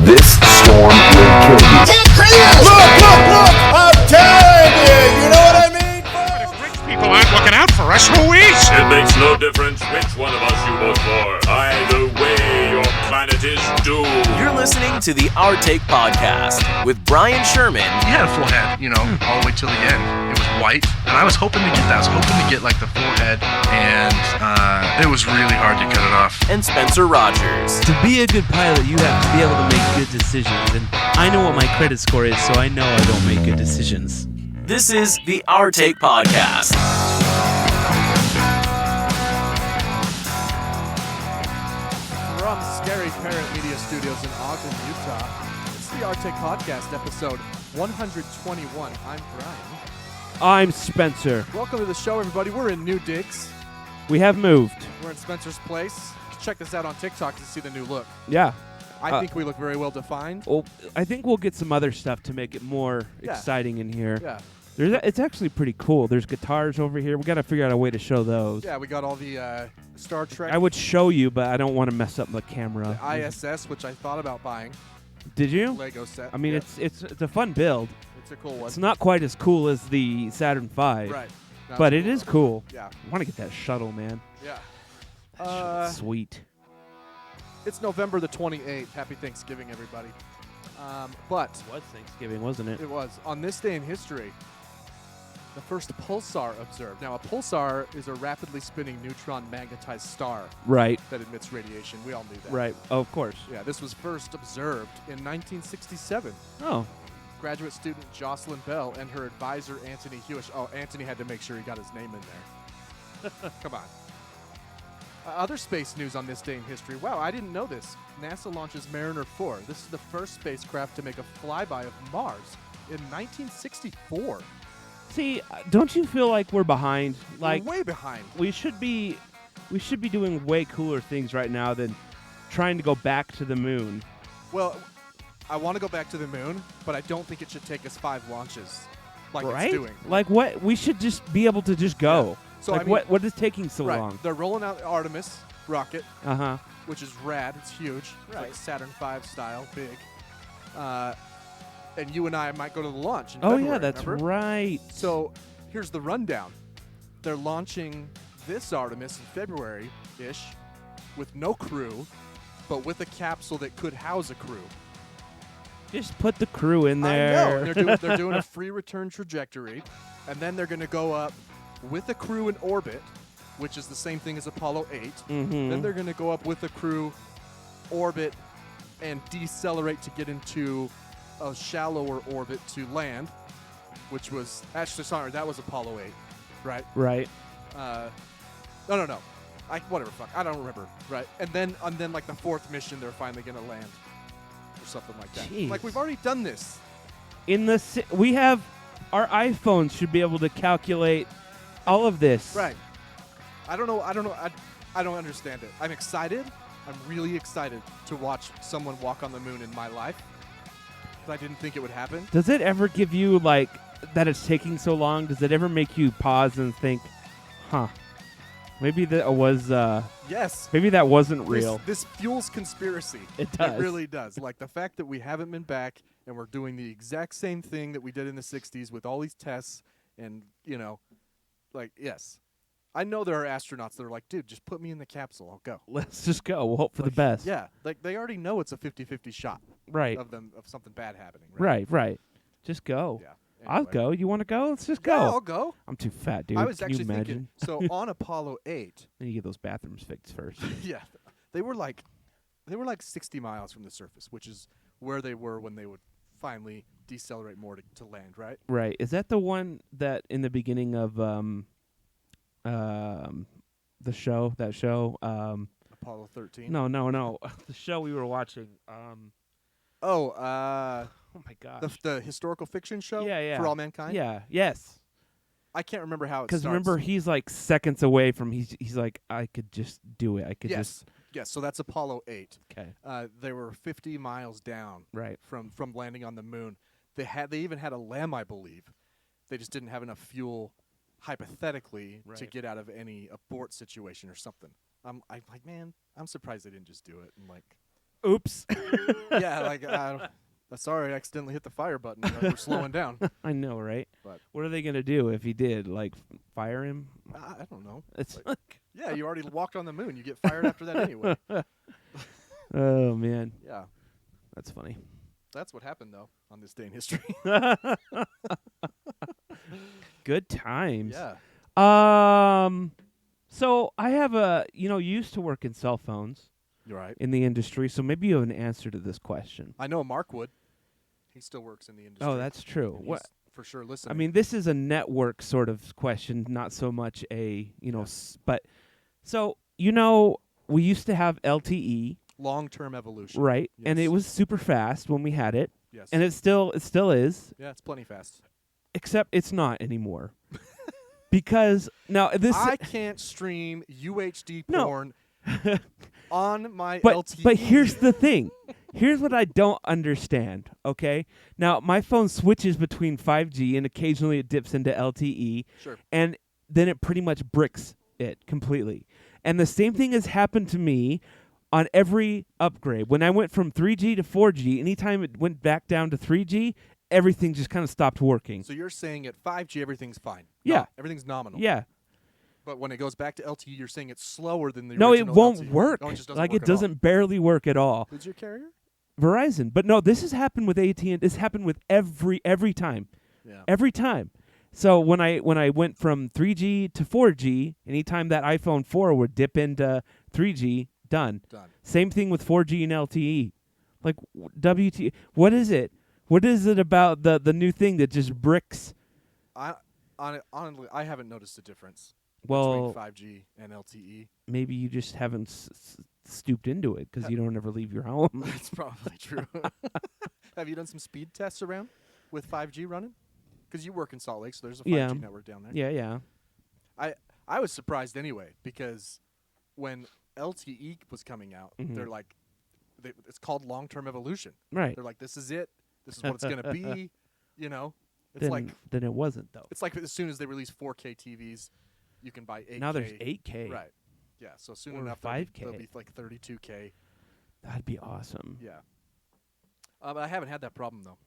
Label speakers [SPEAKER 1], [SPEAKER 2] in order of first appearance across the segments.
[SPEAKER 1] This storm will kill you.
[SPEAKER 2] Look! I'm telling you! You know what I mean?
[SPEAKER 3] But if rich people aren't looking out for us, who is?
[SPEAKER 4] It makes no difference which one of us you vote for. Either way, your planet is doomed.
[SPEAKER 5] You're listening to the Our Take Podcast with Brian Sherman.
[SPEAKER 6] He had a full head, all the way till the end. It was white, and I was hoping to get that. I was hoping to get like the full head, and it was really hard to cut it off.
[SPEAKER 5] And Spencer Rogers.
[SPEAKER 7] To be a good pilot, you have to be able to make good decisions, and I know what my credit score is, so I know I don't make good decisions.
[SPEAKER 5] This is the Our Take Podcast.
[SPEAKER 8] From Scary Parrot Media Studios in Ogden, Utah, it's the Our Take Podcast, episode 121. I'm Brian.
[SPEAKER 9] I'm Spencer.
[SPEAKER 8] Welcome to the show, everybody. We're in New Digs.
[SPEAKER 9] We have moved.
[SPEAKER 8] We're in Spencer's place. Check us out on TikTok to see the new look.
[SPEAKER 9] Yeah.
[SPEAKER 8] I think we look very well defined.
[SPEAKER 9] Well, I think we'll get some other stuff to make it more exciting in here.
[SPEAKER 8] Yeah.
[SPEAKER 9] It's actually pretty cool. There's guitars over here. We got to figure out a way to show those.
[SPEAKER 8] Yeah, we got all the Star Trek.
[SPEAKER 9] I would show you, but I don't want to mess up the camera.
[SPEAKER 8] The ISS, which I thought about buying.
[SPEAKER 9] Did you?
[SPEAKER 8] Lego set.
[SPEAKER 9] I mean,
[SPEAKER 8] yeah.
[SPEAKER 9] it's a fun build.
[SPEAKER 8] It's a cool one.
[SPEAKER 9] It's not quite as cool as the Saturn V.
[SPEAKER 8] Right.
[SPEAKER 9] But it is cool.
[SPEAKER 8] Yeah.
[SPEAKER 9] I want to get that shuttle, man.
[SPEAKER 8] Yeah.
[SPEAKER 9] That shuttle's sweet.
[SPEAKER 8] It's November the 28th. Happy Thanksgiving, everybody. But
[SPEAKER 9] It was Thanksgiving, wasn't it?
[SPEAKER 8] it was. On this day in history, the first pulsar observed. Now, a pulsar is a rapidly spinning neutron magnetized star
[SPEAKER 9] Right.
[SPEAKER 8] that emits radiation. We all knew that.
[SPEAKER 9] Right. Oh, of course.
[SPEAKER 8] Yeah, this was first observed in 1967.
[SPEAKER 9] Oh.
[SPEAKER 8] Graduate student Jocelyn Bell and her advisor Anthony Hewish. Oh, Anthony had to make sure he got his name in there. Come on. Other space news on this day in history. Wow, I didn't know this. NASA launches Mariner 4. This is the first spacecraft to make a flyby of Mars in 1964.
[SPEAKER 9] See, don't you feel like we're behind? Like
[SPEAKER 8] We're way behind.
[SPEAKER 9] we should be doing way cooler things right now than trying to go back to the moon.
[SPEAKER 8] Well, I want to go back to the moon, but I don't think it should take us 5 launches like
[SPEAKER 9] right?
[SPEAKER 8] it's doing.
[SPEAKER 9] Like what? We should just be able to just go.
[SPEAKER 8] Yeah. So
[SPEAKER 9] like
[SPEAKER 8] I mean,
[SPEAKER 9] what is taking so
[SPEAKER 8] right.
[SPEAKER 9] long?
[SPEAKER 8] They're rolling out the Artemis rocket,
[SPEAKER 9] Uh-huh.
[SPEAKER 8] which is rad. It's huge. It's like Saturn V style, big. And you and I might go to the launch in
[SPEAKER 9] Oh
[SPEAKER 8] February,
[SPEAKER 9] yeah, that's
[SPEAKER 8] remember?
[SPEAKER 9] right.
[SPEAKER 8] So here's the rundown. They're launching this Artemis in February-ish with no crew, but with a capsule that could house a crew.
[SPEAKER 9] Just put the crew in
[SPEAKER 8] I
[SPEAKER 9] there.
[SPEAKER 8] know. They're doing a free return trajectory, and then they're going to go up with a crew in orbit, which is the same thing as Apollo 8.
[SPEAKER 9] Mhm.
[SPEAKER 8] Then they're going to go up with a crew, orbit, and decelerate to get into a shallower orbit to land, which was actually sorry, that was Apollo 8, right?
[SPEAKER 9] Right.
[SPEAKER 8] No. Whatever. Fuck. I don't remember. Right. And then like the 4th mission, they're finally going to land, or something like that.
[SPEAKER 9] Jeez.
[SPEAKER 8] Like we've already done this.
[SPEAKER 9] We have our iPhones should be able to calculate all of this.
[SPEAKER 8] Right. I don't know. I don't understand it. I'm excited. I'm really excited to watch someone walk on the moon in my life. But I didn't think it would happen.
[SPEAKER 9] Does it ever give you like that it's taking so long? Does it ever make you pause and think, huh? Maybe that was
[SPEAKER 8] Yes.
[SPEAKER 9] maybe that wasn't real.
[SPEAKER 8] This fuels conspiracy.
[SPEAKER 9] It does.
[SPEAKER 8] It really does. Like the fact that we haven't been back and we're doing the exact same thing that we did in the 60s with all these tests and, like, yes. I know there are astronauts that are like, dude, just put me in the capsule. I'll go.
[SPEAKER 9] Let's just go. We'll hope for the best.
[SPEAKER 8] Yeah. Like they already know it's a 50-50 shot
[SPEAKER 9] Right.
[SPEAKER 8] of something bad happening. Right.
[SPEAKER 9] Right. Just go.
[SPEAKER 8] Yeah.
[SPEAKER 9] I'll
[SPEAKER 8] Anyway.
[SPEAKER 9] go. You want to go? Let's just go.
[SPEAKER 8] Yeah, I'll go.
[SPEAKER 9] I'm too fat, dude.
[SPEAKER 8] I was
[SPEAKER 9] Can
[SPEAKER 8] actually
[SPEAKER 9] you imagine?
[SPEAKER 8] thinking, so on Apollo 8,
[SPEAKER 9] Then you get those bathrooms fixed first.
[SPEAKER 8] yeah, they were like 60 miles from the surface, which is where they were when they would finally decelerate more to land, right?
[SPEAKER 9] Right. Is that the one that in the beginning of the show? That show?
[SPEAKER 8] Apollo 13.
[SPEAKER 9] No. The show we were watching.
[SPEAKER 8] Oh,
[SPEAKER 9] Oh my god.
[SPEAKER 8] the historical fiction show.
[SPEAKER 9] Yeah.
[SPEAKER 8] For All Mankind.
[SPEAKER 9] Yeah. Yes.
[SPEAKER 8] I can't remember how it
[SPEAKER 9] Because
[SPEAKER 8] starts.
[SPEAKER 9] remember, he's like seconds away from. He's like, I could just do it. I could
[SPEAKER 8] Yes. Yes. So that's Apollo 8.
[SPEAKER 9] Okay.
[SPEAKER 8] They were 50 miles down.
[SPEAKER 9] Right.
[SPEAKER 8] From landing on the moon. They even had a LEM, I believe. They just didn't have enough fuel, hypothetically, to
[SPEAKER 9] Right.
[SPEAKER 8] get out of any abort situation or something. I'm like, man, I'm surprised they didn't just do it and like
[SPEAKER 9] Oops.
[SPEAKER 8] Yeah, like sorry, I accidentally hit the fire button. Like, we're slowing down.
[SPEAKER 9] I know, right?
[SPEAKER 8] But
[SPEAKER 9] What are they gonna do if he did? Like fire him?
[SPEAKER 8] I don't know.
[SPEAKER 9] It's
[SPEAKER 8] Yeah, you already walked on the moon. You get fired after that anyway.
[SPEAKER 9] oh man,
[SPEAKER 8] Yeah,
[SPEAKER 9] that's funny.
[SPEAKER 8] that's what happened though on this day in history.
[SPEAKER 9] Good times.
[SPEAKER 8] Yeah.
[SPEAKER 9] So I have you used to work in cell phones
[SPEAKER 8] You're right.
[SPEAKER 9] in the industry, so maybe you have an answer to this question.
[SPEAKER 8] I know Mark would. He still works in the industry.
[SPEAKER 9] Oh, that's true.
[SPEAKER 8] and
[SPEAKER 9] What?
[SPEAKER 8] he's for sure listening.
[SPEAKER 9] I mean, this is a network sort of question, not so much a, but so, we used to have LTE,
[SPEAKER 8] long-term evolution.
[SPEAKER 9] right? And it
[SPEAKER 8] Yes.
[SPEAKER 9] was super fast when we had it,
[SPEAKER 8] Yes.
[SPEAKER 9] and it still is,
[SPEAKER 8] yeah, it's plenty fast.
[SPEAKER 9] except it's not anymore. Because now this
[SPEAKER 8] I can't stream UHD
[SPEAKER 9] No.
[SPEAKER 8] porn on my
[SPEAKER 9] but
[SPEAKER 8] LTE.
[SPEAKER 9] but here's the thing. Here's what I don't understand, okay? Now, my phone switches between 5G and occasionally it dips into LTE.
[SPEAKER 8] Sure.
[SPEAKER 9] And then it pretty much bricks it completely. And the same thing has happened to me on every upgrade. When I went from 3G to 4G, anytime it went back down to 3G, everything just kind of stopped working.
[SPEAKER 8] So you're saying at 5G everything's fine?
[SPEAKER 9] Yeah.
[SPEAKER 8] Everything's nominal.
[SPEAKER 9] Yeah.
[SPEAKER 8] But when it goes back to LTE, you're saying it's slower than the
[SPEAKER 9] No, it
[SPEAKER 8] original
[SPEAKER 9] won't
[SPEAKER 8] LTE.
[SPEAKER 9] work.
[SPEAKER 8] No, it just doesn't
[SPEAKER 9] Like
[SPEAKER 8] work
[SPEAKER 9] it
[SPEAKER 8] at all.
[SPEAKER 9] doesn't barely work at all.
[SPEAKER 8] Who's your carrier?
[SPEAKER 9] Verizon. But no, this has happened with AT&T. This happened with every time.
[SPEAKER 8] Yeah.
[SPEAKER 9] Every time. So when I went from 3G to 4G, anytime that iPhone 4 would dip into 3G, done.
[SPEAKER 8] Done.
[SPEAKER 9] Same thing with 4G and LTE. Like WT, what is it? What is it about the new thing that just bricks?
[SPEAKER 8] Honestly, I haven't noticed a difference
[SPEAKER 9] Well,
[SPEAKER 8] between 5G and LTE.
[SPEAKER 9] maybe you just haven't stooped into it because you don't ever leave your home.
[SPEAKER 8] That's probably true. Have you done some speed tests around with 5G running? Because you work in Salt Lake, so there's a 5G
[SPEAKER 9] Yeah.
[SPEAKER 8] network down there.
[SPEAKER 9] Yeah.
[SPEAKER 8] I was surprised anyway because when LTE was coming out,
[SPEAKER 9] Mhm.
[SPEAKER 8] they're like, it's called long-term evolution.
[SPEAKER 9] Right.
[SPEAKER 8] They're like, this is it. This is what it's gonna be. It's
[SPEAKER 9] Then,
[SPEAKER 8] like
[SPEAKER 9] then it wasn't though.
[SPEAKER 8] it's like as soon as they release 4K TVs, you can buy 8K.
[SPEAKER 9] Now there's 8K.
[SPEAKER 8] Right. Yeah. So soon
[SPEAKER 9] Or
[SPEAKER 8] enough,
[SPEAKER 9] 5K.
[SPEAKER 8] There'll be like 32K.
[SPEAKER 9] That'd be awesome.
[SPEAKER 8] Yeah. But I haven't had that problem though.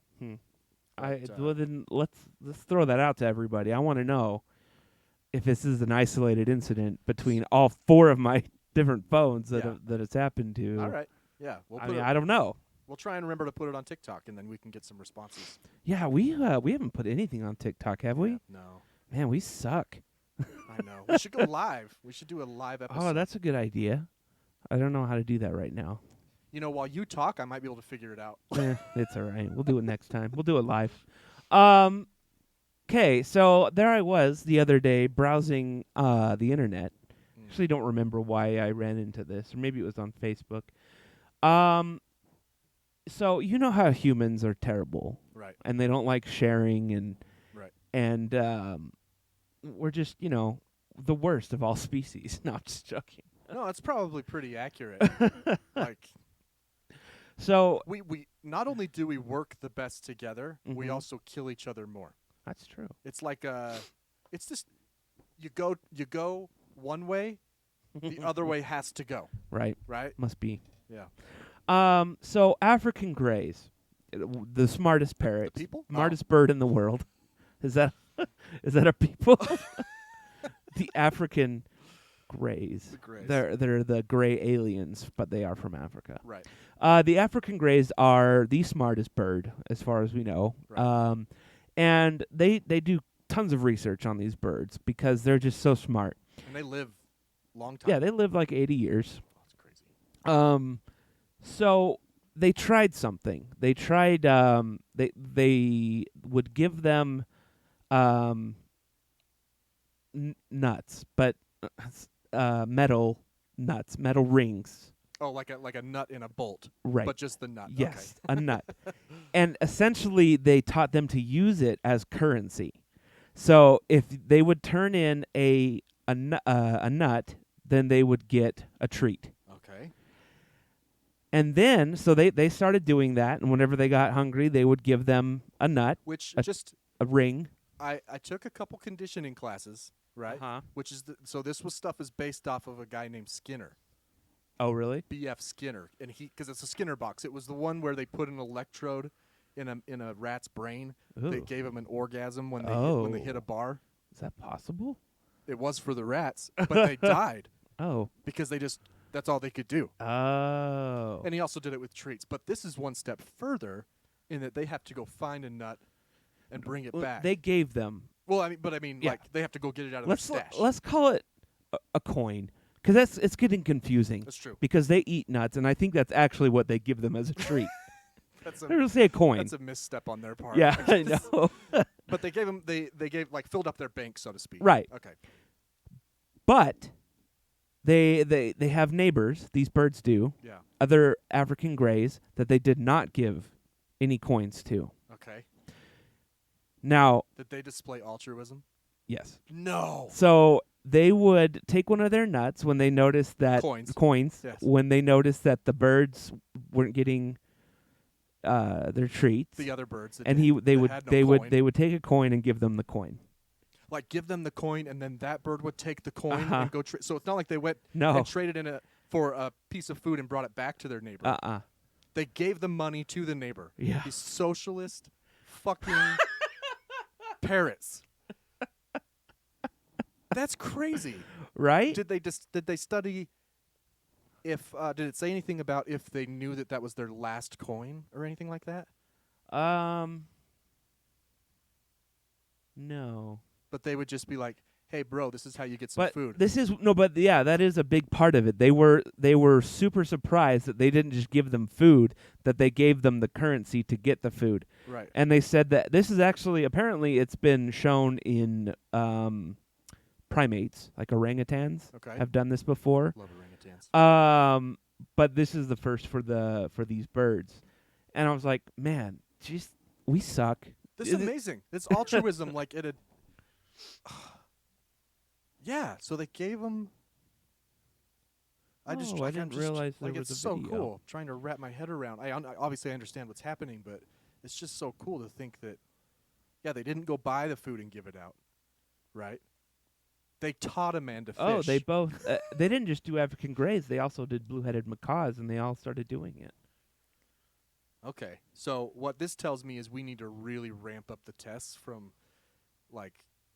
[SPEAKER 9] Well, then let's throw that out to everybody. I want to know if this is an isolated incident between all four of my different phones that it's happened to.
[SPEAKER 8] All right. Yeah.
[SPEAKER 9] I don't know.
[SPEAKER 8] We'll try and remember to put it on TikTok, and then we can get some responses.
[SPEAKER 9] Yeah, we haven't put anything on TikTok, have we?
[SPEAKER 8] Yeah, no.
[SPEAKER 9] Man, we suck.
[SPEAKER 8] I know. We should go live. We should do a live episode.
[SPEAKER 9] Oh, that's a good idea. I don't know how to do that right now.
[SPEAKER 8] While you talk, I might be able to figure it out.
[SPEAKER 9] It's all right. We'll do it next time. We'll do it live. Okay, so there I was the other day browsing the internet. Actually, don't remember why I ran into this, or maybe it was on Facebook. So you know how humans are terrible,
[SPEAKER 8] Right.
[SPEAKER 9] and they don't like sharing, and
[SPEAKER 8] Right.
[SPEAKER 9] and we're just the worst of all species. No, I'm just joking.
[SPEAKER 8] No, it's probably pretty accurate. Like
[SPEAKER 9] So
[SPEAKER 8] we not only do we work the best together, we
[SPEAKER 9] Mhm.
[SPEAKER 8] also kill each other more.
[SPEAKER 9] that's true.
[SPEAKER 8] It's like it's just you go one way, the other way has to go,
[SPEAKER 9] Right.
[SPEAKER 8] right?
[SPEAKER 9] Must be.
[SPEAKER 8] Yeah.
[SPEAKER 9] So African greys, the smartest parrot,
[SPEAKER 8] people?
[SPEAKER 9] smartest bird in the world. Is that a people? The African greys.
[SPEAKER 8] The greys.
[SPEAKER 9] They're the gray aliens, but they are from Africa.
[SPEAKER 8] Right.
[SPEAKER 9] The African greys are the smartest bird, as far as we know.
[SPEAKER 8] Right.
[SPEAKER 9] And they do tons of research on these birds because they're just so smart.
[SPEAKER 8] And they live long time.
[SPEAKER 9] Yeah, they live like 80 years.
[SPEAKER 8] That's crazy.
[SPEAKER 9] So they tried something. They tried. They would give them nuts, but metal nuts, metal rings.
[SPEAKER 8] Oh, like a nut in a bolt.
[SPEAKER 9] Right.
[SPEAKER 8] But just the nut.
[SPEAKER 9] Yes, a nut. And essentially, they taught them to use it as currency. So if they would turn in a nut, then they would get a treat.
[SPEAKER 8] Okay.
[SPEAKER 9] And then, so they started doing that, and whenever they got hungry, they would give them a nut,
[SPEAKER 8] Which
[SPEAKER 9] a ring.
[SPEAKER 8] I took a couple conditioning classes, right?
[SPEAKER 9] Uh-huh.
[SPEAKER 8] Which is so this stuff is based off of a guy named Skinner.
[SPEAKER 9] Oh, really?
[SPEAKER 8] B.F. Skinner, and because it's a Skinner box. It was the one where they put an electrode in a rat's brain. They
[SPEAKER 9] Ooh.
[SPEAKER 8] gave him an orgasm when they hit a bar.
[SPEAKER 9] Is that possible?
[SPEAKER 8] It was for the rats, but they died
[SPEAKER 9] Oh.
[SPEAKER 8] because that's all they could do.
[SPEAKER 9] Oh.
[SPEAKER 8] And he also did it with treats. But this is one step further in that they have to go find a nut and bring it
[SPEAKER 9] Well,
[SPEAKER 8] back.
[SPEAKER 9] They gave them.
[SPEAKER 8] Well, I mean,
[SPEAKER 9] Yeah.
[SPEAKER 8] like they have to go get it out of
[SPEAKER 9] Let's
[SPEAKER 8] their stash.
[SPEAKER 9] let's call it a coin, because it's getting confusing.
[SPEAKER 8] That's true.
[SPEAKER 9] Because they eat nuts, and I think that's actually what they give them as a treat.
[SPEAKER 8] That's
[SPEAKER 9] I'm gonna say a coin.
[SPEAKER 8] That's a misstep on their part.
[SPEAKER 9] Yeah, I
[SPEAKER 8] guess.
[SPEAKER 9] know.
[SPEAKER 8] But they gave them they filled up their bank, so to speak.
[SPEAKER 9] Right.
[SPEAKER 8] Okay.
[SPEAKER 9] But they have neighbors. These birds do.
[SPEAKER 8] Yeah.
[SPEAKER 9] Other African greys that they did not give any coins to.
[SPEAKER 8] Okay.
[SPEAKER 9] Now,
[SPEAKER 8] Did they display altruism?
[SPEAKER 9] yes.
[SPEAKER 8] No.
[SPEAKER 9] So they would take one of their nuts when they noticed that
[SPEAKER 8] Coins. Yes.
[SPEAKER 9] when they noticed that the birds weren't getting their treats.
[SPEAKER 8] The other birds. That
[SPEAKER 9] and
[SPEAKER 8] didn't-
[SPEAKER 9] they
[SPEAKER 8] that
[SPEAKER 9] would
[SPEAKER 8] had no
[SPEAKER 9] they would
[SPEAKER 8] coin.
[SPEAKER 9] they would take a coin and give them the coin.
[SPEAKER 8] Like give them the coin, and then that bird would take the coin
[SPEAKER 9] Uh-huh.
[SPEAKER 8] and go. So it's not like they went
[SPEAKER 9] No.
[SPEAKER 8] and traded for a piece of food and brought it back to their neighbor. They gave the money to the neighbor.
[SPEAKER 9] Yeah.
[SPEAKER 8] These socialist fucking parrots. That's crazy.
[SPEAKER 9] Right?
[SPEAKER 8] Did they study if did it say anything about if they knew that was their last coin or anything like that?
[SPEAKER 9] No.
[SPEAKER 8] But they would just be like, "Hey, bro, this is how you get some
[SPEAKER 9] But
[SPEAKER 8] food."
[SPEAKER 9] but yeah, that is a big part of it. They were super surprised that they didn't just give them food, that they gave them the currency to get the food.
[SPEAKER 8] Right.
[SPEAKER 9] And they said that this is actually apparently it's been shown in primates, like orangutans
[SPEAKER 8] Okay.
[SPEAKER 9] have done this before.
[SPEAKER 8] Love orangutans.
[SPEAKER 9] But this is the first for these birds. And I was like, man, just we suck.
[SPEAKER 8] This is amazing. It's altruism like it had Yeah, so they gave them
[SPEAKER 9] I didn't realize there
[SPEAKER 8] like
[SPEAKER 9] was
[SPEAKER 8] it's
[SPEAKER 9] a
[SPEAKER 8] so
[SPEAKER 9] video.
[SPEAKER 8] cool. I'm trying to wrap my head around. I obviously understand what's happening, but it's just so cool to think that they didn't go buy the food and give it out. Right? They taught a man to fish.
[SPEAKER 9] Oh, they both they didn't just do African greys, they also did blue-headed macaws, and they all started doing it.
[SPEAKER 8] Okay. So what this tells me is we need to really ramp up the tests from like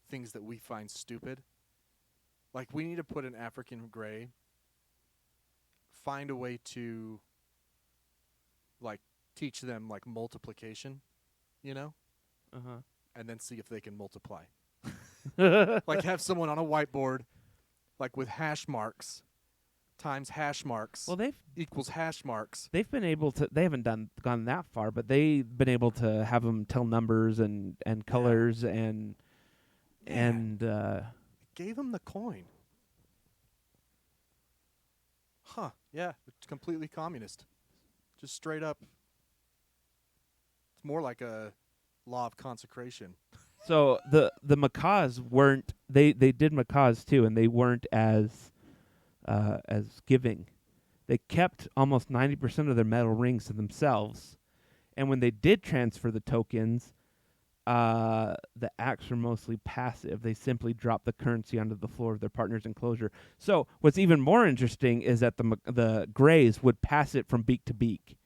[SPEAKER 8] things that we find stupid. Like we need to put an African gray, find a way to like teach them like multiplication, you know?
[SPEAKER 9] Uh-huh.
[SPEAKER 8] And then see if they can multiply. Like have someone on a whiteboard like with hash marks times hash marks
[SPEAKER 9] Well,
[SPEAKER 8] equals hash marks.
[SPEAKER 9] they've been able to. They haven't gone that far, but they've been able to have them tell numbers and colors and
[SPEAKER 8] Gave them the coin. Huh. Yeah, it's completely communist. Just straight up. It's more like a law of consecration.
[SPEAKER 9] so the macaws weren't. They did macaws too, and they weren't as giving. They kept almost 90% of their metal rings to themselves, and when they did transfer the tokens, the acts were mostly passive. They simply dropped the currency onto the floor of their partner's enclosure. So what's even more interesting is that the greys would pass it from beak to beak.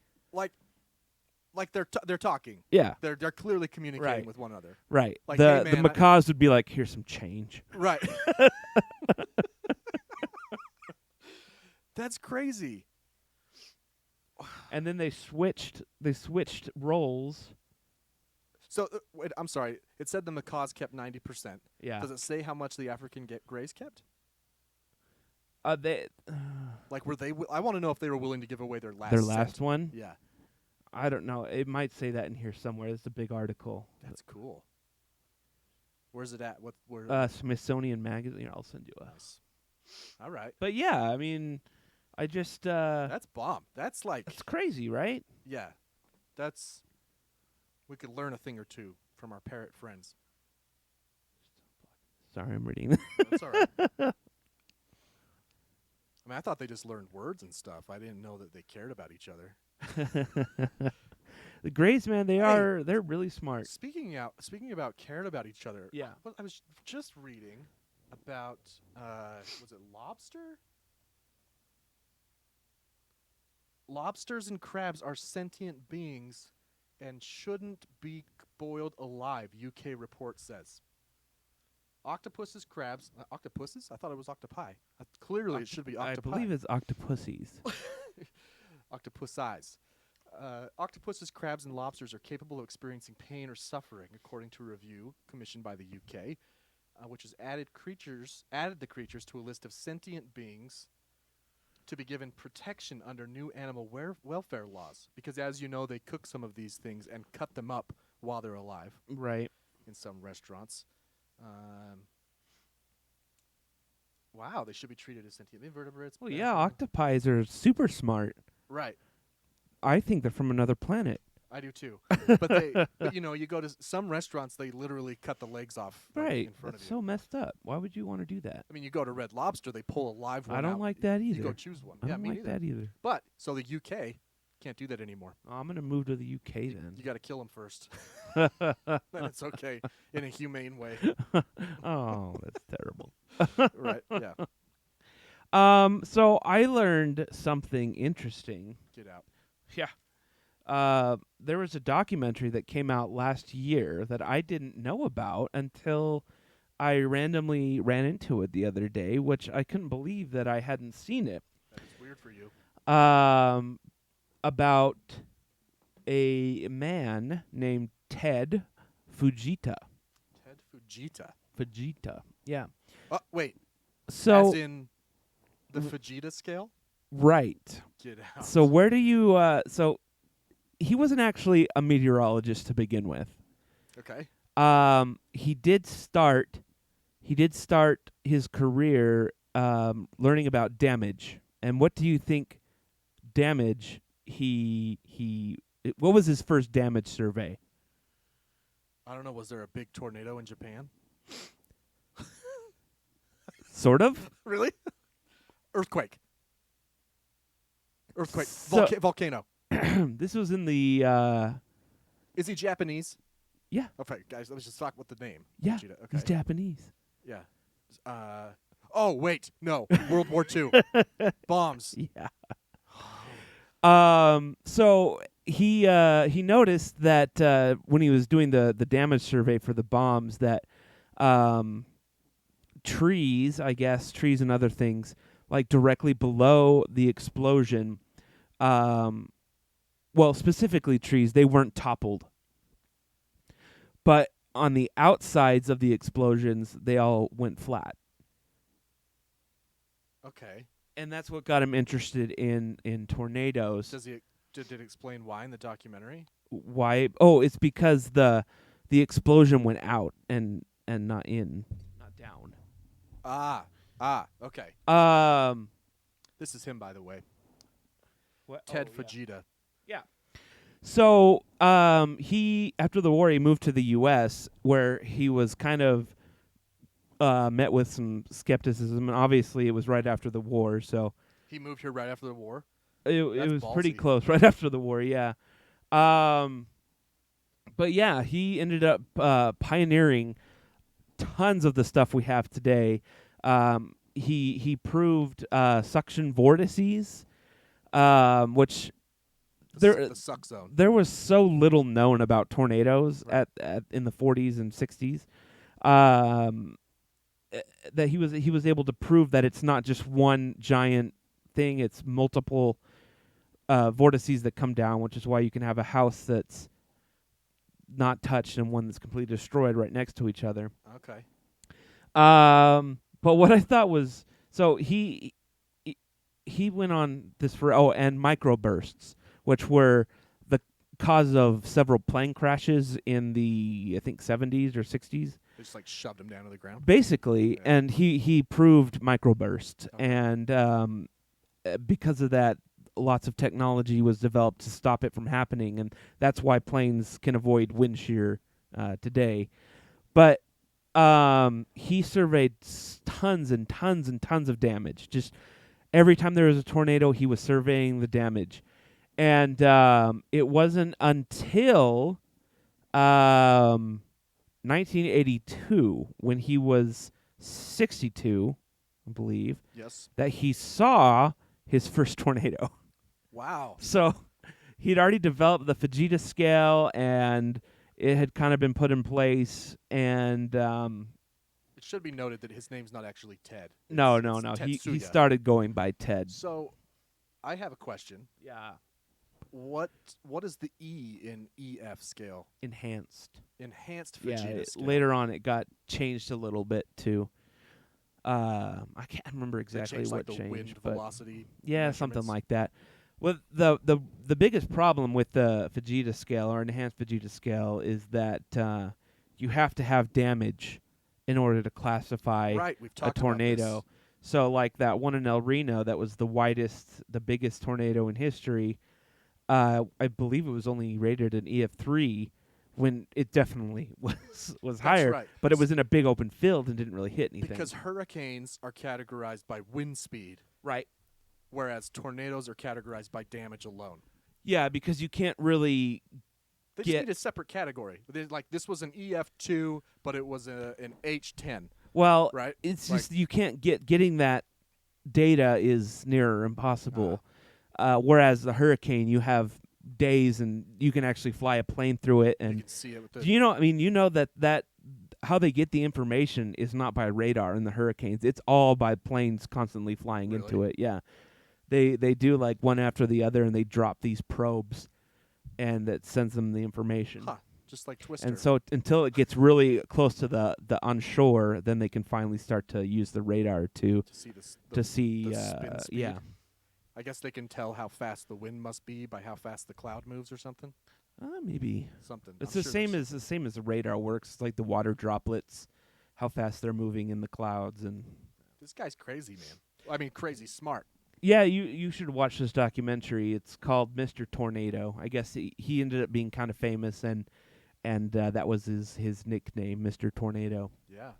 [SPEAKER 8] Like they're talking.
[SPEAKER 9] Yeah.
[SPEAKER 8] They're clearly communicating
[SPEAKER 9] Right.
[SPEAKER 8] with one another.
[SPEAKER 9] Right.
[SPEAKER 8] Like,
[SPEAKER 9] the
[SPEAKER 8] hey, man,
[SPEAKER 9] macaws would be like, here's some change.
[SPEAKER 8] Right. That's crazy.
[SPEAKER 9] And then they switched roles.
[SPEAKER 8] So wait, I'm sorry. It said the macaws kept 90%.
[SPEAKER 9] Yeah.
[SPEAKER 8] Does it say how much the African greys kept?
[SPEAKER 9] They
[SPEAKER 8] Like were they? I want to know if they were willing to give away their last.
[SPEAKER 9] their last
[SPEAKER 8] cent.
[SPEAKER 9] one?
[SPEAKER 8] Yeah.
[SPEAKER 9] I don't know. It might say that in here somewhere. It's a big article.
[SPEAKER 8] That's cool. Where's it at? Where?
[SPEAKER 9] Smithsonian Magazine. I'll send you a.
[SPEAKER 8] All right.
[SPEAKER 9] But yeah, I mean, I just
[SPEAKER 8] That's bomb. That's like.
[SPEAKER 9] it's crazy, right?
[SPEAKER 8] Yeah. That's. We could learn a thing or two from our parrot friends.
[SPEAKER 9] Sorry, I'm reading.
[SPEAKER 8] That's all right. I mean, I thought they just learned words and stuff. I didn't know that they cared about each other.
[SPEAKER 9] The Greys, man, they're really smart.
[SPEAKER 8] Speaking about caring about each other.
[SPEAKER 9] Yeah.
[SPEAKER 8] I was just reading about was it lobster? lobsters and crabs are sentient beings and shouldn't be boiled alive, UK report says. Octopuses, crabs... octopuses? I thought it was octopi. Clearly, it should be octopi.
[SPEAKER 9] I believe it's octopussies.
[SPEAKER 8] Octopusize. Octopuses, crabs, and lobsters are capable of experiencing pain or suffering, according to a review commissioned by the UK, which has added the creatures to a list of sentient beings to be given protection under new animal welfare laws. Because, as you know, they cook some of these things and cut them up while they're alive.
[SPEAKER 9] Right.
[SPEAKER 8] In some restaurants. Wow, they should be treated as sentient invertebrates.
[SPEAKER 9] Well, yeah, octopi are super smart.
[SPEAKER 8] Right.
[SPEAKER 9] I think they're from another planet.
[SPEAKER 8] I do too. But you know, you go to some restaurants, they literally cut the legs off
[SPEAKER 9] Right.
[SPEAKER 8] in front
[SPEAKER 9] That's
[SPEAKER 8] of you.
[SPEAKER 9] so messed up. Why would you want to do that?
[SPEAKER 8] I mean, you go to Red Lobster, they pull a live one
[SPEAKER 9] I don't
[SPEAKER 8] out.
[SPEAKER 9] like that either.
[SPEAKER 8] You go choose one.
[SPEAKER 9] I
[SPEAKER 8] Yeah,
[SPEAKER 9] don't
[SPEAKER 8] me
[SPEAKER 9] like
[SPEAKER 8] neither.
[SPEAKER 9] that either.
[SPEAKER 8] But, so the UK can't do that anymore.
[SPEAKER 9] Oh, I'm going to move to the UK then.
[SPEAKER 8] You got to kill them first. Then it's okay in a humane way.
[SPEAKER 9] Oh, that's terrible.
[SPEAKER 8] Right, yeah.
[SPEAKER 9] So I learned something interesting.
[SPEAKER 8] Get out.
[SPEAKER 9] Yeah. There was a documentary that came out last year that I didn't know about until I randomly ran into it the other day, which I couldn't believe that I hadn't seen it.
[SPEAKER 8] That is weird for you.
[SPEAKER 9] About a man named Ted Fujita.
[SPEAKER 8] Ted Fujita.
[SPEAKER 9] Fujita, yeah.
[SPEAKER 8] Wait.
[SPEAKER 9] So,
[SPEAKER 8] As in the Fujita scale?
[SPEAKER 9] right.
[SPEAKER 8] Get out.
[SPEAKER 9] So where do you? So he wasn't actually a meteorologist to begin with.
[SPEAKER 8] Okay.
[SPEAKER 9] He did start his career learning about damage. And what do you think? Damage. What was his first damage survey?
[SPEAKER 8] I don't know. Was there a big tornado in Japan?
[SPEAKER 9] Sort of.
[SPEAKER 8] Really? Earthquake. Earthquake.
[SPEAKER 9] So-
[SPEAKER 8] Volcano.
[SPEAKER 9] This was in the.
[SPEAKER 8] Is he Japanese?
[SPEAKER 9] Yeah.
[SPEAKER 8] Okay, guys, let's just talk with the name.
[SPEAKER 9] Yeah.
[SPEAKER 8] Fujita. Okay.
[SPEAKER 9] He's Japanese.
[SPEAKER 8] Yeah. Oh, wait. No. World War II. Bombs.
[SPEAKER 9] Yeah. So he noticed that when he was doing the damage survey for the bombs that trees and other things like directly below the explosion, well, specifically trees, they weren't toppled. But on the outsides of the explosions, they all went flat.
[SPEAKER 8] Okay.
[SPEAKER 9] And that's what got him interested in tornadoes.
[SPEAKER 8] Did it explain why in the documentary?
[SPEAKER 9] Why? Oh, it's because the explosion went out and not in, not down.
[SPEAKER 8] Okay. This is him, by the way.
[SPEAKER 9] What?
[SPEAKER 8] Ted
[SPEAKER 9] Oh, yeah.
[SPEAKER 8] Fujita.
[SPEAKER 9] Yeah. So he, after the war, he moved to the U.S., where he was kind of met with some skepticism, and obviously it was right after the war, so
[SPEAKER 8] He moved here right after the war.
[SPEAKER 9] it was pretty
[SPEAKER 8] ballsy.
[SPEAKER 9] close, right after the war, yeah. But yeah, he ended up pioneering tons of the stuff we have today. He proved suction vortices, which
[SPEAKER 8] The suck zone.
[SPEAKER 9] there was so little known about tornadoes
[SPEAKER 8] Right.
[SPEAKER 9] at in the 40s and 60s. That he was able to prove that it's not just one giant thing; it's multiple vortices that come down, which is why you can have a house that's not touched and one that's completely destroyed right next to each other.
[SPEAKER 8] Okay.
[SPEAKER 9] But what I thought was, so he went on this and microbursts, which were the cause of several plane crashes in the, I think, 70s or 60s.
[SPEAKER 8] They just like shoved him down to the ground.
[SPEAKER 9] Basically,
[SPEAKER 8] Yeah.
[SPEAKER 9] and he proved microburst,
[SPEAKER 8] Okay.
[SPEAKER 9] and because of that, lots of technology was developed to stop it from happening, and that's why planes can avoid wind shear today. But he surveyed tons and tons and tons of damage. Just every time there was a tornado, he was surveying the damage, and it wasn't until 1982, when he was 62, I believe,
[SPEAKER 8] Yes.
[SPEAKER 9] that he saw his first tornado.
[SPEAKER 8] Wow.
[SPEAKER 9] So he'd already developed the Vegeta scale, and it had kind of been put in place. And
[SPEAKER 8] It should be noted that his name's not actually Ted.
[SPEAKER 9] no.
[SPEAKER 8] It's
[SPEAKER 9] He
[SPEAKER 8] Tetsuya.
[SPEAKER 9] started going by Ted.
[SPEAKER 8] So, I have a question.
[SPEAKER 9] Yeah.
[SPEAKER 8] What is the E in EF scale?
[SPEAKER 9] Enhanced.
[SPEAKER 8] Enhanced
[SPEAKER 9] Yeah.
[SPEAKER 8] Vegeta scale.
[SPEAKER 9] Later on, it got changed a little bit too. I can't remember
[SPEAKER 8] They
[SPEAKER 9] exactly
[SPEAKER 8] changed,
[SPEAKER 9] what
[SPEAKER 8] like, the wind
[SPEAKER 9] changed, but
[SPEAKER 8] velocity.
[SPEAKER 9] yeah, something
[SPEAKER 8] measurements.
[SPEAKER 9] like that. Well, the biggest problem with the Vegeta scale or enhanced Vegeta scale is that you have to have damage in order to classify
[SPEAKER 8] Right, we've
[SPEAKER 9] a
[SPEAKER 8] talked
[SPEAKER 9] tornado.
[SPEAKER 8] about
[SPEAKER 9] So, like that one in El Reno, that was the biggest tornado in history. I believe it was only rated an EF3 when it definitely was higher.
[SPEAKER 8] right.
[SPEAKER 9] But it was in a big open field and didn't really hit anything.
[SPEAKER 8] Because hurricanes are categorized by wind speed,
[SPEAKER 9] right.
[SPEAKER 8] whereas tornadoes are categorized by damage alone.
[SPEAKER 9] Yeah, because you can't really
[SPEAKER 8] They
[SPEAKER 9] Get-
[SPEAKER 8] just need a separate category. Like this was an EF2, but it was an H10.
[SPEAKER 9] Well,
[SPEAKER 8] Right?
[SPEAKER 9] it's
[SPEAKER 8] Like-
[SPEAKER 9] just you can't getting that data is near impossible. Whereas the hurricane, you have days and you can actually fly a plane through it.
[SPEAKER 8] You
[SPEAKER 9] And
[SPEAKER 8] can see it with the.
[SPEAKER 9] do you know? I mean, you know that how they get the information is not by radar in the hurricanes. It's all by planes constantly flying into
[SPEAKER 8] Really?
[SPEAKER 9] it. Yeah, they do like one after the other, and they drop these probes, and that sends them the information.
[SPEAKER 8] Huh, just like Twister.
[SPEAKER 9] And so until it gets really close to the onshore, then they can finally start to use the radar to
[SPEAKER 8] to see this.
[SPEAKER 9] see
[SPEAKER 8] the spin speed.
[SPEAKER 9] yeah.
[SPEAKER 8] I guess they can tell how fast the wind must be by how fast the cloud moves or something.
[SPEAKER 9] Maybe
[SPEAKER 8] Something.
[SPEAKER 9] it's
[SPEAKER 8] I'm
[SPEAKER 9] the
[SPEAKER 8] sure
[SPEAKER 9] same
[SPEAKER 8] there's-
[SPEAKER 9] as the radar works. It's like the water droplets, how fast they're moving in the clouds, and
[SPEAKER 8] This guy's crazy, man. I mean, crazy smart.
[SPEAKER 9] yeah, you should watch this documentary. It's called Mr. Tornado. I guess he ended up being kind of famous, and that was his nickname, Mr. Tornado.
[SPEAKER 8] Yeah,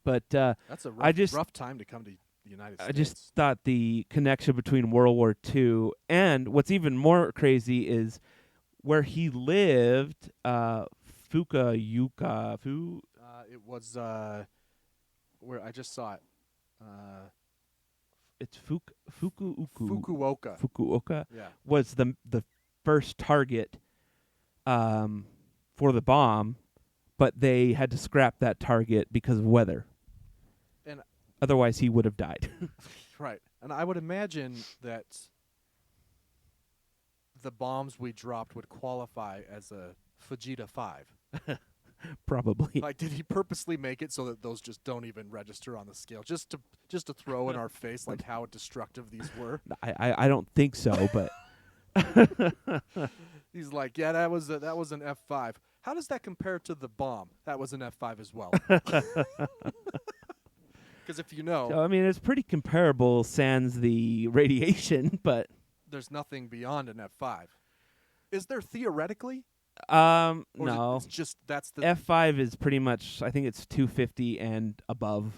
[SPEAKER 9] But
[SPEAKER 8] that's a rough,
[SPEAKER 9] just-
[SPEAKER 8] rough time to come to the United States.
[SPEAKER 9] I just thought the connection between World War II and what's even more crazy is where he lived, Fukuoka.
[SPEAKER 8] It was where I just saw it.
[SPEAKER 9] It's Fukuoka.
[SPEAKER 8] Fukuoka. Yeah.
[SPEAKER 9] Was the first target for the bomb, but they had to scrap that target because of weather.
[SPEAKER 8] And
[SPEAKER 9] Otherwise, he would have died.
[SPEAKER 8] right, and I would imagine that the bombs we dropped would qualify as a Vegeta 5.
[SPEAKER 9] Probably.
[SPEAKER 8] Like, did he purposely make it so that those just don't even register on the scale, just to throw in our face like how destructive these were?
[SPEAKER 9] I don't think so, but
[SPEAKER 8] He's like, yeah, that was an F5. How does that compare to the bomb? That was an F5 as well. Because if you know,
[SPEAKER 9] so, I mean, it's pretty comparable sans the radiation, but
[SPEAKER 8] there's nothing beyond an F5. Is there theoretically? Or is
[SPEAKER 9] no.
[SPEAKER 8] it's just that's the
[SPEAKER 9] F5 is pretty much, I think it's 250 and above.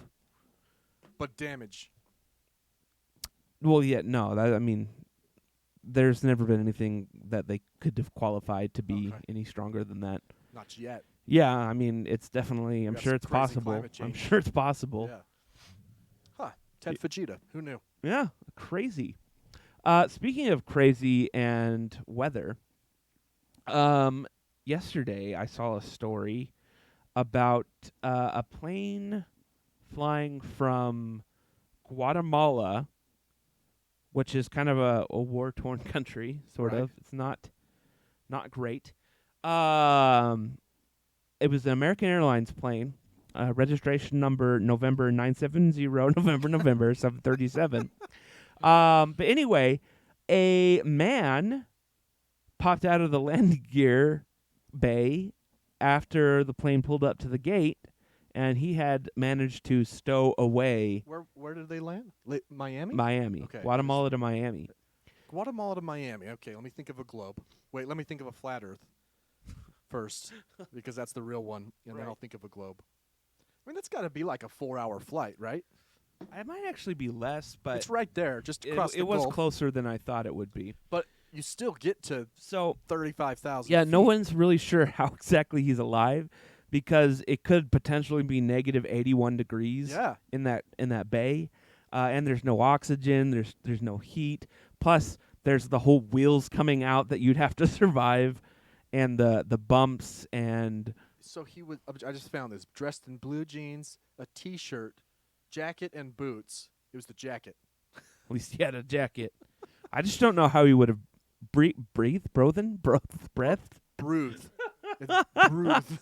[SPEAKER 8] but damage.
[SPEAKER 9] Well, yeah, no, I mean, there's never been anything that they could have qualified to be
[SPEAKER 8] Okay.
[SPEAKER 9] any stronger than that.
[SPEAKER 8] Not yet.
[SPEAKER 9] Yeah, I mean, it's definitely, I'm
[SPEAKER 8] got
[SPEAKER 9] sure
[SPEAKER 8] some
[SPEAKER 9] it's
[SPEAKER 8] crazy
[SPEAKER 9] possible.
[SPEAKER 8] climate
[SPEAKER 9] I'm
[SPEAKER 8] change.
[SPEAKER 9] sure it's possible.
[SPEAKER 8] Yeah. Huh. Ted Vegeta. Who knew?
[SPEAKER 9] Yeah, crazy. Speaking of crazy and weather, yesterday I saw a story about a plane flying from Guatemala, which is kind of a war-torn country, sort
[SPEAKER 8] Right.
[SPEAKER 9] of. It's not great. It was an American Airlines plane. Registration number November 970 November 737. But anyway, a man popped out of the landing gear bay after the plane pulled up to the gate, and he had managed to stow away
[SPEAKER 8] Where did they land? Miami?
[SPEAKER 9] Miami,
[SPEAKER 8] Okay.
[SPEAKER 9] Guatemala to Miami.
[SPEAKER 8] Guatemala to Miami. Okay, let me think of a globe. Wait, let me think of a flat Earth first, because that's the real one, and then
[SPEAKER 9] Right.
[SPEAKER 8] I'll think of a globe. I mean, that's got to be like a 4-hour flight, right?
[SPEAKER 9] It might actually be less, but
[SPEAKER 8] It's right there, just
[SPEAKER 9] it,
[SPEAKER 8] across the
[SPEAKER 9] it was
[SPEAKER 8] Gulf.
[SPEAKER 9] closer than I thought it would be.
[SPEAKER 8] But you still get to
[SPEAKER 9] So
[SPEAKER 8] 35,000.
[SPEAKER 9] yeah, no
[SPEAKER 8] feet.
[SPEAKER 9] one's really sure how exactly he's alive, because it could potentially be negative 81 degrees
[SPEAKER 8] Yeah.
[SPEAKER 9] in that bay, and there's no oxygen, there's no heat. Plus, there's the whole wheels coming out that you'd have to survive, and the bumps and
[SPEAKER 8] So he was. I just found this. Dressed in blue jeans, a T-shirt, jacket, and boots. It was the jacket.
[SPEAKER 9] at least he had a jacket. I just don't know how he would have breathed.
[SPEAKER 8] Breathe. It's breathe.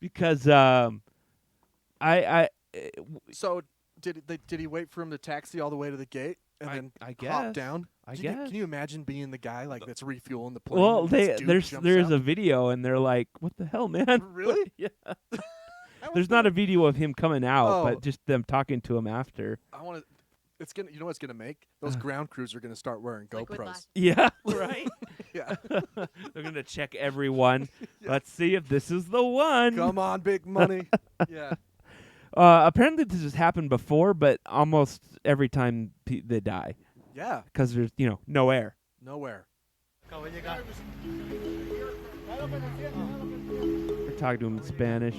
[SPEAKER 9] Because I
[SPEAKER 8] So did he wait for him to taxi all the way to the gate and then
[SPEAKER 9] I
[SPEAKER 8] hop
[SPEAKER 9] guess.
[SPEAKER 8] down?
[SPEAKER 9] I
[SPEAKER 8] Can you-
[SPEAKER 9] guess.
[SPEAKER 8] Can you imagine being the guy like that's refueling the plane?
[SPEAKER 9] well,
[SPEAKER 8] and this dude jumps
[SPEAKER 9] there's
[SPEAKER 8] out?
[SPEAKER 9] a video, and they're like, "What the hell, man?"
[SPEAKER 8] Really?
[SPEAKER 9] Yeah.
[SPEAKER 8] That
[SPEAKER 9] There's
[SPEAKER 8] was
[SPEAKER 9] not a video of him coming out,
[SPEAKER 8] Oh.
[SPEAKER 9] but just them talking to him after.
[SPEAKER 8] I want to. It's gonna. You know what's gonna make those ground crews are gonna start wearing
[SPEAKER 10] Liquid
[SPEAKER 8] GoPros.
[SPEAKER 10] lac-
[SPEAKER 9] Yeah, right.
[SPEAKER 8] Yeah.
[SPEAKER 9] They're gonna check everyone. Let's see if this is the one.
[SPEAKER 8] Come on, big money. Yeah.
[SPEAKER 9] Apparently, this has happened before, but almost every time they die
[SPEAKER 8] Yeah.
[SPEAKER 9] because there's no air.
[SPEAKER 8] Nowhere.
[SPEAKER 9] They're talking to him in Spanish.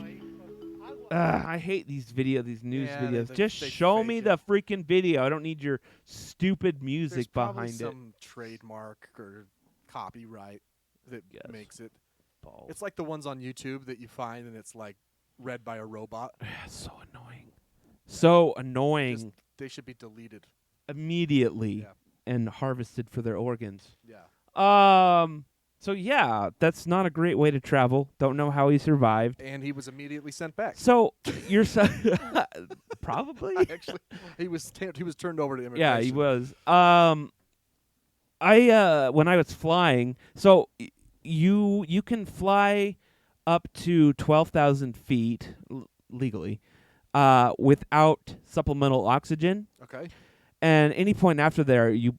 [SPEAKER 9] I hate these news
[SPEAKER 8] Yeah,
[SPEAKER 9] videos.
[SPEAKER 8] they
[SPEAKER 9] Just
[SPEAKER 8] fake
[SPEAKER 9] show me
[SPEAKER 8] it.
[SPEAKER 9] the freaking video. I don't need your stupid
[SPEAKER 8] There's
[SPEAKER 9] music
[SPEAKER 8] probably
[SPEAKER 9] behind it.
[SPEAKER 8] some trademark or copyright that
[SPEAKER 9] Yes.
[SPEAKER 8] makes it.
[SPEAKER 9] Balls.
[SPEAKER 8] It's like the ones on YouTube that you find and it's like read by a robot.
[SPEAKER 9] So annoying. So annoying.
[SPEAKER 8] Just, they should be deleted.
[SPEAKER 9] Immediately
[SPEAKER 8] Yeah.
[SPEAKER 9] and harvested for their organs.
[SPEAKER 8] Yeah.
[SPEAKER 9] So yeah, that's not a great way to travel. Don't know how he survived.
[SPEAKER 8] And he was immediately sent back.
[SPEAKER 9] So you're probably.
[SPEAKER 8] Actually, he was turned over to immigration.
[SPEAKER 9] Yeah, he was. I when I was flying, so you can fly up to 12,000 feet legally, without supplemental oxygen.
[SPEAKER 8] Okay.
[SPEAKER 9] And any point after there, you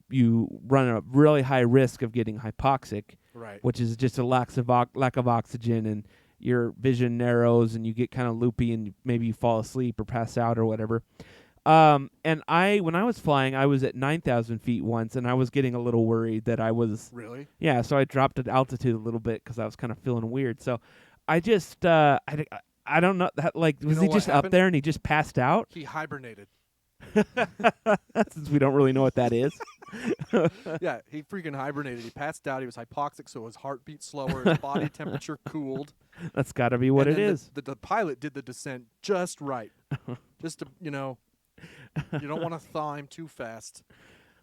[SPEAKER 9] run a really high risk of getting hypoxic,
[SPEAKER 8] Right.
[SPEAKER 9] which is just a lack of oxygen, and your vision narrows, and you get kind of loopy, and maybe you fall asleep or pass out or whatever. And when I was flying, I was at 9,000 feet once, and I was getting a little worried that I was.
[SPEAKER 8] Really?
[SPEAKER 9] Yeah, so I dropped at altitude a little bit because I was kind of feeling weird. So I just I don't know that was
[SPEAKER 8] know
[SPEAKER 9] he
[SPEAKER 8] what
[SPEAKER 9] just up
[SPEAKER 8] happened?
[SPEAKER 9] there and he just passed out?
[SPEAKER 8] He hibernated.
[SPEAKER 9] Since we don't really know what that is.
[SPEAKER 8] Yeah, he freaking hibernated. He passed out. He was hypoxic, so his heart beat slower. His body temperature cooled.
[SPEAKER 9] That's got to be what
[SPEAKER 8] and
[SPEAKER 9] it
[SPEAKER 8] then
[SPEAKER 9] is.
[SPEAKER 8] The pilot did the descent just right. Just to, you don't want to thaw him too fast.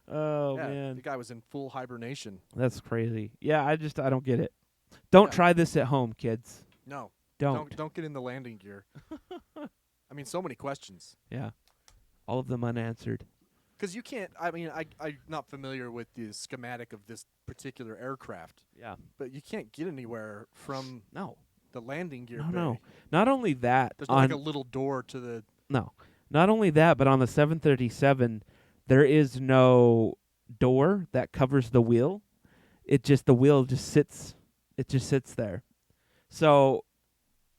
[SPEAKER 9] Oh
[SPEAKER 8] Yeah,
[SPEAKER 9] man,
[SPEAKER 8] the guy was in full hibernation.
[SPEAKER 9] that's crazy. Yeah, I don't get it. Don't
[SPEAKER 8] Yeah.
[SPEAKER 9] try this at home, kids.
[SPEAKER 8] No.
[SPEAKER 9] Don't.
[SPEAKER 8] Don't get in the landing gear. I mean, so many questions.
[SPEAKER 9] Yeah, all of them unanswered.
[SPEAKER 8] Because you can't, I'm not familiar with the schematic of this particular aircraft,
[SPEAKER 9] Yeah.
[SPEAKER 8] but you can't get anywhere from
[SPEAKER 9] No.
[SPEAKER 8] the landing gear
[SPEAKER 9] No,
[SPEAKER 8] bay.
[SPEAKER 9] no. Not only that,
[SPEAKER 8] There's
[SPEAKER 9] on
[SPEAKER 8] like a little door to the.
[SPEAKER 9] no, not only that, but on the 737, there is no door that covers the wheel. The wheel just sits. It just sits there. So,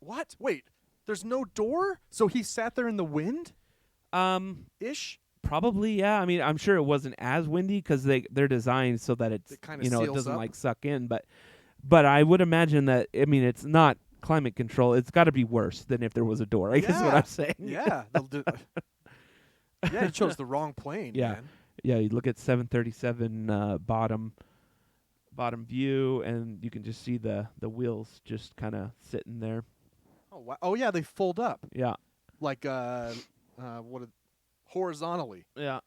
[SPEAKER 8] What? Wait, there's no door? So he sat there in the wind? Ish?
[SPEAKER 9] probably yeah. I mean, I'm sure it wasn't as windy because they're designed so that it's
[SPEAKER 8] It kinda
[SPEAKER 9] it
[SPEAKER 8] seals
[SPEAKER 9] doesn't
[SPEAKER 8] up?
[SPEAKER 9] like suck in. But I would imagine that. I mean, it's not climate control. It's got to be worse than if there was a door. I guess is what
[SPEAKER 8] Yeah.
[SPEAKER 9] I'm saying.
[SPEAKER 8] Yeah. Yeah, he chose the wrong plane,
[SPEAKER 9] Yeah.
[SPEAKER 8] man.
[SPEAKER 9] Yeah, you look at 737 bottom view, and you can just see the wheels just kind of sitting there.
[SPEAKER 8] Oh, wow. Oh, yeah, they fold up.
[SPEAKER 9] Yeah,
[SPEAKER 8] Like, horizontally.
[SPEAKER 9] yeah.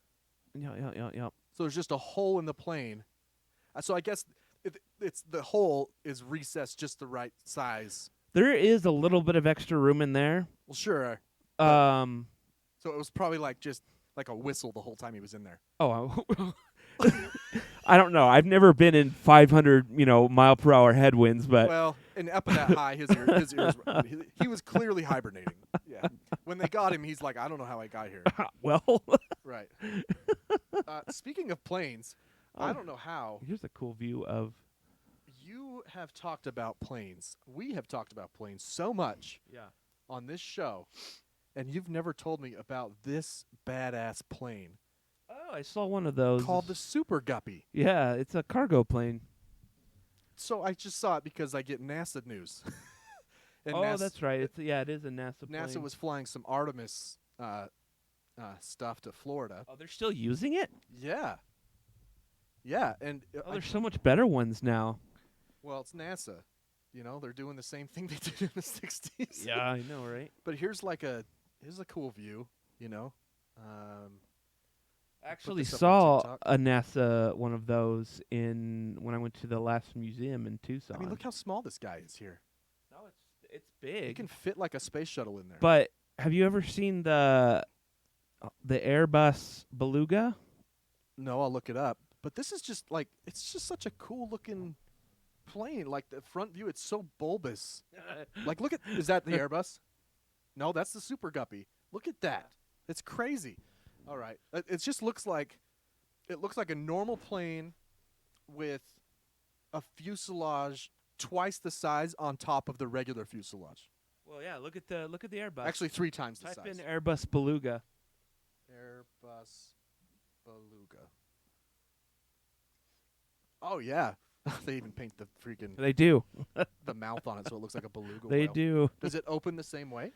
[SPEAKER 8] So there's just a hole in the plane. So I guess it's the hole is recessed just the right size.
[SPEAKER 9] There is a little bit of extra room in there.
[SPEAKER 8] Well, sure. So it was probably just like a whistle the whole time he was in there.
[SPEAKER 9] Oh, I don't know. I've never been in 500 mile per hour headwinds, but
[SPEAKER 8] Well, and up at that high, his ears he was clearly hibernating. Yeah. When they got him, he's like, I don't know how I got here.
[SPEAKER 9] well,
[SPEAKER 8] Right. Speaking of planes, I don't know how.
[SPEAKER 9] here's a cool view of.
[SPEAKER 8] You have talked about planes. We have talked about planes so much on this show, and you've never told me about this badass plane
[SPEAKER 9] Oh, I saw one of those
[SPEAKER 8] called the Super Guppy.
[SPEAKER 9] Yeah, it's a cargo plane.
[SPEAKER 8] So I just saw it because I get NASA news. And
[SPEAKER 9] Oh, that's right. It is a NASA plane.
[SPEAKER 8] NASA was flying some Artemis stuff to Florida.
[SPEAKER 9] Oh, they're still using it?
[SPEAKER 8] Yeah. Yeah, and
[SPEAKER 9] Oh, there's so much better ones now.
[SPEAKER 8] well, it's NASA. You know, they're doing the same thing they did in the 60s.
[SPEAKER 9] Yeah, I know, right?
[SPEAKER 8] But here's a cool view, you know.
[SPEAKER 9] I actually
[SPEAKER 8] this up on
[SPEAKER 9] saw
[SPEAKER 8] TikTok.
[SPEAKER 9] a NASA one of those when I went to the last museum in Tucson.
[SPEAKER 8] I mean, look how small this guy is here.
[SPEAKER 9] No, it's big.
[SPEAKER 8] He can fit like a space shuttle in there.
[SPEAKER 9] But have you ever seen the Airbus Beluga?
[SPEAKER 8] No, I'll look it up. But this is just like, it's just such a cool looking plane. Like the front view, it's so bulbous. Like, look at, is that the Airbus? No, that's the Super Guppy. Look at that. It's crazy. All right. It just looks like a normal plane with a fuselage twice the size on top of the regular fuselage.
[SPEAKER 9] Well, yeah. Look at the Airbus.
[SPEAKER 8] Actually, 3 times the
[SPEAKER 9] type
[SPEAKER 8] size.
[SPEAKER 9] in Airbus Beluga.
[SPEAKER 8] Airbus Beluga. Oh yeah, they even paint the freaking
[SPEAKER 9] They do.
[SPEAKER 8] the mouth on it so it looks like a beluga
[SPEAKER 9] They
[SPEAKER 8] whale.
[SPEAKER 9] do.
[SPEAKER 8] Does it open the same way?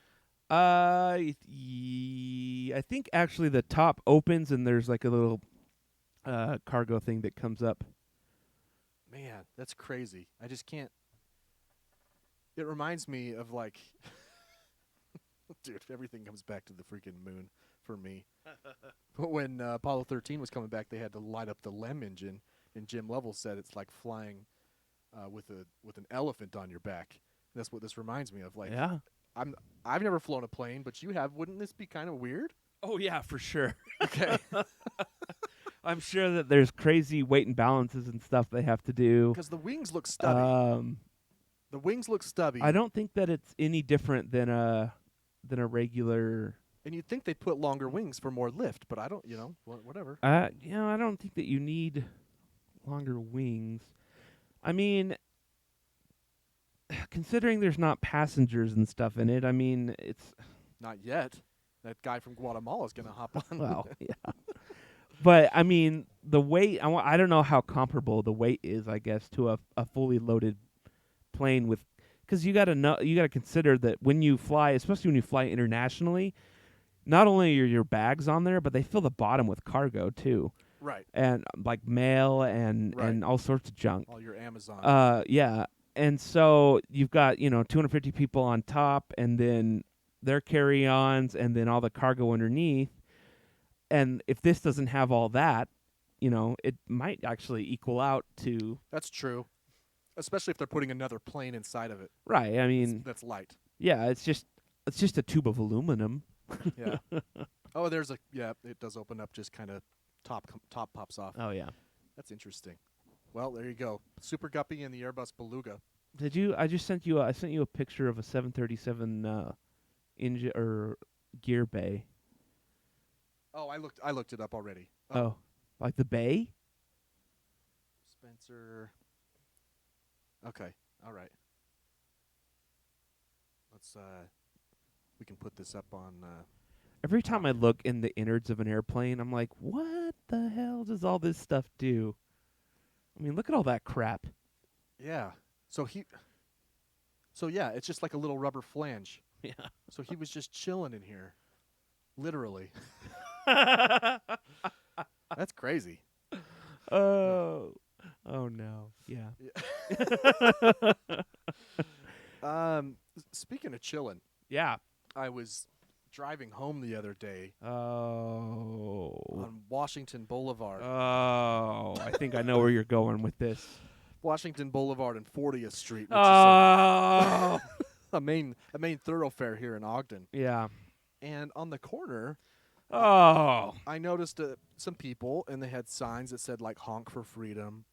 [SPEAKER 9] I think actually the top opens and there's like a little cargo thing that comes up.
[SPEAKER 8] Man, that's crazy. I just can't. It reminds me of like, dude, everything comes back to the freaking moon for me. But when Apollo 13 was coming back, they had to light up the LEM engine, and Jim Lovell said it's like flying with an elephant on your back. That's what this reminds me of. Like,
[SPEAKER 9] Yeah.
[SPEAKER 8] I've never flown a plane, but you have. Wouldn't this be kind of weird?
[SPEAKER 9] Oh yeah, for sure.
[SPEAKER 8] Okay.
[SPEAKER 9] I'm sure that there's crazy weight and balances and stuff they have to do.
[SPEAKER 8] Because the wings look stubby. The wings look stubby.
[SPEAKER 9] I don't think that it's any different than a regular.
[SPEAKER 8] And you'd think they'd put longer wings for more lift, but I don't. You know, whatever.
[SPEAKER 9] I don't think that you need longer wings. I mean, considering there's not passengers and stuff in it, I mean, it's
[SPEAKER 8] Not yet. That guy from Guatemala is going to hop on.
[SPEAKER 9] well, yeah. But I mean, the weight. I don't know how comparable the weight is. I guess to a fully loaded plane with, because you got to consider that when you fly, especially when you fly internationally, not only are your bags on there, but they fill the bottom with cargo too.
[SPEAKER 8] Right.
[SPEAKER 9] And like mail and
[SPEAKER 8] Right.
[SPEAKER 9] and all sorts of junk.
[SPEAKER 8] All your Amazon.
[SPEAKER 9] Yeah. And so you've got 250 people on top, and then their carry-ons, and then all the cargo underneath. And if this doesn't have all that, it might actually equal out to
[SPEAKER 8] That's true. Especially if they're putting another plane inside of it.
[SPEAKER 9] right. I mean,
[SPEAKER 8] That's light.
[SPEAKER 9] yeah, it's just a tube of aluminum.
[SPEAKER 8] Yeah. Oh, it does open up, just kind of top pops off.
[SPEAKER 9] Oh yeah.
[SPEAKER 8] That's interesting. Well, there you go. Super Guppy and the Airbus Beluga.
[SPEAKER 9] Did you? I just sent you. I sent you a picture of a 737 engine or gear bay.
[SPEAKER 8] Oh, I looked it up already.
[SPEAKER 9] Oh, like the bay?
[SPEAKER 8] Spencer. Okay. All right. Let's we can put this up on
[SPEAKER 9] Every time I look in the innards of an airplane, I'm like, what the hell does all this stuff do? I mean, look at all that crap.
[SPEAKER 8] yeah. So yeah, it's just like a little rubber flange.
[SPEAKER 9] Yeah.
[SPEAKER 8] So he was just chilling in here. Literally. That's crazy.
[SPEAKER 9] Oh no. Yeah.
[SPEAKER 8] Speaking of chilling,
[SPEAKER 9] Yeah.
[SPEAKER 8] I was driving home the other day
[SPEAKER 9] Oh.
[SPEAKER 8] on Washington Boulevard.
[SPEAKER 9] I think I know where you're going with this.
[SPEAKER 8] Washington Boulevard and 40th Street, which
[SPEAKER 9] Oh.
[SPEAKER 8] is a main thoroughfare here in Ogden.
[SPEAKER 9] Yeah.
[SPEAKER 8] And on the corner,
[SPEAKER 9] Oh.
[SPEAKER 8] I noticed some people, and they had signs that said like "honk for freedom,"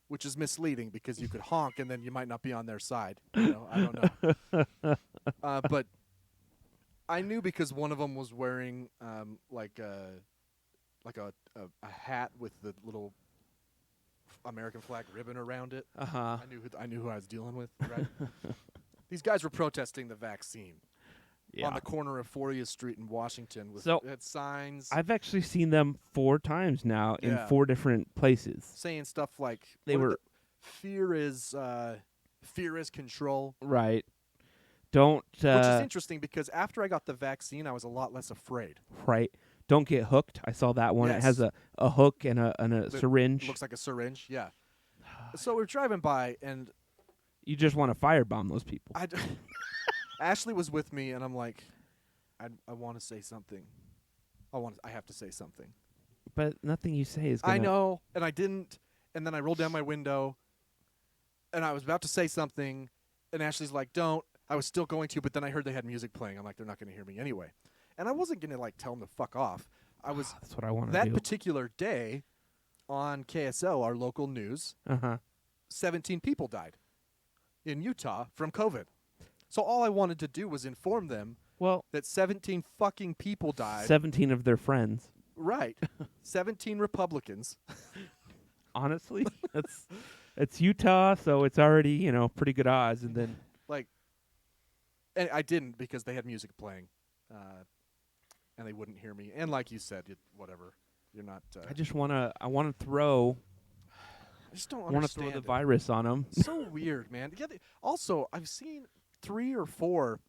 [SPEAKER 8] which is misleading because you could honk and then you might not be on their side. I don't know. But I knew because one of them was wearing like a hat with the little American flag ribbon around it.
[SPEAKER 9] Uh-huh.
[SPEAKER 8] I knew who I was dealing with. Right. These guys were protesting the vaccine.
[SPEAKER 9] Yeah.
[SPEAKER 8] On the corner of 40th Street in Washington with had signs
[SPEAKER 9] I've actually seen them 4 times now in
[SPEAKER 8] Yeah.
[SPEAKER 9] 4 different places.
[SPEAKER 8] saying stuff like
[SPEAKER 9] They were
[SPEAKER 8] fear is control.
[SPEAKER 9] Right. Don't
[SPEAKER 8] Which is interesting because after I got the vaccine, I was a lot less afraid.
[SPEAKER 9] right. Don't get hooked. I saw that one. It has
[SPEAKER 8] Yes.
[SPEAKER 9] a hook and a syringe.
[SPEAKER 8] Looks like a syringe, yeah. So we're driving by, and
[SPEAKER 9] You just want to firebomb those people.
[SPEAKER 8] Ashley was with me, and I'm like, I want to say something. I have to say something.
[SPEAKER 9] But nothing you say is gonna...
[SPEAKER 8] I know, and I didn't. And then I rolled down my window, and I was about to say something, and Ashley's like, don't. I was still going to, but then I heard they had music playing. I'm like, they're not going to hear me anyway. And I wasn't going to, like, tell them to fuck off. I was
[SPEAKER 9] That's what I want to
[SPEAKER 8] that
[SPEAKER 9] do.
[SPEAKER 8] particular day on KSL, our local news,
[SPEAKER 9] Uh-huh.
[SPEAKER 8] 17 people died in Utah from COVID. So all I wanted to do was inform them
[SPEAKER 9] Well,
[SPEAKER 8] that 17 fucking people died.
[SPEAKER 9] 17 of their friends.
[SPEAKER 8] Right. 17 Republicans.
[SPEAKER 9] Honestly, it's Utah, so it's already, pretty good odds. And then
[SPEAKER 8] Like, and I didn't because they had music playing, and they wouldn't hear me. And like you said, whatever, you're not.
[SPEAKER 9] I want to throw
[SPEAKER 8] I just don't
[SPEAKER 9] I want to
[SPEAKER 8] understand.
[SPEAKER 9] throw the
[SPEAKER 8] it.
[SPEAKER 9] virus on them.
[SPEAKER 8] So weird, man. Yeah. Also, I've seen 3 or 4,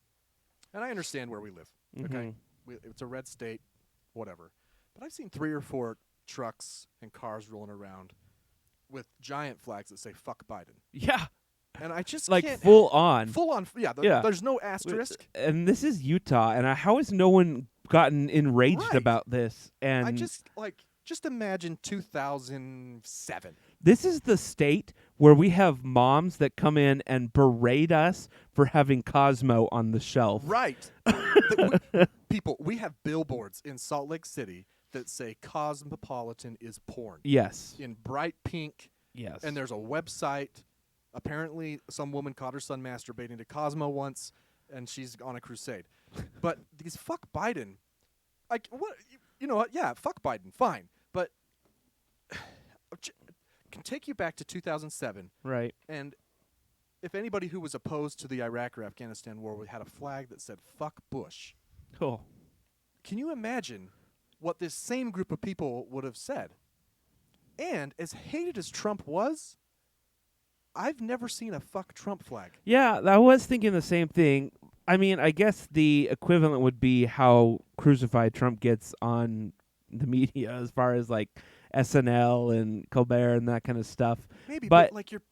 [SPEAKER 8] and I understand where we live. Okay, it's a red state, whatever. But I've seen 3 or 4 trucks and cars rolling around with giant flags that say "fuck Biden,"
[SPEAKER 9] Yeah,
[SPEAKER 8] and I just
[SPEAKER 9] like
[SPEAKER 8] can't.
[SPEAKER 9] full on.
[SPEAKER 8] Full on. Yeah.
[SPEAKER 9] Yeah.
[SPEAKER 8] There's no asterisk.
[SPEAKER 9] And this is Utah, and how has no one gotten enraged
[SPEAKER 8] Right.
[SPEAKER 9] about this? And
[SPEAKER 8] I just imagine 2007.
[SPEAKER 9] this is the state where we have moms that come in and berate us for having Cosmo on the shelf.
[SPEAKER 8] Right. People, we have billboards in Salt Lake City that say Cosmopolitan is porn
[SPEAKER 9] Yes.
[SPEAKER 8] in bright pink,
[SPEAKER 9] Yes.
[SPEAKER 8] and there's a website. Apparently, some woman caught her son masturbating to Cosmo once, and she's on a crusade. But these fuck Biden, like what? You know what? Yeah, fuck Biden, fine. But can take you back to 2007.
[SPEAKER 9] right.
[SPEAKER 8] And if anybody who was opposed to the Iraq or Afghanistan war had a flag that said "fuck Bush,"
[SPEAKER 9] Cool.
[SPEAKER 8] can you imagine what this same group of people would have said? And as hated as Trump was, I've never seen a "fuck Trump" flag.
[SPEAKER 9] Yeah, I was thinking the same thing. I mean, I guess the equivalent would be how crucified Trump gets on the media as far as like SNL and Colbert and that kind of stuff.
[SPEAKER 8] Maybe,
[SPEAKER 9] But
[SPEAKER 8] but like you're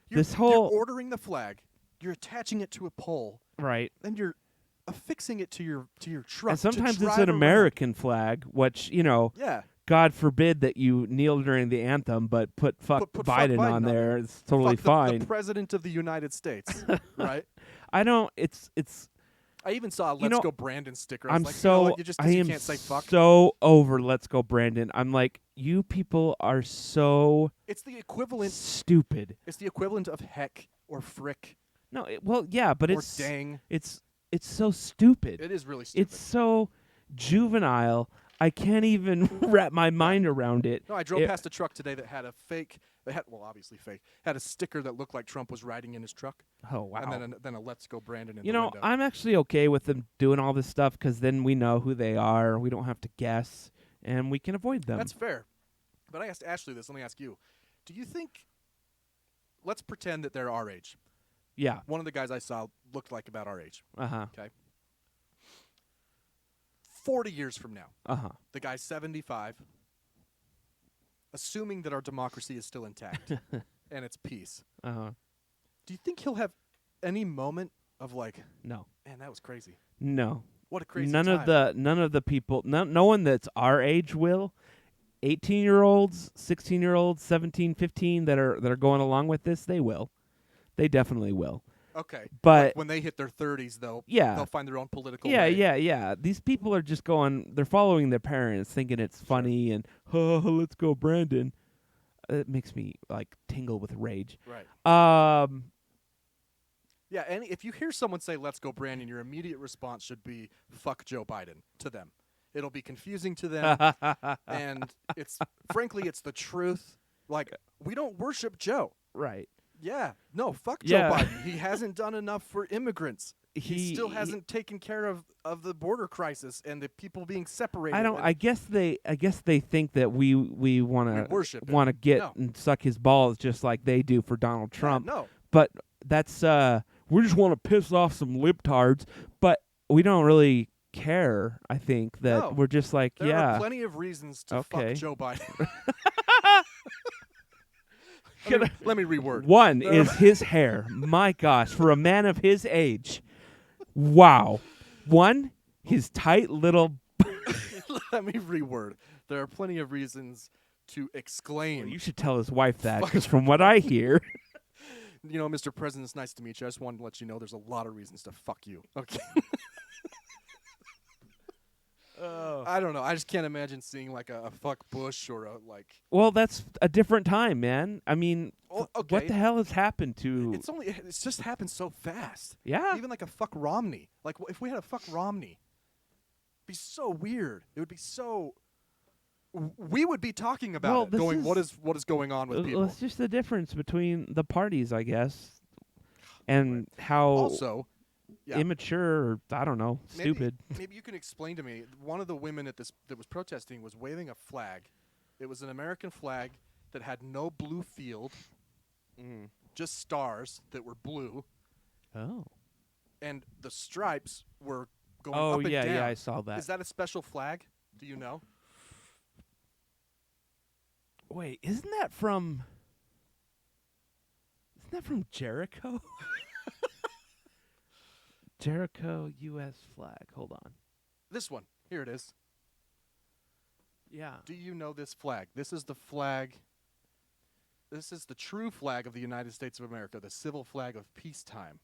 [SPEAKER 9] this whole-
[SPEAKER 8] you're ordering the flag, you're attaching it to a pole,
[SPEAKER 9] Right.
[SPEAKER 8] and you're affixing it to your truck.
[SPEAKER 9] And
[SPEAKER 8] to
[SPEAKER 9] sometimes it's
[SPEAKER 8] drive
[SPEAKER 9] an
[SPEAKER 8] around.
[SPEAKER 9] American flag, which,
[SPEAKER 8] Yeah.
[SPEAKER 9] God forbid that you kneel during the anthem, but put fuck
[SPEAKER 8] Put
[SPEAKER 9] Biden,
[SPEAKER 8] fuck Biden
[SPEAKER 9] on
[SPEAKER 8] on
[SPEAKER 9] there.
[SPEAKER 8] it.
[SPEAKER 9] It's totally
[SPEAKER 8] Fuck
[SPEAKER 9] fine.
[SPEAKER 8] the president of the United States, right?
[SPEAKER 9] I don't. It's.
[SPEAKER 8] I even saw a "Let's
[SPEAKER 9] You know,
[SPEAKER 8] Go Brandon" sticker. I was
[SPEAKER 9] I'm
[SPEAKER 8] like, you know
[SPEAKER 9] so.
[SPEAKER 8] what? You just 'cause
[SPEAKER 9] I
[SPEAKER 8] you
[SPEAKER 9] am
[SPEAKER 8] can't say fuck.
[SPEAKER 9] so over. Let's go, Brandon. I'm like, you people are so
[SPEAKER 8] It's the equivalent.
[SPEAKER 9] stupid.
[SPEAKER 8] It's the equivalent of heck or frick
[SPEAKER 9] No, well, yeah, but
[SPEAKER 8] or
[SPEAKER 9] it's
[SPEAKER 8] dang.
[SPEAKER 9] it's so stupid.
[SPEAKER 8] It is really stupid.
[SPEAKER 9] It's so juvenile. I can't even wrap my mind around it.
[SPEAKER 8] No, I drove
[SPEAKER 9] It-
[SPEAKER 8] past a truck today that had a fake. That had, well, obviously fake. Had a sticker that looked like Trump was riding in his truck,
[SPEAKER 9] Oh wow.
[SPEAKER 8] and then a "Let's Go Brandon" in
[SPEAKER 9] You
[SPEAKER 8] the
[SPEAKER 9] know,
[SPEAKER 8] window.
[SPEAKER 9] I'm actually okay with them doing all this stuff because then we know who they are. We don't have to guess, and we can avoid them.
[SPEAKER 8] That's fair. But I asked Ashley this. Let me ask you: do you think? Let's pretend that they're our age.
[SPEAKER 9] Yeah.
[SPEAKER 8] One of the guys I saw looked like about our age.
[SPEAKER 9] Uh-huh.
[SPEAKER 8] 40 years from now,
[SPEAKER 9] Uh-huh.
[SPEAKER 8] the guy's 75. Assuming that our democracy is still intact and it's peace,
[SPEAKER 9] Uh-huh.
[SPEAKER 8] do you think he'll have any moment of like,
[SPEAKER 9] No.
[SPEAKER 8] man, that was crazy?
[SPEAKER 9] No.
[SPEAKER 8] What a crazy
[SPEAKER 9] None
[SPEAKER 8] time.
[SPEAKER 9] of the people, no one that's our age will. 18-year-olds, 16-year-olds, 17, 15 that are going along with this, they will. They definitely will.
[SPEAKER 8] Okay.
[SPEAKER 9] But
[SPEAKER 8] like when they hit their 30s, though,
[SPEAKER 9] Yeah.
[SPEAKER 8] they'll find their own political
[SPEAKER 9] yeah,
[SPEAKER 8] way.
[SPEAKER 9] yeah. These people are just they're following their parents, thinking it's funny and, oh, let's go, Brandon. It makes me, like, tingle with rage.
[SPEAKER 8] Right.
[SPEAKER 9] Yeah,
[SPEAKER 8] And if you hear someone say "Let's go, Brandon," your immediate response should be "fuck Joe Biden" to them. It'll be confusing to them, and frankly, it's the truth. Like, we don't worship Joe.
[SPEAKER 9] Right.
[SPEAKER 8] Yeah, no, fuck
[SPEAKER 9] Yeah.
[SPEAKER 8] Joe Biden. He hasn't done enough for immigrants. He still hasn't taken care of the border crisis and the people being separated.
[SPEAKER 9] I don't.
[SPEAKER 8] and-
[SPEAKER 9] I guess they think that we want
[SPEAKER 8] worship him.
[SPEAKER 9] to get
[SPEAKER 8] No.
[SPEAKER 9] and suck his balls just like they do for Donald
[SPEAKER 8] Yeah,
[SPEAKER 9] Trump.
[SPEAKER 8] no,
[SPEAKER 9] But that's we just want to piss off some libtards, but we don't really care. I think that
[SPEAKER 8] No.
[SPEAKER 9] we're just like,
[SPEAKER 8] There
[SPEAKER 9] yeah.
[SPEAKER 8] are plenty of reasons to
[SPEAKER 9] Okay.
[SPEAKER 8] fuck Joe Biden.
[SPEAKER 9] Can I-
[SPEAKER 8] let me reword.
[SPEAKER 9] One is his hair. My gosh, for a man of his age, wow. One, his tight little.
[SPEAKER 8] Let me reword. There are plenty of reasons to exclaim.
[SPEAKER 9] You should tell his wife that, because from what I hear,
[SPEAKER 8] You know, Mr. President, it's nice to meet you. I just wanted to let you know there's a lot of reasons to fuck you. Okay. I don't know. I just can't imagine seeing like a fuck Bush or a like.
[SPEAKER 9] well, that's a different time, man. I mean,
[SPEAKER 8] Oh,
[SPEAKER 9] what
[SPEAKER 8] okay.
[SPEAKER 9] the hell has happened to?
[SPEAKER 8] It's just happened so fast.
[SPEAKER 9] Yeah.
[SPEAKER 8] Even like a fuck Romney. Like if we had a fuck Romney, it'd be so weird. It would be so. We would be talking about
[SPEAKER 9] Well,
[SPEAKER 8] it,
[SPEAKER 9] this
[SPEAKER 8] going,
[SPEAKER 9] is-
[SPEAKER 8] what is going on with people?
[SPEAKER 9] It's just the difference between the parties, I guess, and how
[SPEAKER 8] Also, yeah,
[SPEAKER 9] immature, or I don't know, stupid.
[SPEAKER 8] Maybe you can explain to me. One of the women at this that was protesting was waving a flag. It was an American flag that had no blue field, just stars that were blue,
[SPEAKER 9] Oh.
[SPEAKER 8] and the stripes were going
[SPEAKER 9] Oh
[SPEAKER 8] up and
[SPEAKER 9] yeah,
[SPEAKER 8] down.
[SPEAKER 9] yeah, I saw that.
[SPEAKER 8] Is that a special flag? Do you know?
[SPEAKER 9] Wait, isn't that from Jericho? Jericho U.S. flag. Hold on.
[SPEAKER 8] This one. Here it is.
[SPEAKER 9] Yeah.
[SPEAKER 8] Do you know this flag? This is the flag. This is the true flag of the United States of America, the civil flag of peacetime.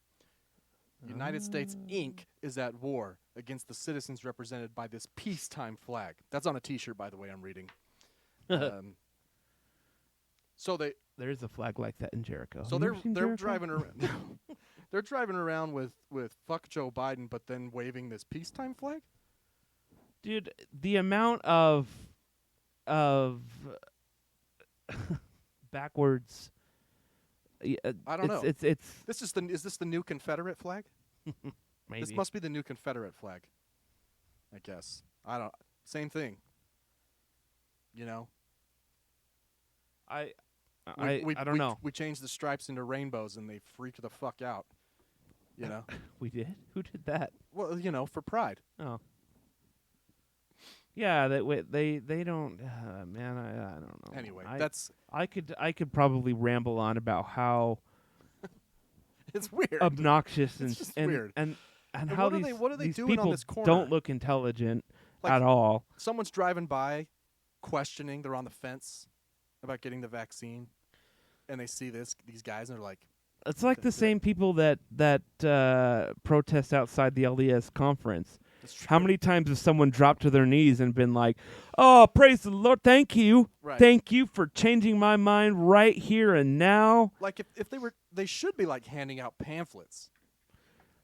[SPEAKER 8] United States, Inc. is at war against the citizens represented by this peacetime flag. That's on a T-shirt, by the way, I'm reading. So
[SPEAKER 9] There's a flag like that in Jericho.
[SPEAKER 8] So
[SPEAKER 9] You
[SPEAKER 8] they're
[SPEAKER 9] ever seen
[SPEAKER 8] they're
[SPEAKER 9] Jericho?
[SPEAKER 8] driving around. They're driving around with fuck Joe Biden, but then waving this peacetime flag.
[SPEAKER 9] Dude, the amount of backwards.
[SPEAKER 8] I don't know.
[SPEAKER 9] It's
[SPEAKER 8] Is this the new Confederate flag?
[SPEAKER 9] maybe.
[SPEAKER 8] This must be the new Confederate flag. I guess. I don't. Same thing. You know.
[SPEAKER 9] I
[SPEAKER 8] We
[SPEAKER 9] don't know.
[SPEAKER 8] We changed the stripes into rainbows, and they freaked the fuck out. You know.
[SPEAKER 9] We did. Who did that?
[SPEAKER 8] Well, you know, for pride.
[SPEAKER 9] Oh. Yeah, they don't. Man, I don't know.
[SPEAKER 8] Anyway,
[SPEAKER 9] I could probably ramble on about how
[SPEAKER 8] it's weird.
[SPEAKER 9] obnoxious
[SPEAKER 8] It's just
[SPEAKER 9] and
[SPEAKER 8] weird.
[SPEAKER 9] and
[SPEAKER 8] And
[SPEAKER 9] how
[SPEAKER 8] what are they
[SPEAKER 9] these
[SPEAKER 8] doing on
[SPEAKER 9] people
[SPEAKER 8] this corner?
[SPEAKER 9] don't look intelligent
[SPEAKER 8] Like,
[SPEAKER 9] at all.
[SPEAKER 8] Someone's driving by, questioning. They're on the fence about getting the vaccine, and they see these guys, and they're like,
[SPEAKER 9] It's like the same people that protest outside the LDS conference.
[SPEAKER 8] That's
[SPEAKER 9] How
[SPEAKER 8] true.
[SPEAKER 9] many times has someone dropped to their knees and been like, "Oh, praise the Lord, thank you,
[SPEAKER 8] Right.
[SPEAKER 9] thank you for changing my mind right here and now."
[SPEAKER 8] Like if they should be like handing out pamphlets,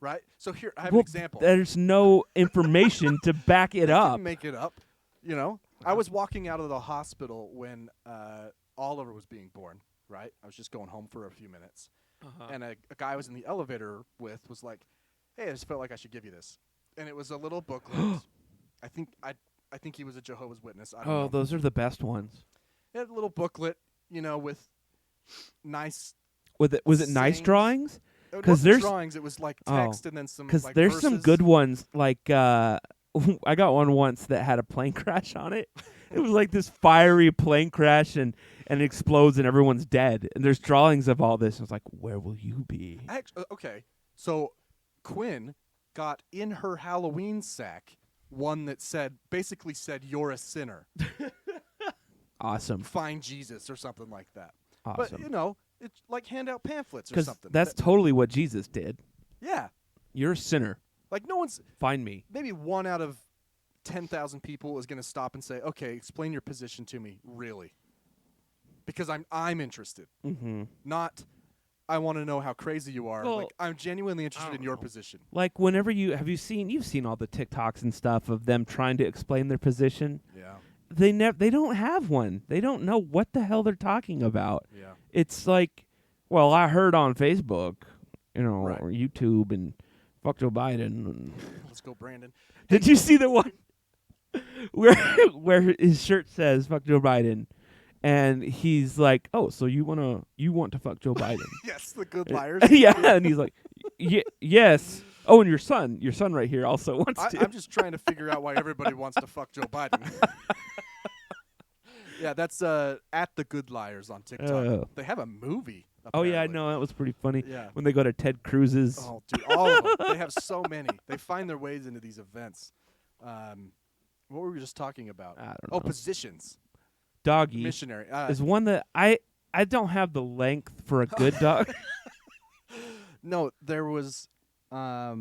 [SPEAKER 8] right? So here I have
[SPEAKER 9] Well,
[SPEAKER 8] an example.
[SPEAKER 9] There's no information to back it
[SPEAKER 8] They
[SPEAKER 9] up.
[SPEAKER 8] can make it up, you know. I was walking out of the hospital when Oliver was being born. Right, I was just going home for a few minutes, and a guy I was in the elevator with was like, "Hey, I just felt like I should give you this," and it was a little booklet. I think he was a Jehovah's Witness. I don't
[SPEAKER 9] Oh,
[SPEAKER 8] know.
[SPEAKER 9] those are the best ones.
[SPEAKER 8] It had a little booklet, you know, with nice.
[SPEAKER 9] Was it nice
[SPEAKER 8] sayings.
[SPEAKER 9] drawings?
[SPEAKER 8] It
[SPEAKER 9] 'Cause
[SPEAKER 8] wasn't
[SPEAKER 9] there's-
[SPEAKER 8] drawings. It was like
[SPEAKER 9] Oh.
[SPEAKER 8] text and then some.
[SPEAKER 9] Because
[SPEAKER 8] like,
[SPEAKER 9] there's some
[SPEAKER 8] verses.
[SPEAKER 9] good ones. Like I got one once that had a plane crash on it. It was like this fiery plane crash and it explodes and everyone's dead. And there's drawings of all this. I was like, where will you be?
[SPEAKER 8] Okay, so Quinn got in her Halloween sack one that basically said "You're a sinner,
[SPEAKER 9] Awesome.
[SPEAKER 8] find Jesus" or something like that.
[SPEAKER 9] Awesome.
[SPEAKER 8] But you know, it's like hand out pamphlets or
[SPEAKER 9] Because
[SPEAKER 8] something.
[SPEAKER 9] that's totally what Jesus did.
[SPEAKER 8] yeah.
[SPEAKER 9] You're a sinner.
[SPEAKER 8] Like no one's
[SPEAKER 9] Find me.
[SPEAKER 8] maybe 1 out of 10,000 people is going to stop and say, "Okay, explain your position to me, really," because I'm interested.
[SPEAKER 9] Mm-hmm.
[SPEAKER 8] Not I want to know how crazy you are.
[SPEAKER 9] Well,
[SPEAKER 8] like I'm genuinely interested in
[SPEAKER 9] don't
[SPEAKER 8] your
[SPEAKER 9] know.
[SPEAKER 8] position.
[SPEAKER 9] Like whenever you've seen all the TikToks and stuff of them trying to explain their position.
[SPEAKER 8] Yeah.
[SPEAKER 9] They don't have one. They don't know what the hell they're talking about.
[SPEAKER 8] Yeah.
[SPEAKER 9] It's like, well, I heard on Facebook,
[SPEAKER 8] Right.
[SPEAKER 9] or YouTube, and fuck Joe Biden. And
[SPEAKER 8] Let's go, Brandon.
[SPEAKER 9] did you see the one where his shirt says "fuck Joe Biden," and he's like, "Oh, so you want to fuck Joe Biden?"
[SPEAKER 8] Yes, the good liars.
[SPEAKER 9] Yeah, and he's like, Yes. Oh, and your son right here also wants to.
[SPEAKER 8] I'm just trying to figure out why everybody wants to fuck Joe Biden. Yeah, that's at the Good Liars on TikTok.
[SPEAKER 9] Oh.
[SPEAKER 8] They have a movie.
[SPEAKER 9] Oh yeah, I
[SPEAKER 8] apparently.
[SPEAKER 9] know that was pretty funny.
[SPEAKER 8] Yeah.
[SPEAKER 9] When they go to Ted Cruz's.
[SPEAKER 8] Oh, dude, all of them. They have so many. They find their ways into these events. What were we just talking about?
[SPEAKER 9] I don't
[SPEAKER 8] Oh,
[SPEAKER 9] know.
[SPEAKER 8] positions.
[SPEAKER 9] Doggy
[SPEAKER 8] Missionary.
[SPEAKER 9] is one that I don't have the length for a good dog.
[SPEAKER 8] No, there was a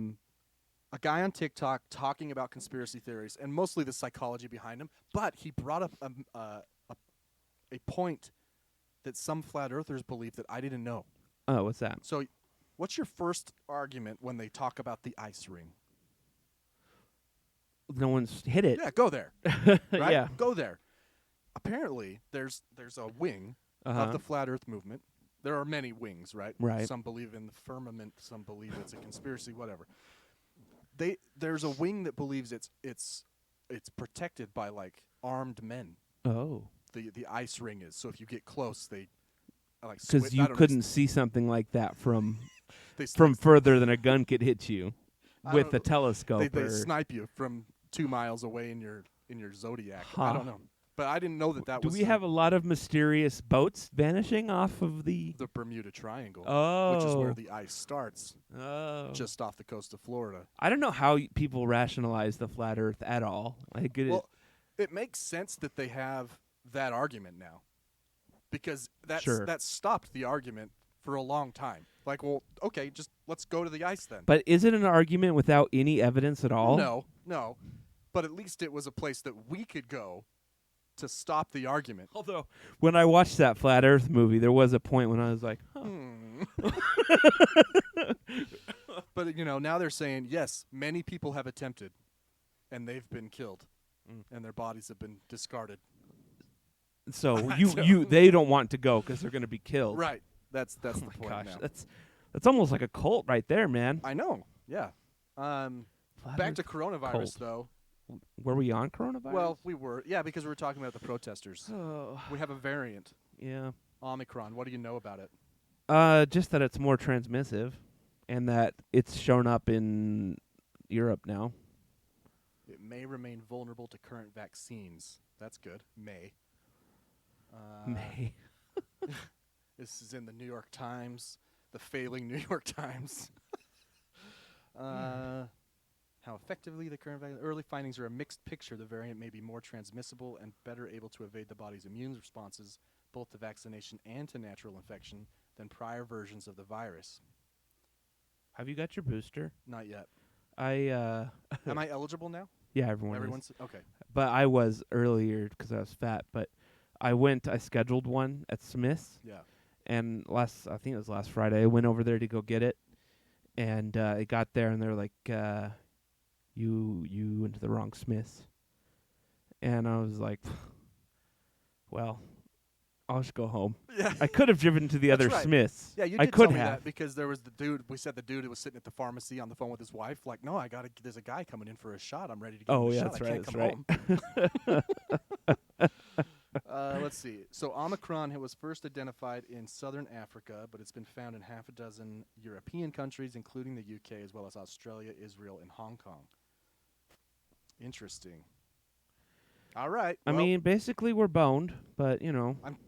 [SPEAKER 8] guy on TikTok talking about conspiracy theories and mostly the psychology behind them, but he brought up a point that some flat earthers believe that I didn't know.
[SPEAKER 9] Oh, what's that?
[SPEAKER 8] So, what's your first argument when they talk about the ice ring?
[SPEAKER 9] No one's hit it.
[SPEAKER 8] Yeah, go there. Right?
[SPEAKER 9] Yeah.
[SPEAKER 8] Go there. Apparently, there's a wing of the flat Earth movement. There are many wings, right?
[SPEAKER 9] Right.
[SPEAKER 8] Some believe in the firmament. Some believe it's a conspiracy. Whatever. There's a wing that believes it's protected by like armed men.
[SPEAKER 9] Oh.
[SPEAKER 8] The ice ring is. So if you get close, they like
[SPEAKER 9] Because you
[SPEAKER 8] I don't know,
[SPEAKER 9] couldn't see something like that from
[SPEAKER 8] they
[SPEAKER 9] further than a gun could hit you
[SPEAKER 8] I
[SPEAKER 9] with
[SPEAKER 8] don't
[SPEAKER 9] the
[SPEAKER 8] know.
[SPEAKER 9] telescope.
[SPEAKER 8] They
[SPEAKER 9] or
[SPEAKER 8] snipe you from 2 miles away in your Zodiac.
[SPEAKER 9] Huh.
[SPEAKER 8] I don't know, but I didn't know that
[SPEAKER 9] Do
[SPEAKER 8] was
[SPEAKER 9] we have a lot of mysterious boats vanishing off of the?
[SPEAKER 8] the Bermuda Triangle,
[SPEAKER 9] Oh.
[SPEAKER 8] which is where the ice starts,
[SPEAKER 9] Oh.
[SPEAKER 8] just off the coast of Florida.
[SPEAKER 9] I don't know how people rationalize the flat Earth at all. Like it.
[SPEAKER 8] Well, it makes sense that they have that argument now, because
[SPEAKER 9] Sure.
[SPEAKER 8] that stopped the argument for a long time. Like, well, okay, just let's go to the ice then.
[SPEAKER 9] But is it an argument without any evidence at all?
[SPEAKER 8] No, but at least it was a place that we could go to stop the argument.
[SPEAKER 9] Although, when I watched that Flat Earth movie, there was a point when I was like, huh.
[SPEAKER 8] But now they're saying yes, many people have attempted, and they've been killed, and their bodies have been discarded.
[SPEAKER 9] So they don't want to go because they're going to be killed.
[SPEAKER 8] Right. That's the
[SPEAKER 9] Oh my
[SPEAKER 8] point
[SPEAKER 9] gosh,
[SPEAKER 8] now.
[SPEAKER 9] that's almost like a cult right there, man.
[SPEAKER 8] I know. Yeah.
[SPEAKER 9] Flat
[SPEAKER 8] Back
[SPEAKER 9] Earth
[SPEAKER 8] to coronavirus,
[SPEAKER 9] cult.
[SPEAKER 8] though.
[SPEAKER 9] Were we on coronavirus?
[SPEAKER 8] Well, we were. Yeah, because we were talking about the protesters.
[SPEAKER 9] oh,
[SPEAKER 8] We have a variant,
[SPEAKER 9] yeah.
[SPEAKER 8] Omicron. What do you know about it?
[SPEAKER 9] Just that it's more transmissive, and that it's shown up in Europe now.
[SPEAKER 8] It may remain vulnerable to current vaccines. That's good. May.
[SPEAKER 9] May.
[SPEAKER 8] This is in the New York Times, the failing New York Times. How effectively the current early findings are a mixed picture. The variant may be more transmissible and better able to evade the body's immune responses, both to vaccination and to natural infection, than prior versions of the virus.
[SPEAKER 9] Have you got your booster?
[SPEAKER 8] Not yet.
[SPEAKER 9] I
[SPEAKER 8] Am I eligible now?
[SPEAKER 9] yeah, everyone is.
[SPEAKER 8] Everyone's okay.
[SPEAKER 9] But I was earlier because I was fat. But I scheduled one at Smith's,
[SPEAKER 8] Yeah.
[SPEAKER 9] and I think it was last Friday, I went over there to go get it, and I got there, and they're like, you went to the wrong Smith's. And I was like, well, I'll just go home.
[SPEAKER 8] Yeah.
[SPEAKER 9] I could have driven to the
[SPEAKER 8] That's
[SPEAKER 9] other
[SPEAKER 8] right.
[SPEAKER 9] Smith's.
[SPEAKER 8] Yeah, you
[SPEAKER 9] I
[SPEAKER 8] did
[SPEAKER 9] could
[SPEAKER 8] tell me
[SPEAKER 9] have.
[SPEAKER 8] that because there was the dude. We said the dude who was sitting at the pharmacy on the phone with his wife. Like, no, there's a guy coming in for a shot. I'm ready to give him
[SPEAKER 9] Oh,
[SPEAKER 8] a
[SPEAKER 9] yeah,
[SPEAKER 8] shot.
[SPEAKER 9] that's
[SPEAKER 8] I
[SPEAKER 9] right.
[SPEAKER 8] can't
[SPEAKER 9] That's
[SPEAKER 8] come
[SPEAKER 9] right.
[SPEAKER 8] home. Let's see. So Omicron was first identified in southern Africa, but it's been found in half a dozen European countries, including the UK, as well as Australia, Israel, and Hong Kong. Interesting. All right.
[SPEAKER 9] I
[SPEAKER 8] well,
[SPEAKER 9] mean, basically we're boned, but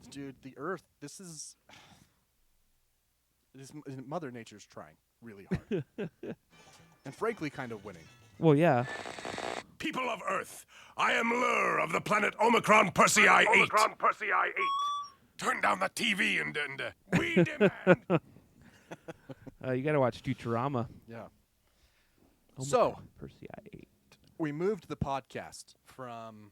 [SPEAKER 8] dude, the Earth. This is Mother Nature's trying really hard, and frankly, kind of winning.
[SPEAKER 9] well, yeah.
[SPEAKER 3] People of Earth, I am Lur of the planet Omicron Persei 8. Turn down the TV and we demand.
[SPEAKER 9] You got to watch Futurama.
[SPEAKER 8] Yeah.
[SPEAKER 9] Oh my
[SPEAKER 8] So-
[SPEAKER 9] God, Persei 8.
[SPEAKER 8] We moved the podcast from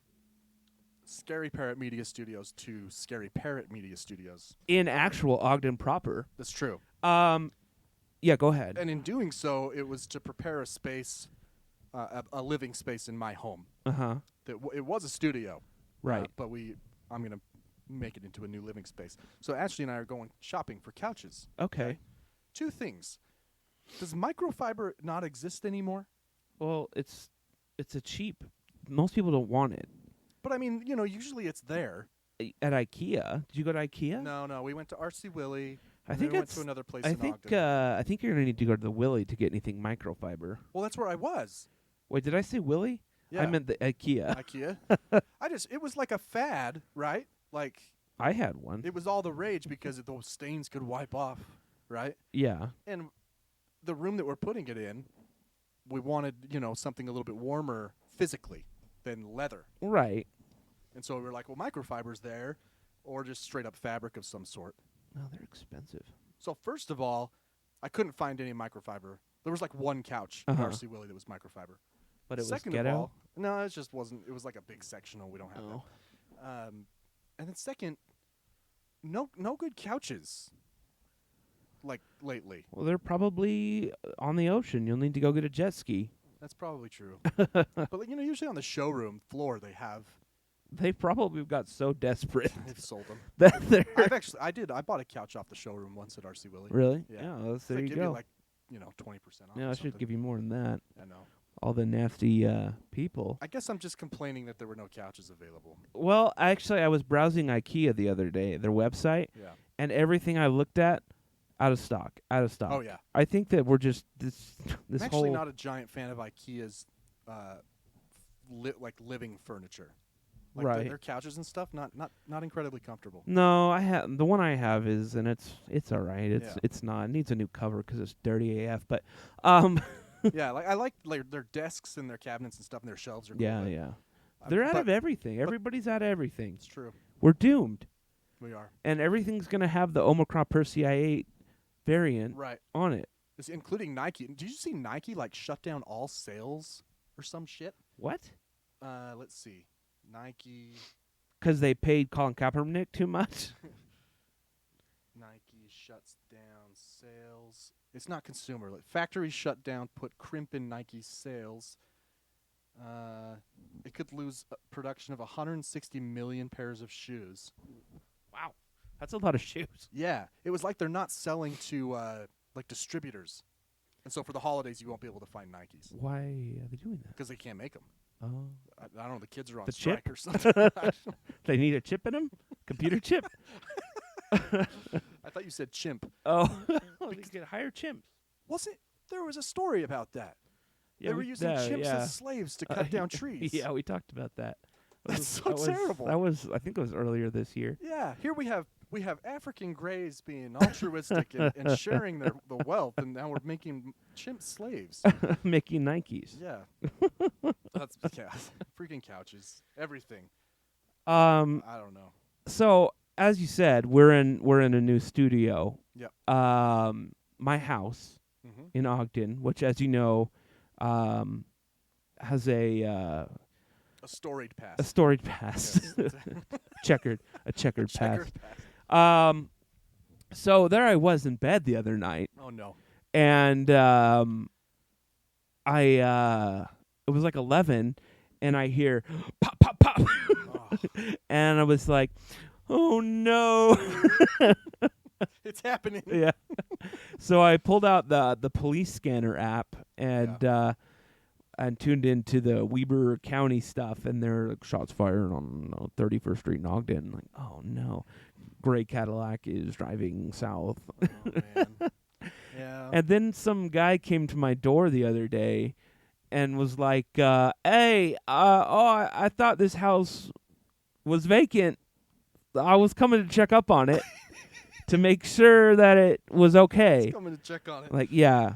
[SPEAKER 8] Scary Parrot Media Studios to Scary Parrot Media Studios.
[SPEAKER 9] In actual Ogden proper.
[SPEAKER 8] That's true.
[SPEAKER 9] Yeah, go ahead.
[SPEAKER 8] And in doing so, it was to prepare a space, a living space in my home.
[SPEAKER 9] Uh-huh.
[SPEAKER 8] It was a studio,
[SPEAKER 9] Right.
[SPEAKER 8] but I'm gonna make it into a new living space. So Ashley and I are going shopping for couches.
[SPEAKER 9] Okay.
[SPEAKER 8] Two things: does microfiber not exist anymore?
[SPEAKER 9] Well, it's a cheap. Most people don't want it.
[SPEAKER 8] But I mean, usually it's there.
[SPEAKER 9] At IKEA. Did you go to IKEA?
[SPEAKER 8] No, we went to RC Willie.
[SPEAKER 9] I
[SPEAKER 8] And
[SPEAKER 9] think
[SPEAKER 8] then we went
[SPEAKER 9] it's.
[SPEAKER 8] to another place
[SPEAKER 9] I
[SPEAKER 8] in
[SPEAKER 9] think.
[SPEAKER 8] Ogden.
[SPEAKER 9] I think you're gonna need to go to the Willie to get anything microfiber.
[SPEAKER 8] Well, that's where I was.
[SPEAKER 9] Wait, did I say Willie?
[SPEAKER 8] Yeah.
[SPEAKER 9] I meant the IKEA.
[SPEAKER 8] IKEA. It was like a fad, right? Like
[SPEAKER 9] I had one.
[SPEAKER 8] it was all the rage because those stains could wipe off, right?
[SPEAKER 9] Yeah.
[SPEAKER 8] And the room that we're putting it in, we wanted, something a little bit warmer physically than leather.
[SPEAKER 9] Right.
[SPEAKER 8] And so we were like, well, microfiber's there or just straight up fabric of some sort.
[SPEAKER 9] Oh, they're expensive.
[SPEAKER 8] So first of all, I couldn't find any microfiber. There was like one couch in
[SPEAKER 9] Uh-huh.
[SPEAKER 8] RC Willie that was microfiber.
[SPEAKER 9] But it was
[SPEAKER 8] Second
[SPEAKER 9] ghetto.
[SPEAKER 8] of all, no, it just wasn't. It was like a big sectional. We don't have
[SPEAKER 9] Oh.
[SPEAKER 8] that. And then second, no good couches. Like lately,
[SPEAKER 9] Well, they're probably on the ocean. You'll need to go get a jet ski.
[SPEAKER 8] that's probably true. But usually on the showroom floor they have.
[SPEAKER 9] They probably got so desperate
[SPEAKER 8] They've sold them.
[SPEAKER 9] that they're
[SPEAKER 8] I bought a couch off the showroom once at RC Willie.
[SPEAKER 9] really.
[SPEAKER 8] Yeah.
[SPEAKER 9] Yeah. Well,
[SPEAKER 8] They
[SPEAKER 9] there you
[SPEAKER 8] give
[SPEAKER 9] go.
[SPEAKER 8] you like 20% off.
[SPEAKER 9] Yeah,
[SPEAKER 8] or
[SPEAKER 9] I should
[SPEAKER 8] something.
[SPEAKER 9] give you more than that.
[SPEAKER 8] I know.
[SPEAKER 9] All the nasty people.
[SPEAKER 8] I guess I'm just complaining that there were no couches available.
[SPEAKER 9] Well, actually, I was browsing IKEA the other day, their website,
[SPEAKER 8] Yeah.
[SPEAKER 9] and everything I looked at, out of stock. Out of stock.
[SPEAKER 8] Oh yeah.
[SPEAKER 9] I think that we're just this
[SPEAKER 8] I'm actually
[SPEAKER 9] whole.
[SPEAKER 8] not a giant fan of IKEA's living furniture. Like
[SPEAKER 9] Right.
[SPEAKER 8] their couches and stuff, not incredibly comfortable.
[SPEAKER 9] No, I have the one I have is, and it's all right.
[SPEAKER 8] Yeah.
[SPEAKER 9] It's not. It needs a new cover because it's dirty AF. But
[SPEAKER 8] Yeah, I like their desks and their cabinets and stuff, and their shelves are cool.
[SPEAKER 9] yeah,
[SPEAKER 8] but,
[SPEAKER 9] yeah. They're out
[SPEAKER 8] but
[SPEAKER 9] of everything. Everybody's out of everything.
[SPEAKER 8] It's true.
[SPEAKER 9] We're doomed,
[SPEAKER 8] We are.
[SPEAKER 9] and everything's gonna have the Omicron Persei 8 variant
[SPEAKER 8] Right.
[SPEAKER 9] on it.
[SPEAKER 8] It's including Nike. Did you see Nike shut down all sales or some shit?
[SPEAKER 9] What?
[SPEAKER 8] Let's see. Nike
[SPEAKER 9] Because they paid Colin Kaepernick too much.
[SPEAKER 8] Nike shuts down sales. It's not consumer. Factories shut down, put crimp in Nike's sales. It could lose production of 160 million pairs of shoes.
[SPEAKER 9] Wow, that's a lot of shoes.
[SPEAKER 8] Yeah, it was like they're not selling to distributors, and so for the holidays you won't be able to find Nikes
[SPEAKER 9] Why are they doing that?
[SPEAKER 8] because they can't make them.
[SPEAKER 9] Oh,
[SPEAKER 8] I don't know. The kids are on
[SPEAKER 9] The
[SPEAKER 8] strike
[SPEAKER 9] chip?
[SPEAKER 8] or something.
[SPEAKER 9] they need a chip in them. Computer chip.
[SPEAKER 8] I thought you said chimp.
[SPEAKER 9] Oh, they get higher chimps.
[SPEAKER 8] There was a story about that.
[SPEAKER 9] Yeah,
[SPEAKER 8] They were using chimps as slaves to cut down trees.
[SPEAKER 9] Yeah, we talked about that.
[SPEAKER 8] That's so terrible.
[SPEAKER 9] That was, I think it was earlier this year.
[SPEAKER 8] Yeah, here we have African Greys being altruistic and sharing the wealth, and now we're making chimp slaves.
[SPEAKER 9] Making Nikes.
[SPEAKER 8] Yeah, freaking couches, everything. I don't know.
[SPEAKER 9] So as you said, we're in a new studio.
[SPEAKER 8] Yep.
[SPEAKER 9] My house
[SPEAKER 8] Mhm.
[SPEAKER 9] in Ogden, which, as you know, has
[SPEAKER 8] A storied past.
[SPEAKER 9] a storied past,
[SPEAKER 8] Yes.
[SPEAKER 9] checkered
[SPEAKER 8] Checkered
[SPEAKER 9] past.
[SPEAKER 8] past.
[SPEAKER 9] So there I was in bed the other night,
[SPEAKER 8] Oh no.
[SPEAKER 9] and it was like 11, and I hear pop pop pop,
[SPEAKER 8] Oh,
[SPEAKER 9] and I was like, oh no.
[SPEAKER 8] it's happening.
[SPEAKER 9] Yeah. So I pulled out the police scanner app and tuned into the Weber County stuff, and there are shots fired on 31st Street in Ogden. Like, oh no, gray Cadillac is driving south.
[SPEAKER 8] Oh man. Yeah.
[SPEAKER 9] And then some guy came to my door the other day and was like, "Hey, I thought this house was vacant. I was coming to check up on it." To make sure that it was okay.
[SPEAKER 8] He's coming to check on it.
[SPEAKER 9] Like, yeah,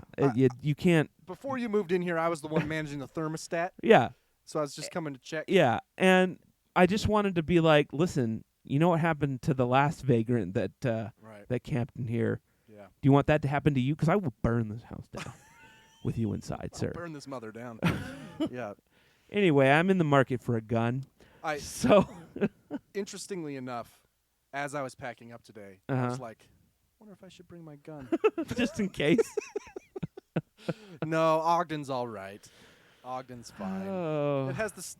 [SPEAKER 9] you can't.
[SPEAKER 8] Before you moved in here, I was the one managing the thermostat,
[SPEAKER 9] Yeah,
[SPEAKER 8] so I was just coming to check.
[SPEAKER 9] yeah, and I just wanted to be like, listen, you know what happened to the last vagrant that
[SPEAKER 8] Right.
[SPEAKER 9] that camped in here?
[SPEAKER 8] Yeah.
[SPEAKER 9] Do you want that to happen to you? Because I will burn this house down with you inside,
[SPEAKER 8] I'll
[SPEAKER 9] sir.
[SPEAKER 8] burn this mother down. Yeah.
[SPEAKER 9] Anyway, I'm in the market for a gun.
[SPEAKER 8] I
[SPEAKER 9] So,
[SPEAKER 8] interestingly enough, as I was packing up today, I
[SPEAKER 9] Uh-huh.
[SPEAKER 8] was like, wonder if I should bring my gun.
[SPEAKER 9] just in case.
[SPEAKER 8] No, Ogden's all right. Ogden's fine.
[SPEAKER 9] Oh.
[SPEAKER 8] It has this.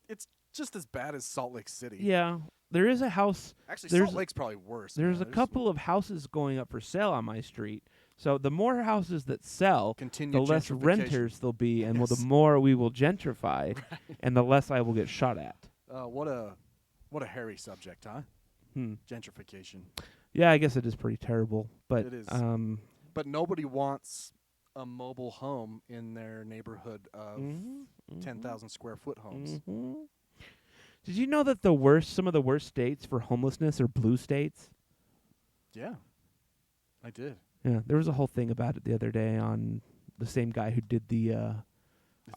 [SPEAKER 8] It's just as bad as Salt Lake City.
[SPEAKER 9] Yeah, there is a house.
[SPEAKER 8] Actually,
[SPEAKER 9] there's-
[SPEAKER 8] Salt Lake's probably worse.
[SPEAKER 9] There's
[SPEAKER 8] man.
[SPEAKER 9] a couple of houses going up for sale on my street. So the more houses that sell,
[SPEAKER 8] Continued
[SPEAKER 9] the less
[SPEAKER 8] gentrification.
[SPEAKER 9] renters there'll be, and the
[SPEAKER 8] Yes.
[SPEAKER 9] more we will gentrify, and the less I will get shot at.
[SPEAKER 8] What a hairy subject, huh?
[SPEAKER 9] Hmm.
[SPEAKER 8] Gentrification.
[SPEAKER 9] Yeah, I guess it is pretty terrible, but
[SPEAKER 8] It is. But nobody wants a mobile home in their neighborhood of 10,000 square foot homes.
[SPEAKER 9] Mhm. Did you know that some of the worst states for homelessness are blue states?
[SPEAKER 8] Yeah, I did.
[SPEAKER 9] Yeah, there was a whole thing about it the other day on the same guy who did the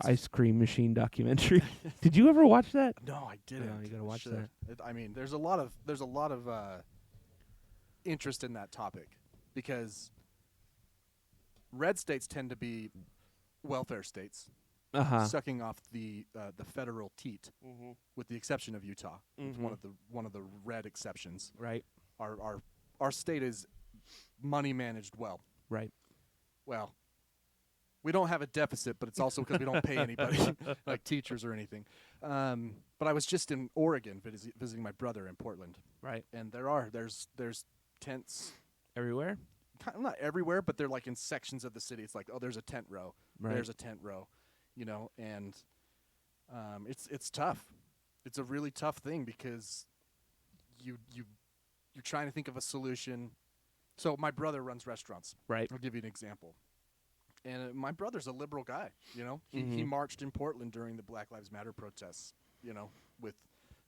[SPEAKER 9] ice cream machine documentary. Did you ever watch that?
[SPEAKER 8] No, I didn't.
[SPEAKER 9] No, you gotta watch
[SPEAKER 8] Should.
[SPEAKER 9] that.
[SPEAKER 8] I mean, there's a lot of interest in that topic because red states tend to be welfare states, sucking off the federal teat, with the exception of Utah. It's one of the red exceptions.
[SPEAKER 9] Right.
[SPEAKER 8] Our state is money managed well.
[SPEAKER 9] Right.
[SPEAKER 8] Well, we don't have a deficit, but it's also because we don't pay anybody, like teachers or anything. But I was just in Oregon visiting my brother in Portland.
[SPEAKER 9] Right.
[SPEAKER 8] And there's tents
[SPEAKER 9] Everywhere?
[SPEAKER 8] not everywhere, but they're like in sections of the city. It's like, oh, there's a tent row.
[SPEAKER 9] Right.
[SPEAKER 8] There's a tent row, and it's tough. It's a really tough thing because you're trying to think of a solution. So my brother runs restaurants.
[SPEAKER 9] Right.
[SPEAKER 8] I'll give you an example. And my brother's a liberal guy, He marched in Portland during the Black Lives Matter protests, with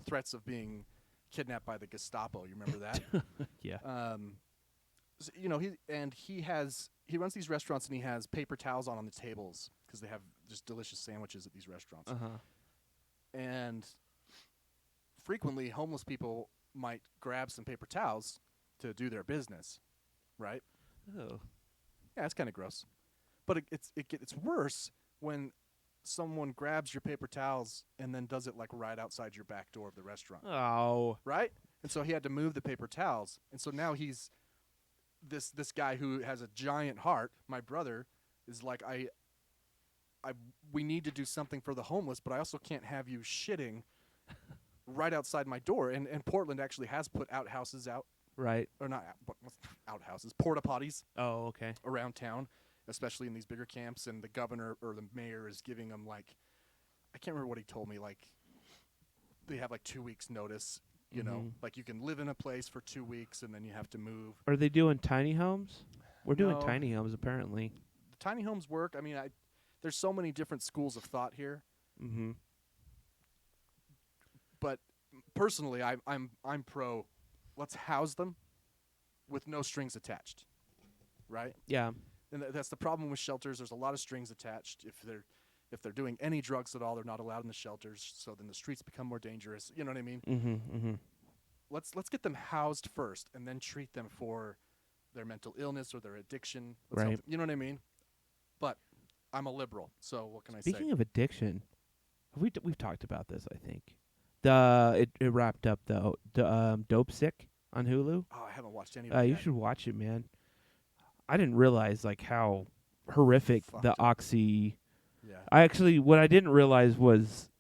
[SPEAKER 8] threats of being kidnapped by the Gestapo. You remember that?
[SPEAKER 9] Yeah.
[SPEAKER 8] So, he runs these restaurants and he has paper towels on the tables because they have just delicious sandwiches at these restaurants. And frequently, homeless people might grab some paper towels to do their business, right?
[SPEAKER 9] Oh.
[SPEAKER 8] Yeah, it's kind of gross. But it gets worse when someone grabs your paper towels and then does it like right outside your back door of the restaurant.
[SPEAKER 9] Oh.
[SPEAKER 8] Right? And so he had to move the paper towels. And so now he's this guy who has a giant heart, my brother, is like we need to do something for the homeless, but I also can't have you shitting right outside my door. And Portland actually has put outhouses out.
[SPEAKER 9] Right.
[SPEAKER 8] Or not outhouses, porta potties.
[SPEAKER 9] Oh, okay.
[SPEAKER 8] Around town, especially in these bigger camps, and the governor or the mayor is giving them I can't remember what he told me, they have 2 weeks notice, like you can live in a place for 2 weeks and then you have to move.
[SPEAKER 9] Are they doing tiny homes? We're doing
[SPEAKER 8] No.
[SPEAKER 9] tiny homes apparently.
[SPEAKER 8] The tiny homes work. I mean, there's so many different schools of thought here.
[SPEAKER 9] Mm-hmm.
[SPEAKER 8] But personally, I'm pro. Let's house them with no strings attached, right?
[SPEAKER 9] Yeah.
[SPEAKER 8] And that's the problem with shelters. There's a lot of strings attached. If they're doing any drugs at all, they're not allowed in the shelters. So then the streets become more dangerous. You know what I mean?
[SPEAKER 9] Mm-hmm. Mm-hmm.
[SPEAKER 8] Let's get them housed first, and then treat them for their mental illness or their addiction.
[SPEAKER 9] Right.
[SPEAKER 8] You know what I mean? But I'm a liberal, so what can I
[SPEAKER 9] Speaking
[SPEAKER 8] say?
[SPEAKER 9] of addiction, we've talked about this. I think it wrapped up though. Dope Sick on Hulu.
[SPEAKER 8] Oh, I haven't watched any of it
[SPEAKER 9] You
[SPEAKER 8] yet.
[SPEAKER 9] should watch it, man. I didn't realize how horrific the
[SPEAKER 8] Fucked.
[SPEAKER 9] oxy.
[SPEAKER 8] Yeah.
[SPEAKER 9] What I didn't realize was,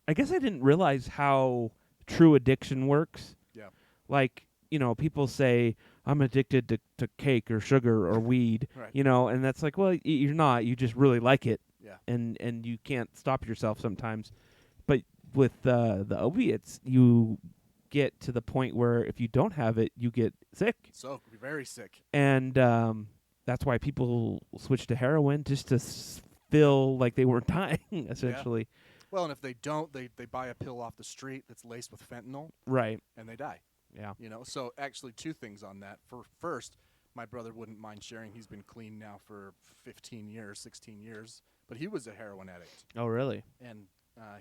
[SPEAKER 9] I guess I didn't realize how true addiction works.
[SPEAKER 8] Yeah.
[SPEAKER 9] Like, people say, I'm addicted to cake or sugar or weed,
[SPEAKER 8] Right.
[SPEAKER 9] and that's like, well, you're not. You just really like it.
[SPEAKER 8] Yeah.
[SPEAKER 9] And you can't stop yourself sometimes. But with the opiates, you get to the point where if you don't have it, you get sick.
[SPEAKER 8] So very sick.
[SPEAKER 9] And that's why people switch to heroin, just to feel like they were dying, essentially.
[SPEAKER 8] Well, and if they don't, they buy a pill off the street that's laced with fentanyl,
[SPEAKER 9] Right.
[SPEAKER 8] and they die.
[SPEAKER 9] Yeah.
[SPEAKER 8] So actually two things on that. First, my brother wouldn't mind sharing. He's been clean now for 15 years, 16 years, but he was a heroin addict.
[SPEAKER 9] Oh, really?
[SPEAKER 8] And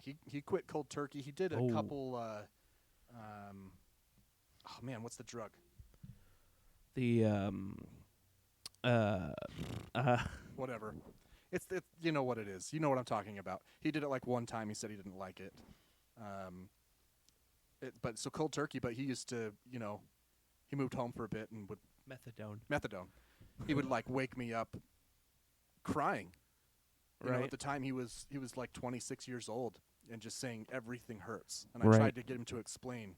[SPEAKER 8] he quit cold turkey. He did a
[SPEAKER 9] Oh.
[SPEAKER 8] couple, what's the drug?
[SPEAKER 9] The
[SPEAKER 8] Whatever. It's you know what it is. You know what I'm talking about. He did it one time. He said he didn't like it. But so cold turkey. But he used to, he moved home for a bit and would methadone. He would wake me up crying. You know,
[SPEAKER 9] Right.
[SPEAKER 8] at the time he was 26 years old and just saying everything hurts. And
[SPEAKER 9] Right.
[SPEAKER 8] I tried to get him to explain.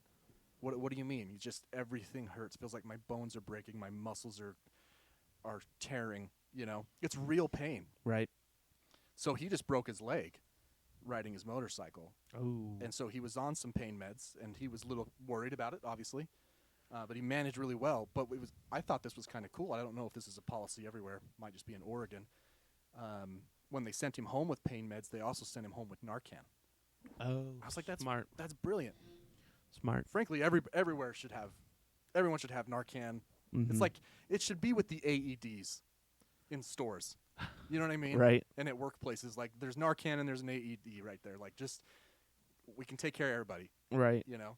[SPEAKER 8] What do you mean? He just everything hurts. Feels like my bones are breaking. My muscles are tearing. It's real pain.
[SPEAKER 9] Right.
[SPEAKER 8] So he just broke his leg riding his motorcycle.
[SPEAKER 9] Oh.
[SPEAKER 8] And so he was on some pain meds, and he was a little worried about it, obviously. But he managed really well. But I thought this was kind of cool. I don't know if this is a policy everywhere. Might just be in Oregon. When they sent him home with pain meds, they also sent him home with Narcan.
[SPEAKER 9] Oh,
[SPEAKER 8] I was like, that's
[SPEAKER 9] smart.
[SPEAKER 8] That's brilliant.
[SPEAKER 9] Smart.
[SPEAKER 8] Frankly, everyone should have Narcan. It's like it should be with the AEDs in stores. You know what I mean?
[SPEAKER 9] Right.
[SPEAKER 8] And at workplaces, like there's Narcan and there's an AED right there. Like just we can take care of everybody.
[SPEAKER 9] Right.
[SPEAKER 8] You know.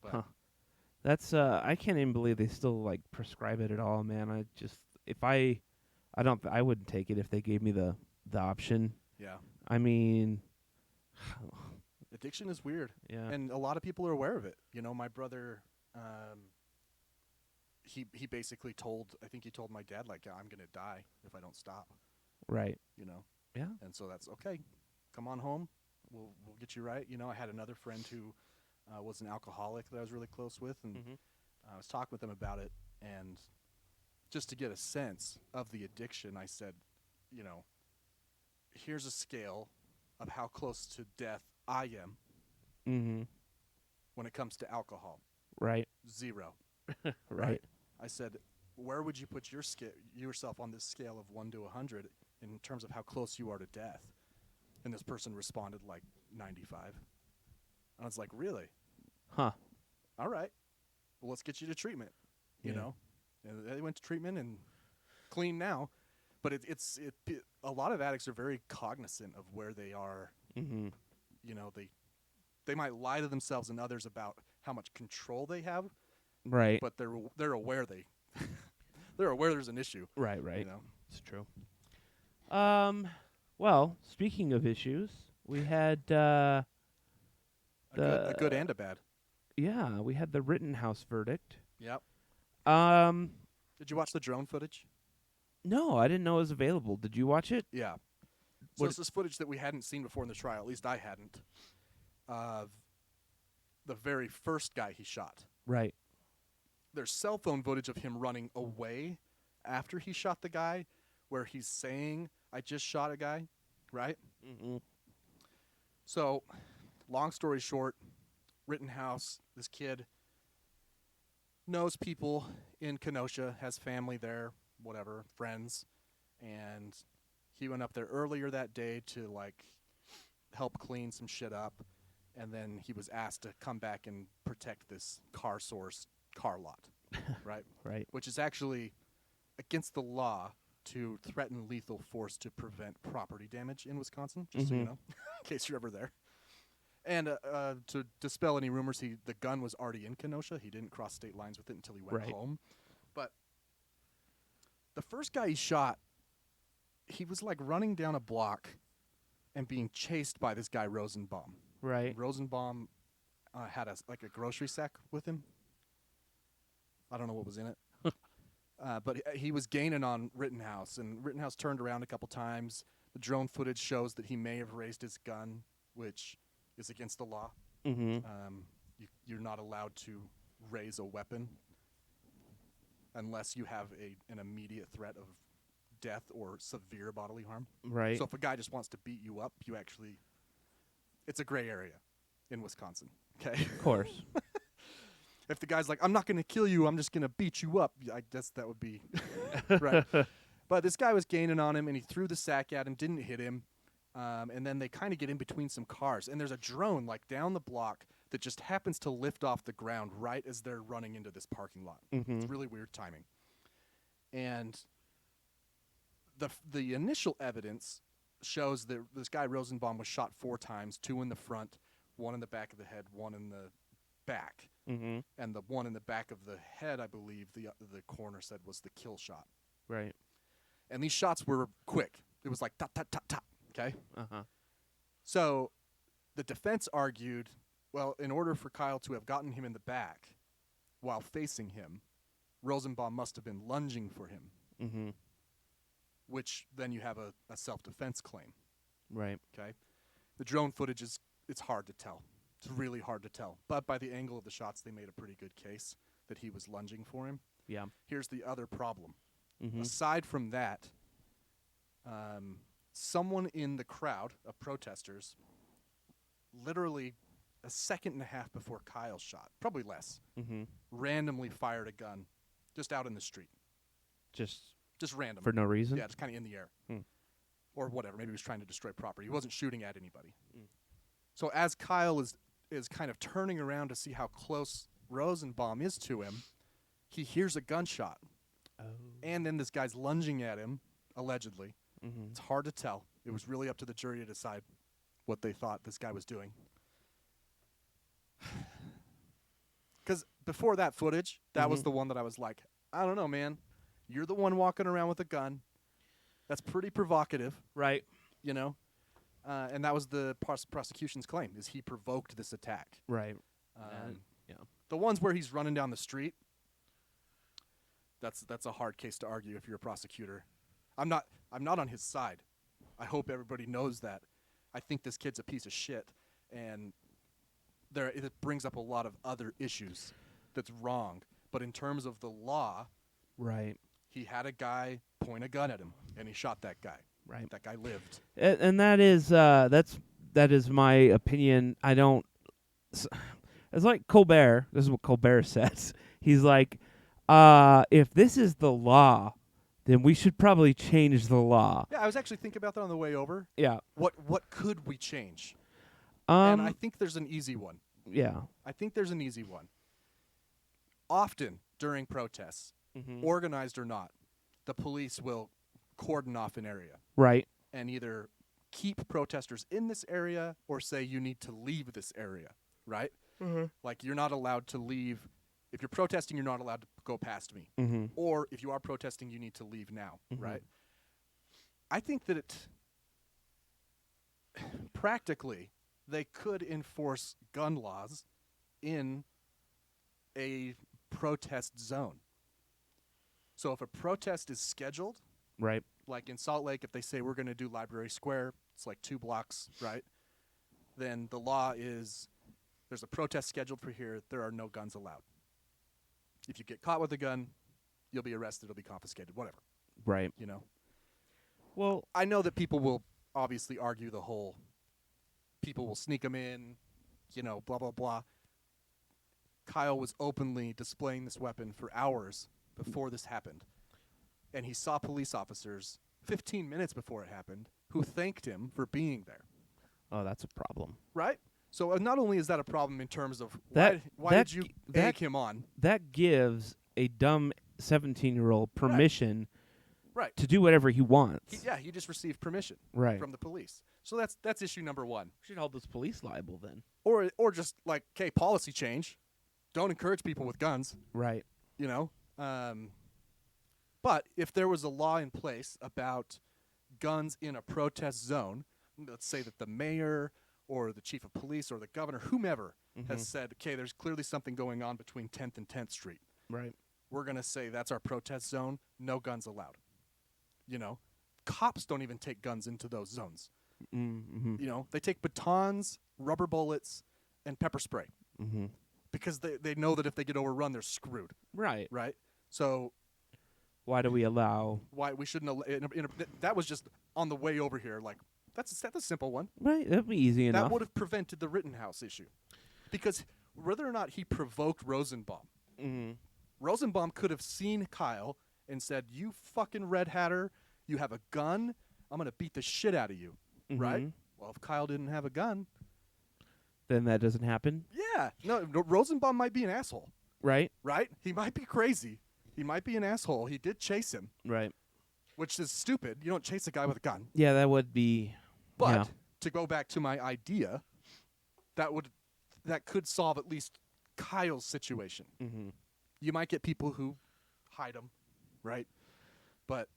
[SPEAKER 8] But
[SPEAKER 9] Huh. That's I can't even believe they still like prescribe it at all, man. I wouldn't take it if they gave me the option.
[SPEAKER 8] yeah,
[SPEAKER 9] I mean,
[SPEAKER 8] addiction is weird.
[SPEAKER 9] yeah.
[SPEAKER 8] And a lot of people are aware of it. You know, my brother, he basically told my dad, like, I'm going to die if I don't stop,
[SPEAKER 9] Right.
[SPEAKER 8] you know.
[SPEAKER 9] Yeah.
[SPEAKER 8] And so that's okay. Come on home. We'll get you right. You know, I had another friend who was an alcoholic that I was really close with, and I was talking with him about it. And just to get a sense of the addiction, I said, you know, here's a scale of how close to death I am
[SPEAKER 9] Mm-hmm.
[SPEAKER 8] when it comes to alcohol.
[SPEAKER 9] Right.
[SPEAKER 8] 0.
[SPEAKER 9] Right.
[SPEAKER 8] I said, where would you put yourself on this scale of 1 to 100 in terms of how close you are to death? And this person responded like 95. And I was like, really?
[SPEAKER 9] Huh.
[SPEAKER 8] All right. Well, let's get you to treatment. You
[SPEAKER 9] Yeah.
[SPEAKER 8] know, and they went to treatment and clean now. But a lot of addicts are very cognizant of where they are.
[SPEAKER 9] Mm-hmm.
[SPEAKER 8] You know, they might lie to themselves and others about how much control they have,
[SPEAKER 9] Right.
[SPEAKER 8] but they're aware they're aware there's an issue.
[SPEAKER 9] Right. Right.
[SPEAKER 8] You know.
[SPEAKER 9] It's true. Well, speaking of issues, we had
[SPEAKER 8] A good and a bad.
[SPEAKER 9] yeah, we had the Rittenhouse verdict.
[SPEAKER 8] Yep.
[SPEAKER 9] Um,
[SPEAKER 8] Did you watch the drone footage?
[SPEAKER 9] no, I didn't know it was available. Did you watch it?
[SPEAKER 8] Yeah. So
[SPEAKER 9] What-
[SPEAKER 8] this is footage that we hadn't seen before in the trial. At least I hadn't. Of the very first guy he shot.
[SPEAKER 9] Right.
[SPEAKER 8] There's cell phone footage of him running away after he shot the guy, where he's saying, "I just shot a guy," right?
[SPEAKER 9] Mm-hmm.
[SPEAKER 8] So, long story short, Rittenhouse, this kid, knows people in Kenosha, has family there, whatever, friends, and he went up there earlier that day to like help clean some shit up, and then he was asked to come back and protect this car lot, right?
[SPEAKER 9] Right.
[SPEAKER 8] Which is actually against the law to threaten lethal force to prevent property damage in Wisconsin, just so you know, in case you're ever there. And to dispel any rumors, the gun was already in Kenosha. He didn't cross state lines with it until he went
[SPEAKER 9] Right.
[SPEAKER 8] home. But the first guy he shot, he was like running down a block and being chased by this guy Rosenbaum.
[SPEAKER 9] Right.
[SPEAKER 8] Rosenbaum had a grocery sack with him. I don't know what was in it. But he was gaining on Rittenhouse, and Rittenhouse turned around a couple times. The drone footage shows that he may have raised his gun, which is against the law.
[SPEAKER 9] Mm-hmm.
[SPEAKER 8] You're not allowed to raise a weapon unless you have an immediate threat of death or severe bodily harm.
[SPEAKER 9] Right.
[SPEAKER 8] So if a guy just wants to beat you up, it's a gray area in Wisconsin. Okay.
[SPEAKER 9] Of course.
[SPEAKER 8] If the guy's like, I'm not going to kill you, I'm just going to beat you up, I guess that would be right. But this guy was gaining on him, and he threw the sack at him, didn't hit him. And then they kind of get in between some cars. And there's a drone like down the block that just happens to lift off the ground right as they're running into this parking lot.
[SPEAKER 9] Mhm.
[SPEAKER 8] It's really weird timing. And the initial evidence shows that this guy Rosenbaum was shot 4 times, 2 in the front, 1 in the back of the head, 1 in the back.
[SPEAKER 9] Mm-hmm.
[SPEAKER 8] And the one in the back of the head, I believe, the coroner said was the kill shot.
[SPEAKER 9] Right.
[SPEAKER 8] And these shots were quick. It was like tap, tap, tap, tap. Okay?
[SPEAKER 9] Uh-huh.
[SPEAKER 8] So the defense argued, well, in order for Kyle to have gotten him in the back while facing him, Rosenbaum must have been lunging for him,
[SPEAKER 9] Mm-hmm.
[SPEAKER 8] which then you have a self-defense claim.
[SPEAKER 9] Right.
[SPEAKER 8] Okay? The drone footage it's hard to tell. It's really hard to tell. But by the angle of the shots, they made a pretty good case that he was lunging for him.
[SPEAKER 9] Yeah.
[SPEAKER 8] Here's the other problem.
[SPEAKER 9] Mm-hmm.
[SPEAKER 8] Aside from that, someone in the crowd of protesters literally a second and a half before Kyle shot, probably less,
[SPEAKER 9] Mm-hmm.
[SPEAKER 8] randomly fired a gun just out in the street.
[SPEAKER 9] Just
[SPEAKER 8] Just random.
[SPEAKER 9] for no reason.
[SPEAKER 8] Yeah, just kind of in the air.
[SPEAKER 9] Hmm.
[SPEAKER 8] Or whatever. Maybe he was trying to destroy property. He wasn't shooting at anybody. So as Kyle is kind of turning around to see how close Rosenbaum is to him, he hears a gunshot.
[SPEAKER 9] Oh.
[SPEAKER 8] And then this guy's lunging at him, allegedly.
[SPEAKER 9] Mm-hmm.
[SPEAKER 8] It's hard to tell. It was really up to the jury to decide what they thought this guy was doing. Because before that footage, that was the one that I was like, I don't know, man. You're the one walking around with a gun. That's pretty provocative,
[SPEAKER 9] Right.
[SPEAKER 8] you know? And that was the prosecution's claim, is he provoked this attack.
[SPEAKER 9] Right.
[SPEAKER 7] yeah.
[SPEAKER 8] The ones where he's running down the street, that's a hard case to argue if you're a prosecutor. I'm not on his side. I hope everybody knows that. I think this kid's a piece of shit, and it brings up a lot of other issues that's wrong. But in terms of the law,
[SPEAKER 9] Right.
[SPEAKER 8] he had a guy point a gun at him, and he shot that guy.
[SPEAKER 9] Right.
[SPEAKER 8] That guy lived.
[SPEAKER 9] And that is my opinion. I don't. It's like Colbert. This is what Colbert says. He's like, if this is the law, then we should probably change the law.
[SPEAKER 8] Yeah, I was actually thinking about that on the way over.
[SPEAKER 9] Yeah.
[SPEAKER 8] What could we change? And I
[SPEAKER 9] Um.
[SPEAKER 8] think there's an easy one.
[SPEAKER 9] Yeah.
[SPEAKER 8] I think there's an easy one. Often during protests,
[SPEAKER 9] Mm-hmm.
[SPEAKER 8] organized or not, the police will cordon off an area
[SPEAKER 9] Right.
[SPEAKER 8] and either keep protesters in this area or say you need to leave this area, right? Like you're not allowed to leave. If you're protesting, you're not allowed to go past me.
[SPEAKER 9] Mm-hmm.
[SPEAKER 8] Or if you are protesting, you need to leave now, right? I think that practically they could enforce gun laws in a protest zone. So if a protest is scheduled,
[SPEAKER 9] Right.
[SPEAKER 8] like in Salt Lake, if they say we're going to do Library Square, it's like 2 blocks, right? Then the law is there's a protest scheduled for here, there are no guns allowed. If you get caught with a gun, you'll be arrested, it'll be confiscated, whatever,
[SPEAKER 9] Right.
[SPEAKER 8] you know?
[SPEAKER 9] Well.
[SPEAKER 8] I know that people will obviously argue the whole people will sneak them in, you know, blah, blah, blah. Kyle was openly displaying this weapon for hours before this happened. And he saw police officers 15 minutes before it happened who thanked him for being there.
[SPEAKER 9] Oh, that's a problem.
[SPEAKER 8] Right? So not only is that a problem in terms of
[SPEAKER 9] That-
[SPEAKER 8] why
[SPEAKER 9] that
[SPEAKER 8] did you
[SPEAKER 9] g- that-
[SPEAKER 8] egg him on?
[SPEAKER 9] That gives a dumb 17-year-old permission
[SPEAKER 8] Right.
[SPEAKER 9] to do whatever he wants.
[SPEAKER 8] He just received permission
[SPEAKER 9] Right.
[SPEAKER 8] from the police. So that's issue number one.
[SPEAKER 9] We should hold those police liable then.
[SPEAKER 8] Or just like, okay, policy change. Don't encourage people with guns.
[SPEAKER 9] Right.
[SPEAKER 8] You know, but if there was a law in place about guns in a protest zone, let's say that the mayor or the chief of police or the governor, whomever, has said, okay, there's clearly something going on between 10th and 10th Street.
[SPEAKER 9] Right.
[SPEAKER 8] We're going to say that's our protest zone, no guns allowed. You know, cops don't even take guns into those zones.
[SPEAKER 9] Mm-hmm.
[SPEAKER 8] You know, they take batons, rubber bullets, and pepper spray
[SPEAKER 9] Mm-hmm.
[SPEAKER 8] because they know that if they get overrun, they're screwed,
[SPEAKER 9] Right.
[SPEAKER 8] right? So
[SPEAKER 9] Why do we allow?
[SPEAKER 8] why we shouldn't that was just on the way over here, like that's a simple one.
[SPEAKER 9] Right. That'd be easy enough.
[SPEAKER 8] That would have prevented the Rittenhouse issue, because whether or not he provoked Rosenbaum,
[SPEAKER 9] Mm-hmm.
[SPEAKER 8] Rosenbaum could have seen Kyle and said, you fucking red hatter, you have a gun, I'm gonna beat the shit out of you, right?
[SPEAKER 9] Mhm.
[SPEAKER 8] Well, if Kyle didn't have a gun,
[SPEAKER 9] Then that doesn't happen.
[SPEAKER 8] yeah, no, Rosenbaum might be an asshole,
[SPEAKER 9] Right.
[SPEAKER 8] right? He might be crazy, he might be an asshole, he did chase him,
[SPEAKER 9] Right.
[SPEAKER 8] which is stupid. You don't chase a guy with a gun.
[SPEAKER 9] Yeah, that would be.
[SPEAKER 8] But
[SPEAKER 9] yeah.
[SPEAKER 8] to go back to my idea, that could solve at least Kyle's situation.
[SPEAKER 9] Mm-hmm.
[SPEAKER 8] You might get people who hide them, right? But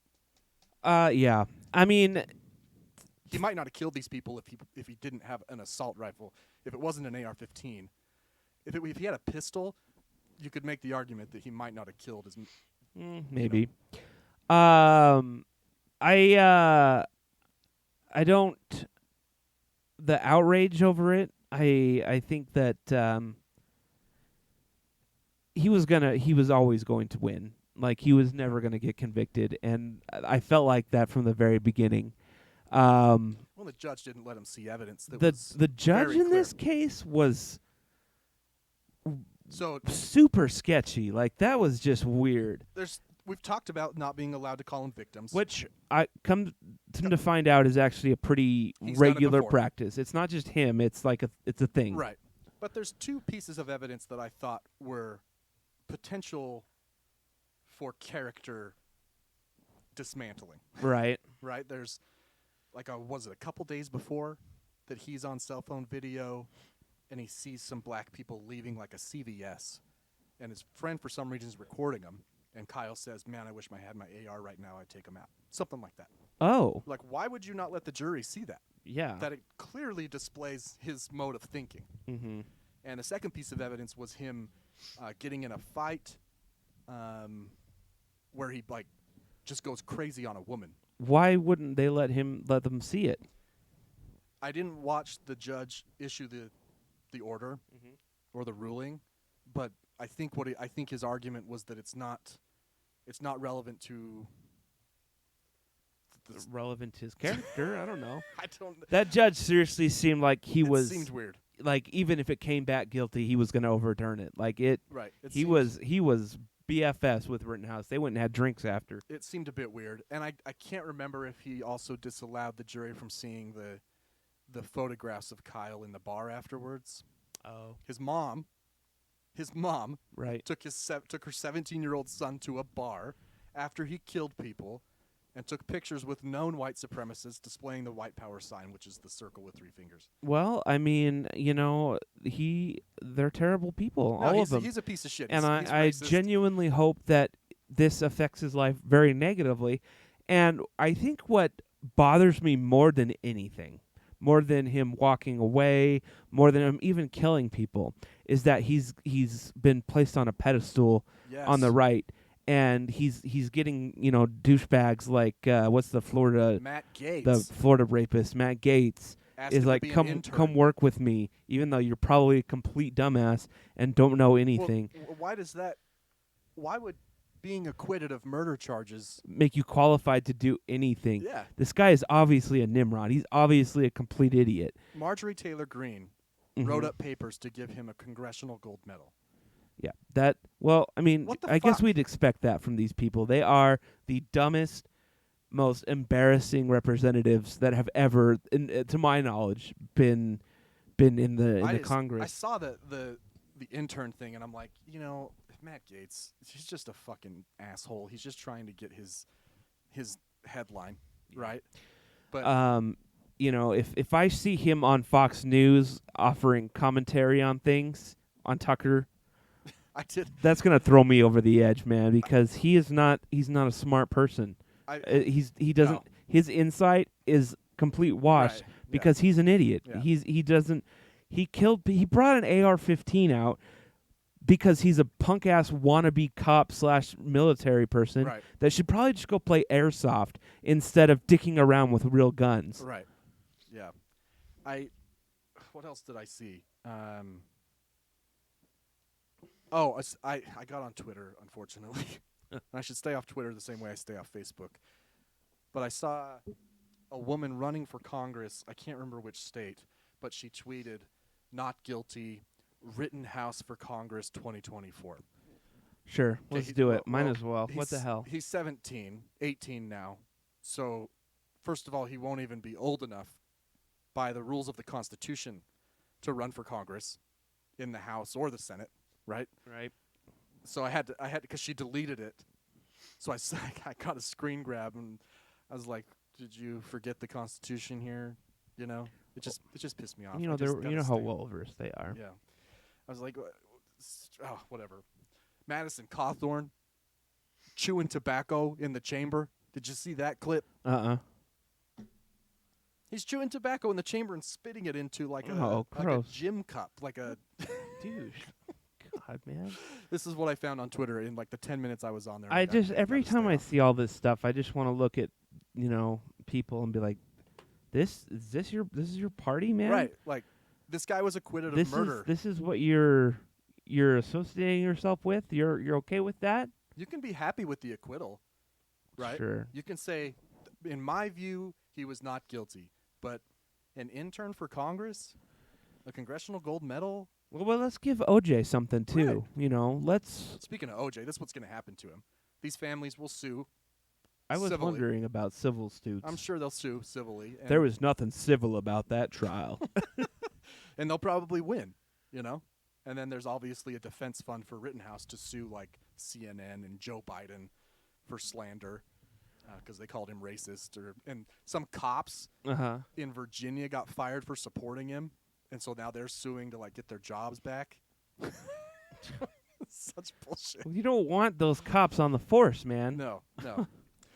[SPEAKER 9] Yeah. I mean,
[SPEAKER 8] he might not have killed these people if he didn't have an assault rifle. If it wasn't an AR-15, if he had a pistol, you could make the argument that he might not have killed as.
[SPEAKER 9] maybe. I don't. The outrage over it. I think that he was always going to win. Like, he was never going to get convicted, and I felt like that from the very beginning.
[SPEAKER 8] Well, the judge didn't let him see evidence. That
[SPEAKER 9] The
[SPEAKER 8] was
[SPEAKER 9] the judge
[SPEAKER 8] very
[SPEAKER 9] in this
[SPEAKER 8] clear.
[SPEAKER 9] case was
[SPEAKER 8] So
[SPEAKER 9] super sketchy. Like that was just weird.
[SPEAKER 8] we've talked about not being allowed to call them victims.
[SPEAKER 9] Which I come to find out is actually a pretty
[SPEAKER 8] He's done it
[SPEAKER 9] regular
[SPEAKER 8] before.
[SPEAKER 9] practice. It's not just him. It's like it's a thing.
[SPEAKER 8] Right. But there's two pieces of evidence that I thought were potential for character dismantling.
[SPEAKER 9] Right.
[SPEAKER 8] Right? There's like was it a couple days before that he's on cell phone video and he sees some black people leaving like a CVS and his friend for some reason is recording him and Kyle says, "Man, I wish I had my AR right now. I'd take him out." Something like that.
[SPEAKER 9] Oh.
[SPEAKER 8] Like, why would you not let the jury see that?
[SPEAKER 9] Yeah.
[SPEAKER 8] That it clearly displays his mode of thinking.
[SPEAKER 9] Mm-hmm.
[SPEAKER 8] And the second piece of evidence was him getting in a fight where he like just goes crazy on a woman.
[SPEAKER 9] Why wouldn't they let them see it?
[SPEAKER 8] I didn't watch the judge issue the order or the ruling, but I think I think his argument was that it's not relevant to
[SPEAKER 9] Relevant to his character. I don't know.
[SPEAKER 8] I don't.
[SPEAKER 9] That judge seriously seemed like he
[SPEAKER 8] It
[SPEAKER 9] was.
[SPEAKER 8] seemed weird.
[SPEAKER 9] Like even if it came back guilty, he was going to overturn it. Like it.
[SPEAKER 8] Right.
[SPEAKER 9] He was BFS with Rittenhouse. They went and had drinks after.
[SPEAKER 8] It seemed a bit weird, and I can't remember if he also disallowed the jury from seeing the photographs of Kyle in the bar afterwards.
[SPEAKER 9] Oh.
[SPEAKER 8] His mom
[SPEAKER 9] Right.
[SPEAKER 8] took her 17-year-old son to a bar after he killed people and took pictures with known white supremacists displaying the white power sign, which is the circle with 3 fingers.
[SPEAKER 9] Well, I mean, they're terrible people, all of them.
[SPEAKER 8] He's a piece of shit.
[SPEAKER 9] And
[SPEAKER 8] He's
[SPEAKER 9] I
[SPEAKER 8] racist.
[SPEAKER 9] genuinely hope that this affects his life very negatively. And I think what bothers me more than anything, more than him walking away, more than him even killing people, is that he's been placed on a pedestal on the
[SPEAKER 8] Yes.
[SPEAKER 9] right, and he's getting douchebags like what's the Florida
[SPEAKER 8] Matt Gaetz
[SPEAKER 9] the Florida rapist Matt Gaetz
[SPEAKER 8] asked
[SPEAKER 9] is
[SPEAKER 8] him to
[SPEAKER 9] like
[SPEAKER 8] be an
[SPEAKER 9] come
[SPEAKER 8] intern.
[SPEAKER 9] work with me, even though you're probably a complete dumbass and don't know
[SPEAKER 8] Well,
[SPEAKER 9] anything.
[SPEAKER 8] Why would being acquitted of murder charges?
[SPEAKER 9] Make you qualified to do anything.
[SPEAKER 8] Yeah.
[SPEAKER 9] This guy is obviously a Nimrod. He's obviously a complete idiot.
[SPEAKER 8] Marjorie Taylor Greene wrote up papers to give him a congressional gold medal.
[SPEAKER 9] Yeah. I mean,
[SPEAKER 8] What the
[SPEAKER 9] I guess
[SPEAKER 8] fuck?
[SPEAKER 9] we'd expect that from these people. They are the dumbest, most embarrassing representatives that have ever, to my knowledge, been in the Congress.
[SPEAKER 8] I saw the intern thing, and I'm like, Matt Gaetz, he's just a fucking asshole. He's just trying to get his headline, right? But
[SPEAKER 9] If I see him on Fox News offering commentary on things on Tucker,
[SPEAKER 8] I did.
[SPEAKER 9] that's gonna throw me over the edge, man, because he's not a smart person. He doesn't.
[SPEAKER 8] No.
[SPEAKER 9] His insight is complete wash
[SPEAKER 8] Right, yeah.
[SPEAKER 9] because he's an idiot.
[SPEAKER 8] Yeah.
[SPEAKER 9] He doesn't. He brought an AR-15 out because he's a punk ass wannabe cop / military person
[SPEAKER 8] Right.
[SPEAKER 9] that should probably just go play airsoft instead of dicking around with real guns.
[SPEAKER 8] Right. Yeah. What else did I see? I got on Twitter, unfortunately. I should stay off Twitter the same way I stay off Facebook. But I saw a woman running for Congress. I can't remember which state, but she tweeted, "Not guilty, Rittenhouse for Congress 2024."
[SPEAKER 9] Sure,
[SPEAKER 8] Okay,
[SPEAKER 9] let's do it. Might
[SPEAKER 8] well,
[SPEAKER 9] as well. What the
[SPEAKER 8] he's-
[SPEAKER 9] hell?
[SPEAKER 8] He's 18 now. So, first of all, he won't even be old enough by the rules of the Constitution to run for Congress in the House or the Senate, right?
[SPEAKER 9] Right.
[SPEAKER 8] So I had because she deleted it. So I got a screen grab and I was like, "Did you forget the Constitution here?" It just pissed me off. I just gotta
[SPEAKER 9] how
[SPEAKER 8] stay-
[SPEAKER 9] well versed they are.
[SPEAKER 8] Yeah. I was like, whatever. Madison Cawthorn chewing tobacco in the chamber. Did you see that clip? He's chewing tobacco in the chamber and spitting it into like a
[SPEAKER 9] gross.
[SPEAKER 8] gym cup, like a
[SPEAKER 9] Douche. God, man.
[SPEAKER 8] This is what I found on Twitter in like the 10 minutes I was on there.
[SPEAKER 9] I just
[SPEAKER 8] gotta
[SPEAKER 9] every
[SPEAKER 8] stay
[SPEAKER 9] time I
[SPEAKER 8] off.
[SPEAKER 9] see all this stuff, I just want to look at people and be like, this is your party, man.
[SPEAKER 8] Right, like this guy was acquitted
[SPEAKER 9] This
[SPEAKER 8] of murder.
[SPEAKER 9] is what you're associating yourself with. You're okay with that?
[SPEAKER 8] You can be happy with the acquittal, right?
[SPEAKER 9] Sure.
[SPEAKER 8] You can say, in my view, he was not guilty, but An intern for Congress? A congressional gold medal?
[SPEAKER 9] Well, let's give OJ something too.
[SPEAKER 8] Right.
[SPEAKER 9] You know, let's.
[SPEAKER 8] Speaking of OJ, this is what's going to happen to him. These families will sue.
[SPEAKER 9] I was
[SPEAKER 8] civilly.
[SPEAKER 9] wondering about civil suits.
[SPEAKER 8] I'm sure they'll sue civilly. And,
[SPEAKER 9] There was nothing civil about that trial.
[SPEAKER 8] and they'll probably win, you know? And then there's obviously a defense fund for Rittenhouse to sue like CNN and Joe Biden for slander because they called him racist. And some cops
[SPEAKER 9] Uh-huh.
[SPEAKER 8] in Virginia got fired for supporting him. And so now they're suing to like get their jobs back. Such bullshit.
[SPEAKER 9] Well, you don't want those cops on the force, man.
[SPEAKER 8] No.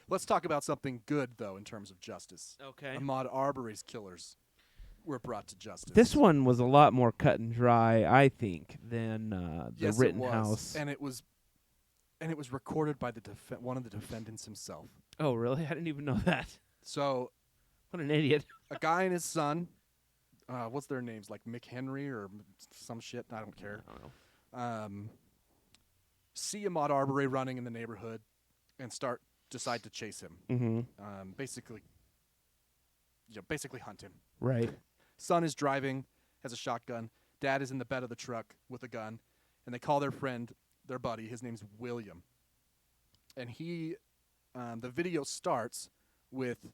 [SPEAKER 8] Let's talk about something good, though, in terms of justice.
[SPEAKER 9] Okay.
[SPEAKER 8] Ahmaud Arbery's killers were brought to justice.
[SPEAKER 9] This one was a lot more cut and dry, I think, than the
[SPEAKER 8] Yes,
[SPEAKER 9] Rittenhouse.
[SPEAKER 8] and it was recorded by one of the defendants himself.
[SPEAKER 9] Oh, really? I didn't even know that.
[SPEAKER 8] So
[SPEAKER 9] What an idiot.
[SPEAKER 8] a guy and his son, what's their names? Like Mick Henry or some shit? I don't care.
[SPEAKER 9] I don't know.
[SPEAKER 8] See Ahmaud Arbery running in the neighborhood and decide to chase him.
[SPEAKER 9] Mm-hmm.
[SPEAKER 8] Basically hunt him.
[SPEAKER 9] Right.
[SPEAKER 8] Son is driving, has a shotgun. Dad is in the bed of the truck with a gun, and they call their friend, their buddy. His name's William, and the video starts with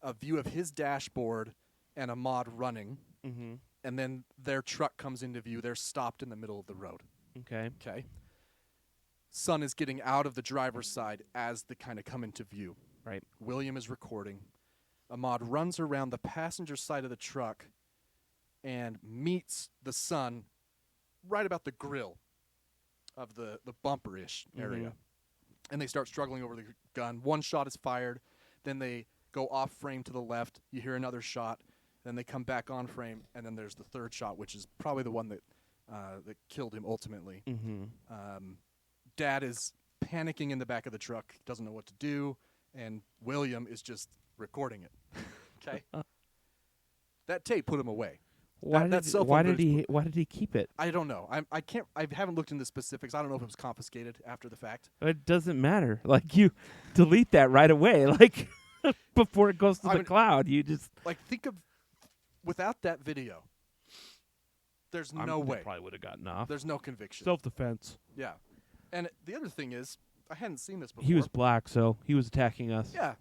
[SPEAKER 8] a view of his dashboard and Ahmaud running,
[SPEAKER 9] Mm-hmm.
[SPEAKER 8] and then their truck comes into view. They're stopped in the middle of the road.
[SPEAKER 9] Okay.
[SPEAKER 8] Okay. Son is getting out of the driver's side as they kind of come into view.
[SPEAKER 9] Right.
[SPEAKER 8] William is recording. Ahmaud runs around the passenger side of the truck and meets the son right about the grill of the bumper-ish area. And they start struggling over the gun. One shot is fired. Then they go off frame to the left. You hear another shot. Then they come back on frame. And then there's the third shot, which is probably the one that killed him ultimately.
[SPEAKER 9] Mm-hmm.
[SPEAKER 8] Dad is panicking in the back of the truck, doesn't know what to do, and William is just recording it. Okay. That tape put him away.
[SPEAKER 9] Why
[SPEAKER 8] that cell phone
[SPEAKER 9] why
[SPEAKER 8] footage
[SPEAKER 9] did he keep it?
[SPEAKER 8] I don't know. I haven't looked into the specifics. I don't know if it was confiscated after the fact.
[SPEAKER 9] It doesn't matter. Like, you delete that right away. Like, before it goes to the cloud, you just...
[SPEAKER 8] Like, think of, without that video, there's no way.
[SPEAKER 9] Probably would have gotten off.
[SPEAKER 8] There's no conviction.
[SPEAKER 9] Self-defense.
[SPEAKER 8] Yeah. And the other thing is, I hadn't seen this before.
[SPEAKER 9] He was black, so he was attacking us.
[SPEAKER 8] Yeah.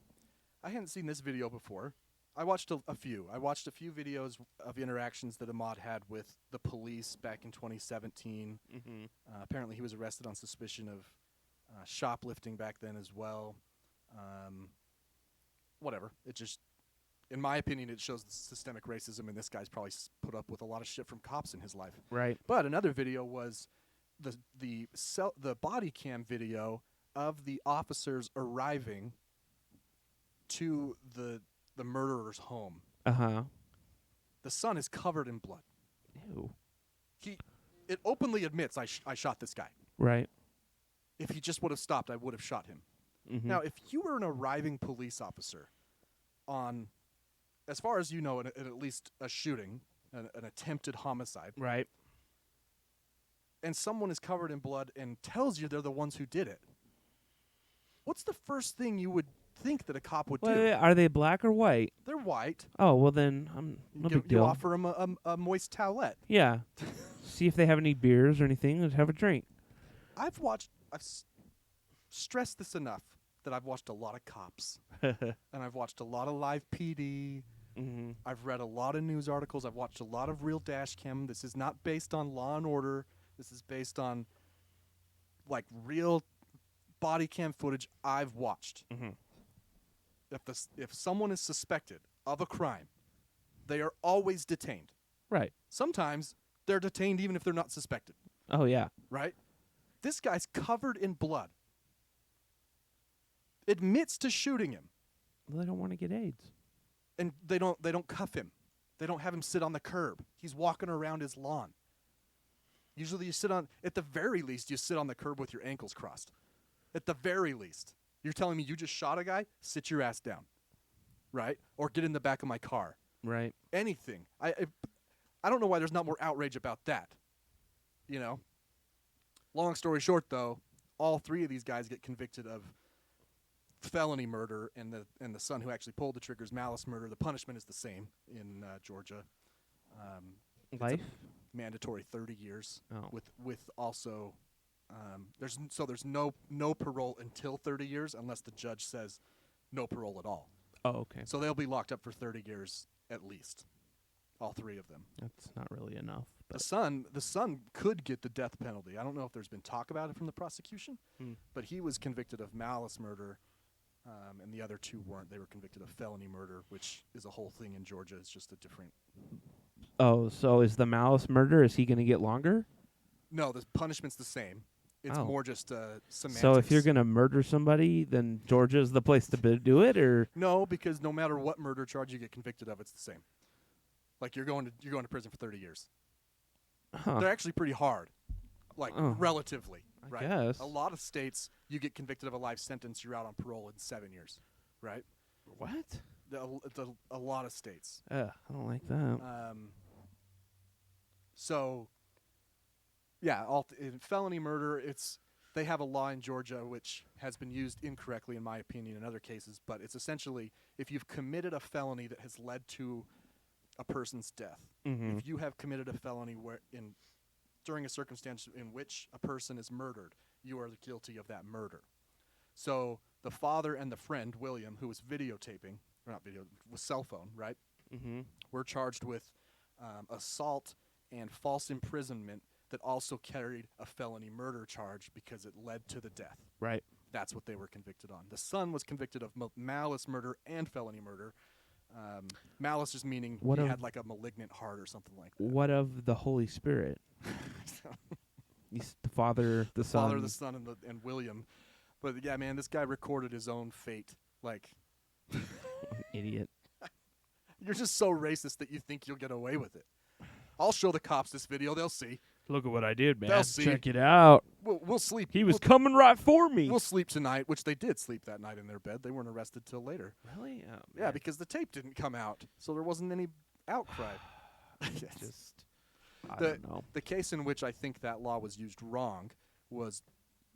[SPEAKER 8] I hadn't seen this video before. I watched a few. I watched a few videos of interactions that Ahmaud had with the police back in 2017.
[SPEAKER 9] Mm-hmm.
[SPEAKER 8] Apparently, he was arrested on suspicion of shoplifting back then as well. Whatever. It just, in my opinion, it shows the systemic racism, and this guy's probably put up with a lot of shit from cops in his life.
[SPEAKER 9] Right.
[SPEAKER 8] But another video was the body cam video of the officers arriving to the murderer's home.
[SPEAKER 9] Uh-huh.
[SPEAKER 8] The son is covered in blood.
[SPEAKER 9] Ew.
[SPEAKER 8] It openly admits I shot this guy.
[SPEAKER 9] Right.
[SPEAKER 8] If he just would have stopped, I would have shot him.
[SPEAKER 9] Mm-hmm.
[SPEAKER 8] Now, if you were an arriving police officer on, as far as you know, at least a shooting, an attempted homicide,
[SPEAKER 9] Right.
[SPEAKER 8] and someone is covered in blood and tells you they're the ones who did it, what's the first thing you would think that a cop would do?
[SPEAKER 9] Are they black or white?
[SPEAKER 8] They're white.
[SPEAKER 9] Oh, well then, no big
[SPEAKER 8] You
[SPEAKER 9] deal.
[SPEAKER 8] offer them a moist towelette.
[SPEAKER 9] Yeah. See if they have any beers or anything, and have a drink.
[SPEAKER 8] I've stressed this enough that I've watched a lot of cops. And I've watched a lot of live PD.
[SPEAKER 9] Mm-hmm.
[SPEAKER 8] I've read a lot of news articles. I've watched a lot of real dash cam. This is not based on Law and Order. This is based on, like, real body cam footage I've watched.
[SPEAKER 9] Mm-hmm.
[SPEAKER 8] If someone is suspected of a crime, they are always detained.
[SPEAKER 9] Right.
[SPEAKER 8] Sometimes they're detained even if they're not suspected.
[SPEAKER 9] Oh, yeah.
[SPEAKER 8] Right? This guy's covered in blood. Admits to shooting him.
[SPEAKER 9] Well, they don't want to get AIDS.
[SPEAKER 8] And they don't cuff him. They don't have him sit on the curb. He's walking around his lawn. Usually at the very least, you sit on the curb with your ankles crossed. At the very least. You're telling me you just shot a guy? Sit your ass down. Right? Or get in the back of my car.
[SPEAKER 9] Right.
[SPEAKER 8] Anything. I don't know why there's not more outrage about that. You know? Long story short, though, all three of these guys get convicted of felony murder and the son who actually pulled the trigger is malice murder, the punishment is the same in Georgia. It's a
[SPEAKER 9] Life?
[SPEAKER 8] mandatory 30 years.
[SPEAKER 9] Oh.
[SPEAKER 8] With also there's no parole until 30 years unless the judge says no parole at all.
[SPEAKER 9] Oh, okay.
[SPEAKER 8] So they'll be locked up for 30 years at least. All three of them.
[SPEAKER 9] That's not really enough.
[SPEAKER 8] The son could get the death penalty. I don't know if there's been talk about it from the prosecution, but he was convicted of malice murder, and the other two weren't. They were convicted of felony murder, which is a whole thing in Georgia. It's just a different.
[SPEAKER 9] Oh, so is the malice murder? Is he going to get longer?
[SPEAKER 8] No, the punishment's the same. It's
[SPEAKER 9] Oh.
[SPEAKER 8] more just semantics.
[SPEAKER 9] So if you're going to murder somebody, then Georgia's the place to do it, or
[SPEAKER 8] No, because no matter what murder charge you get convicted of, it's the same. Like you're going to prison for 30 years.
[SPEAKER 9] huh.
[SPEAKER 8] They're actually pretty hard, like
[SPEAKER 9] Oh.
[SPEAKER 8] relatively.
[SPEAKER 9] I
[SPEAKER 8] Right?
[SPEAKER 9] guess.
[SPEAKER 8] A lot of states, you get convicted of a life sentence, you're out on parole in 7 years, right?
[SPEAKER 9] What?
[SPEAKER 8] A lot of states.
[SPEAKER 9] I don't like that.
[SPEAKER 8] So, yeah, in felony murder, they have a law in Georgia which has been used incorrectly, in my opinion, in other cases. But it's essentially if you've committed a felony that has led to a person's death, if you have committed a felony during a circumstance in which a person is murdered, you are guilty of that murder. So the father and the friend, William, who was videotaping, or not video, with cell phone, right? Were charged with assault and false imprisonment that also carried a felony murder charge because it led to the death.
[SPEAKER 9] Right.
[SPEAKER 8] That's what they were convicted on. The son was convicted of malice murder and felony murder. Malice just meaning
[SPEAKER 9] What
[SPEAKER 8] he
[SPEAKER 9] of-
[SPEAKER 8] had like a malignant heart or something like that.
[SPEAKER 9] What of the Holy Spirit? He's the Father, the Son.
[SPEAKER 8] Father, the Son, and William. But yeah, man, this guy recorded his own fate. Like,
[SPEAKER 9] Idiot.
[SPEAKER 8] you're just so racist that you think you'll get away with it. I'll show the cops this video. They'll see.
[SPEAKER 9] Look at what I did, man.
[SPEAKER 8] They'll see.
[SPEAKER 9] Check it out.
[SPEAKER 8] We'll sleep.
[SPEAKER 9] He was coming right for me.
[SPEAKER 8] We'll sleep tonight, which they did sleep that night in their bed. They weren't arrested till later.
[SPEAKER 9] Really? Oh,
[SPEAKER 8] Yeah,
[SPEAKER 9] man.
[SPEAKER 8] because the tape didn't come out, so there wasn't any outcry.
[SPEAKER 9] Just, I
[SPEAKER 8] the,
[SPEAKER 9] don't know.
[SPEAKER 8] the case in which I think that law was used wrong was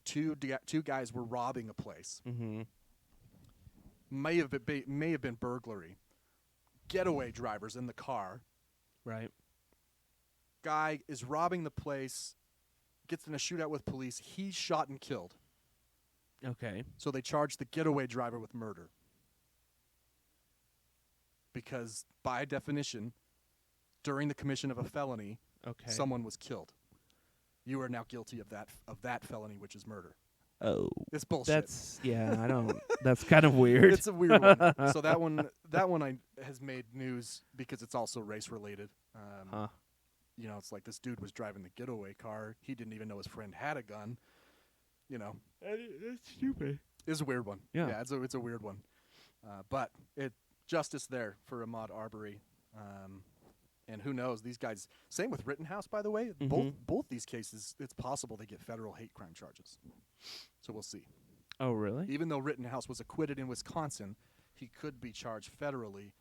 [SPEAKER 8] two guys were robbing a place.
[SPEAKER 9] Mm-hmm.
[SPEAKER 8] May have been burglary. Getaway drivers in the car.
[SPEAKER 9] Right.
[SPEAKER 8] Guy is robbing the place, gets in a shootout with police. He's shot and killed.
[SPEAKER 9] Okay.
[SPEAKER 8] So they charged the getaway driver with murder. Because by definition, during the commission of a felony,
[SPEAKER 9] Okay.
[SPEAKER 8] someone was killed. You are now guilty of that felony, which is murder.
[SPEAKER 9] Oh.
[SPEAKER 8] It's bullshit.
[SPEAKER 9] I don't. That's kind of weird.
[SPEAKER 8] It's a weird one. So that one has made news because it's also race related.
[SPEAKER 9] Huh.
[SPEAKER 8] You know, it's like this dude was driving the getaway car. He didn't even know his friend had a gun. You know,
[SPEAKER 9] That's stupid.
[SPEAKER 8] it's a weird one.
[SPEAKER 9] Yeah.
[SPEAKER 8] It's a weird one. But justice there for Ahmaud Arbery. And who knows, these guys, same with Rittenhouse, by the way. Both these cases, it's possible they get federal hate crime charges. So we'll see.
[SPEAKER 9] Oh, really?
[SPEAKER 8] Even though Rittenhouse was acquitted in Wisconsin, he could be charged federally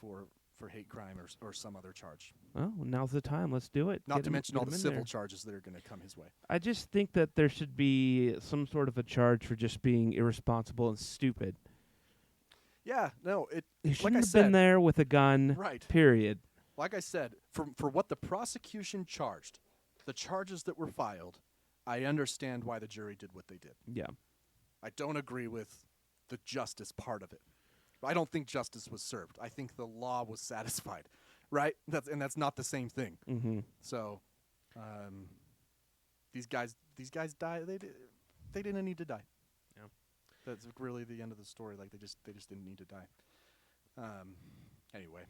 [SPEAKER 8] for hate crime or some other charge.
[SPEAKER 9] Well, now's the time. Let's do it.
[SPEAKER 8] Not
[SPEAKER 9] Get
[SPEAKER 8] to
[SPEAKER 9] him-
[SPEAKER 8] mention
[SPEAKER 9] get
[SPEAKER 8] all
[SPEAKER 9] him
[SPEAKER 8] the
[SPEAKER 9] in
[SPEAKER 8] civil
[SPEAKER 9] there.
[SPEAKER 8] charges that are going to come his way.
[SPEAKER 9] I just think that there should be some sort of a charge for just being irresponsible and stupid.
[SPEAKER 8] Yeah, no,
[SPEAKER 9] He
[SPEAKER 8] like
[SPEAKER 9] shouldn't
[SPEAKER 8] I
[SPEAKER 9] have
[SPEAKER 8] said,
[SPEAKER 9] been there with a gun.
[SPEAKER 8] Right.
[SPEAKER 9] Period.
[SPEAKER 8] Like I said, for what the prosecution charged, the charges that were filed, I understand why the jury did what they did.
[SPEAKER 9] Yeah.
[SPEAKER 8] I don't agree with the justice part of it. I don't think justice was served. I think the law was satisfied, right? That's not the same thing.
[SPEAKER 9] Mm-hmm.
[SPEAKER 8] So, these guys died. They didn't need to die.
[SPEAKER 9] Yeah.
[SPEAKER 8] That's really the end of the story. Like they just didn't need to die. Anyway,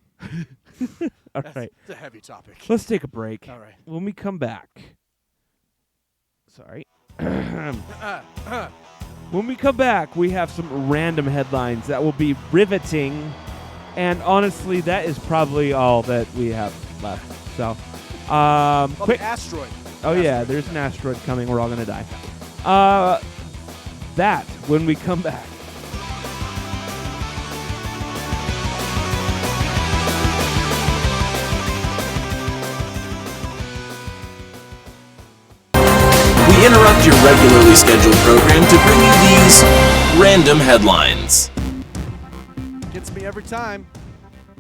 [SPEAKER 9] All
[SPEAKER 8] that's
[SPEAKER 9] right.
[SPEAKER 8] it's a heavy topic.
[SPEAKER 9] Let's take a break.
[SPEAKER 8] All right.
[SPEAKER 9] When we come back. Sorry. When we come back, we have some random headlines that will be riveting. And honestly, that is probably all that we have left. So, quick.
[SPEAKER 8] The asteroid.
[SPEAKER 9] Oh, yeah, there's an asteroid coming. We're all going to die. That when we come back.
[SPEAKER 5] We interrupt your regularly scheduled program to bring you these Random Headlines.
[SPEAKER 8] Gets me every time.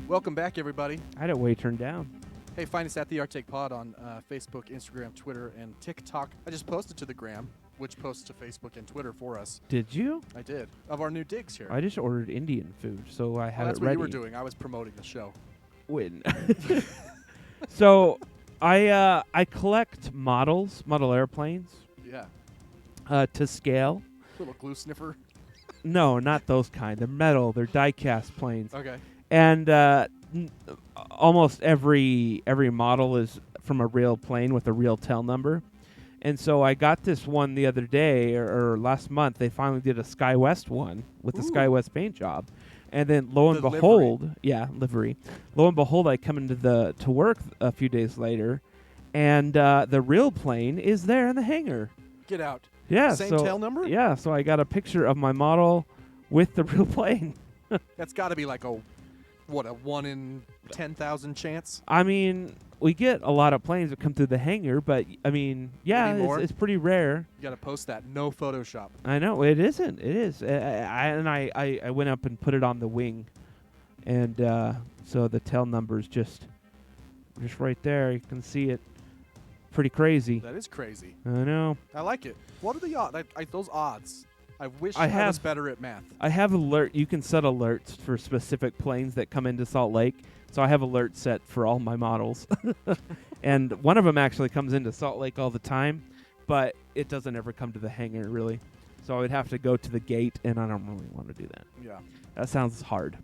[SPEAKER 8] Welcome back, everybody.
[SPEAKER 9] I had it way turned down.
[SPEAKER 8] Hey, find us at the Arctic Pod on Facebook, Instagram, Twitter, and TikTok. I just posted to the gram, which posts to Facebook and Twitter for us.
[SPEAKER 9] Did you?
[SPEAKER 8] I did. Of our new digs here.
[SPEAKER 9] I just ordered Indian food, so I had
[SPEAKER 8] that's
[SPEAKER 9] it
[SPEAKER 8] what
[SPEAKER 9] ready.
[SPEAKER 8] you were doing. I was promoting the show.
[SPEAKER 9] Win. So I collect model airplanes
[SPEAKER 8] Yeah.
[SPEAKER 9] to scale.
[SPEAKER 8] Little glue sniffer.
[SPEAKER 9] No, not those kind. They're metal. They're die-cast planes.
[SPEAKER 8] Okay.
[SPEAKER 9] And almost every model is from a real plane with a real tail number. And so I got this one the other day, or last month. They finally did a SkyWest one with the SkyWest paint job. And then lo and
[SPEAKER 8] The
[SPEAKER 9] behold, livery. Lo and behold, I come into to work a few days later, and the real plane is there in the hangar.
[SPEAKER 8] Get out.
[SPEAKER 9] Yeah.
[SPEAKER 8] Same
[SPEAKER 9] so,
[SPEAKER 8] tail number?
[SPEAKER 9] Yeah. So I got a picture of my model with the real plane.
[SPEAKER 8] That's got to be like a 1 in 10,000 chance?
[SPEAKER 9] I mean, we get a lot of planes that come through the hangar, but I mean, yeah,
[SPEAKER 8] Anymore?
[SPEAKER 9] it's pretty rare.
[SPEAKER 8] You got to post that. No Photoshop.
[SPEAKER 9] I know it isn't. It is. I went up and put it on the wing, and so the tail number's just right there. You can see it. Pretty crazy.
[SPEAKER 8] That is crazy.
[SPEAKER 9] I know.
[SPEAKER 8] I like it. What are the odds? Those odds. I wish
[SPEAKER 9] I
[SPEAKER 8] I was
[SPEAKER 9] have-
[SPEAKER 8] better at math.
[SPEAKER 9] I have alert. You can set alerts for specific planes that come into Salt Lake. So I have alerts set for all my models, and one of them actually comes into Salt Lake all the time, but it doesn't ever come to the hangar really. So I would have to go to the gate, and I don't really want to do that.
[SPEAKER 8] Yeah.
[SPEAKER 9] That sounds hard.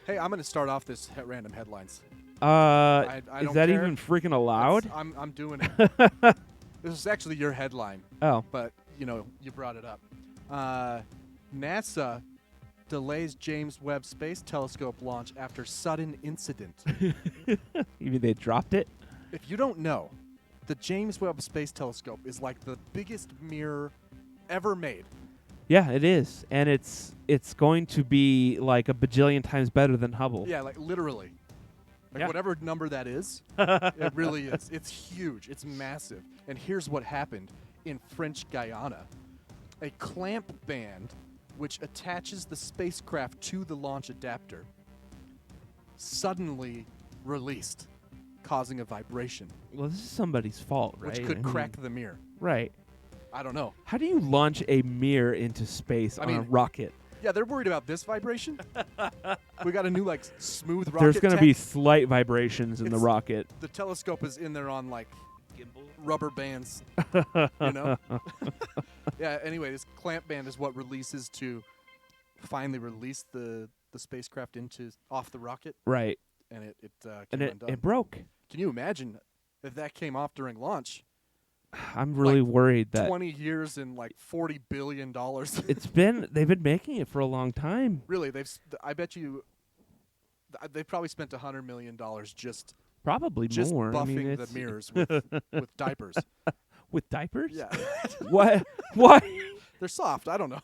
[SPEAKER 8] Hey, I'm going to start off this random headlines.
[SPEAKER 9] I
[SPEAKER 8] don't
[SPEAKER 9] is that
[SPEAKER 8] care.
[SPEAKER 9] even freaking allowed?
[SPEAKER 8] I'm doing it. This is actually your headline,
[SPEAKER 9] Oh,
[SPEAKER 8] but you brought it up. NASA delays James Webb Space Telescope launch after sudden incident.
[SPEAKER 9] you mean they dropped it?
[SPEAKER 8] If you don't know, the James Webb Space Telescope is like the biggest mirror ever made.
[SPEAKER 9] Yeah, it is, and it's going to be like a bajillion times better than Hubble.
[SPEAKER 8] Yeah, like literally. Like
[SPEAKER 9] Yeah.
[SPEAKER 8] whatever number that is, it really is. It's huge. It's massive. And here's what happened in French Guyana. A clamp band which attaches the spacecraft to the launch adapter suddenly released, causing a vibration,
[SPEAKER 9] Well, this is somebody's fault, right?
[SPEAKER 8] which could
[SPEAKER 9] I mean,
[SPEAKER 8] crack the mirror.
[SPEAKER 9] Right.
[SPEAKER 8] I don't know.
[SPEAKER 9] How do you launch a mirror into space on a
[SPEAKER 8] mean,
[SPEAKER 9] rocket?
[SPEAKER 8] Yeah, they're worried about this vibration. We got a new smooth rocket.
[SPEAKER 9] There's going to be
[SPEAKER 8] tech.
[SPEAKER 9] slight vibrations in the
[SPEAKER 8] It's-
[SPEAKER 9] rocket.
[SPEAKER 8] The telescope is in there on rubber bands, you know? Yeah, anyway, this clamp band is what releases to finally release the spacecraft off the rocket,
[SPEAKER 9] Right.
[SPEAKER 8] and it came
[SPEAKER 9] And
[SPEAKER 8] undone.
[SPEAKER 9] it broke.
[SPEAKER 8] Can you imagine if that came off during launch?
[SPEAKER 9] I'm really worried that
[SPEAKER 8] 20 years and $40 billion.
[SPEAKER 9] they've been making it for a long time.
[SPEAKER 8] Really, I bet you they've probably spent $100 million just
[SPEAKER 9] Probably more. I mean,
[SPEAKER 8] buffing the
[SPEAKER 9] it's-
[SPEAKER 8] mirrors with diapers.
[SPEAKER 9] with diapers?
[SPEAKER 8] Yeah.
[SPEAKER 9] What? What?
[SPEAKER 8] They're soft. I don't know.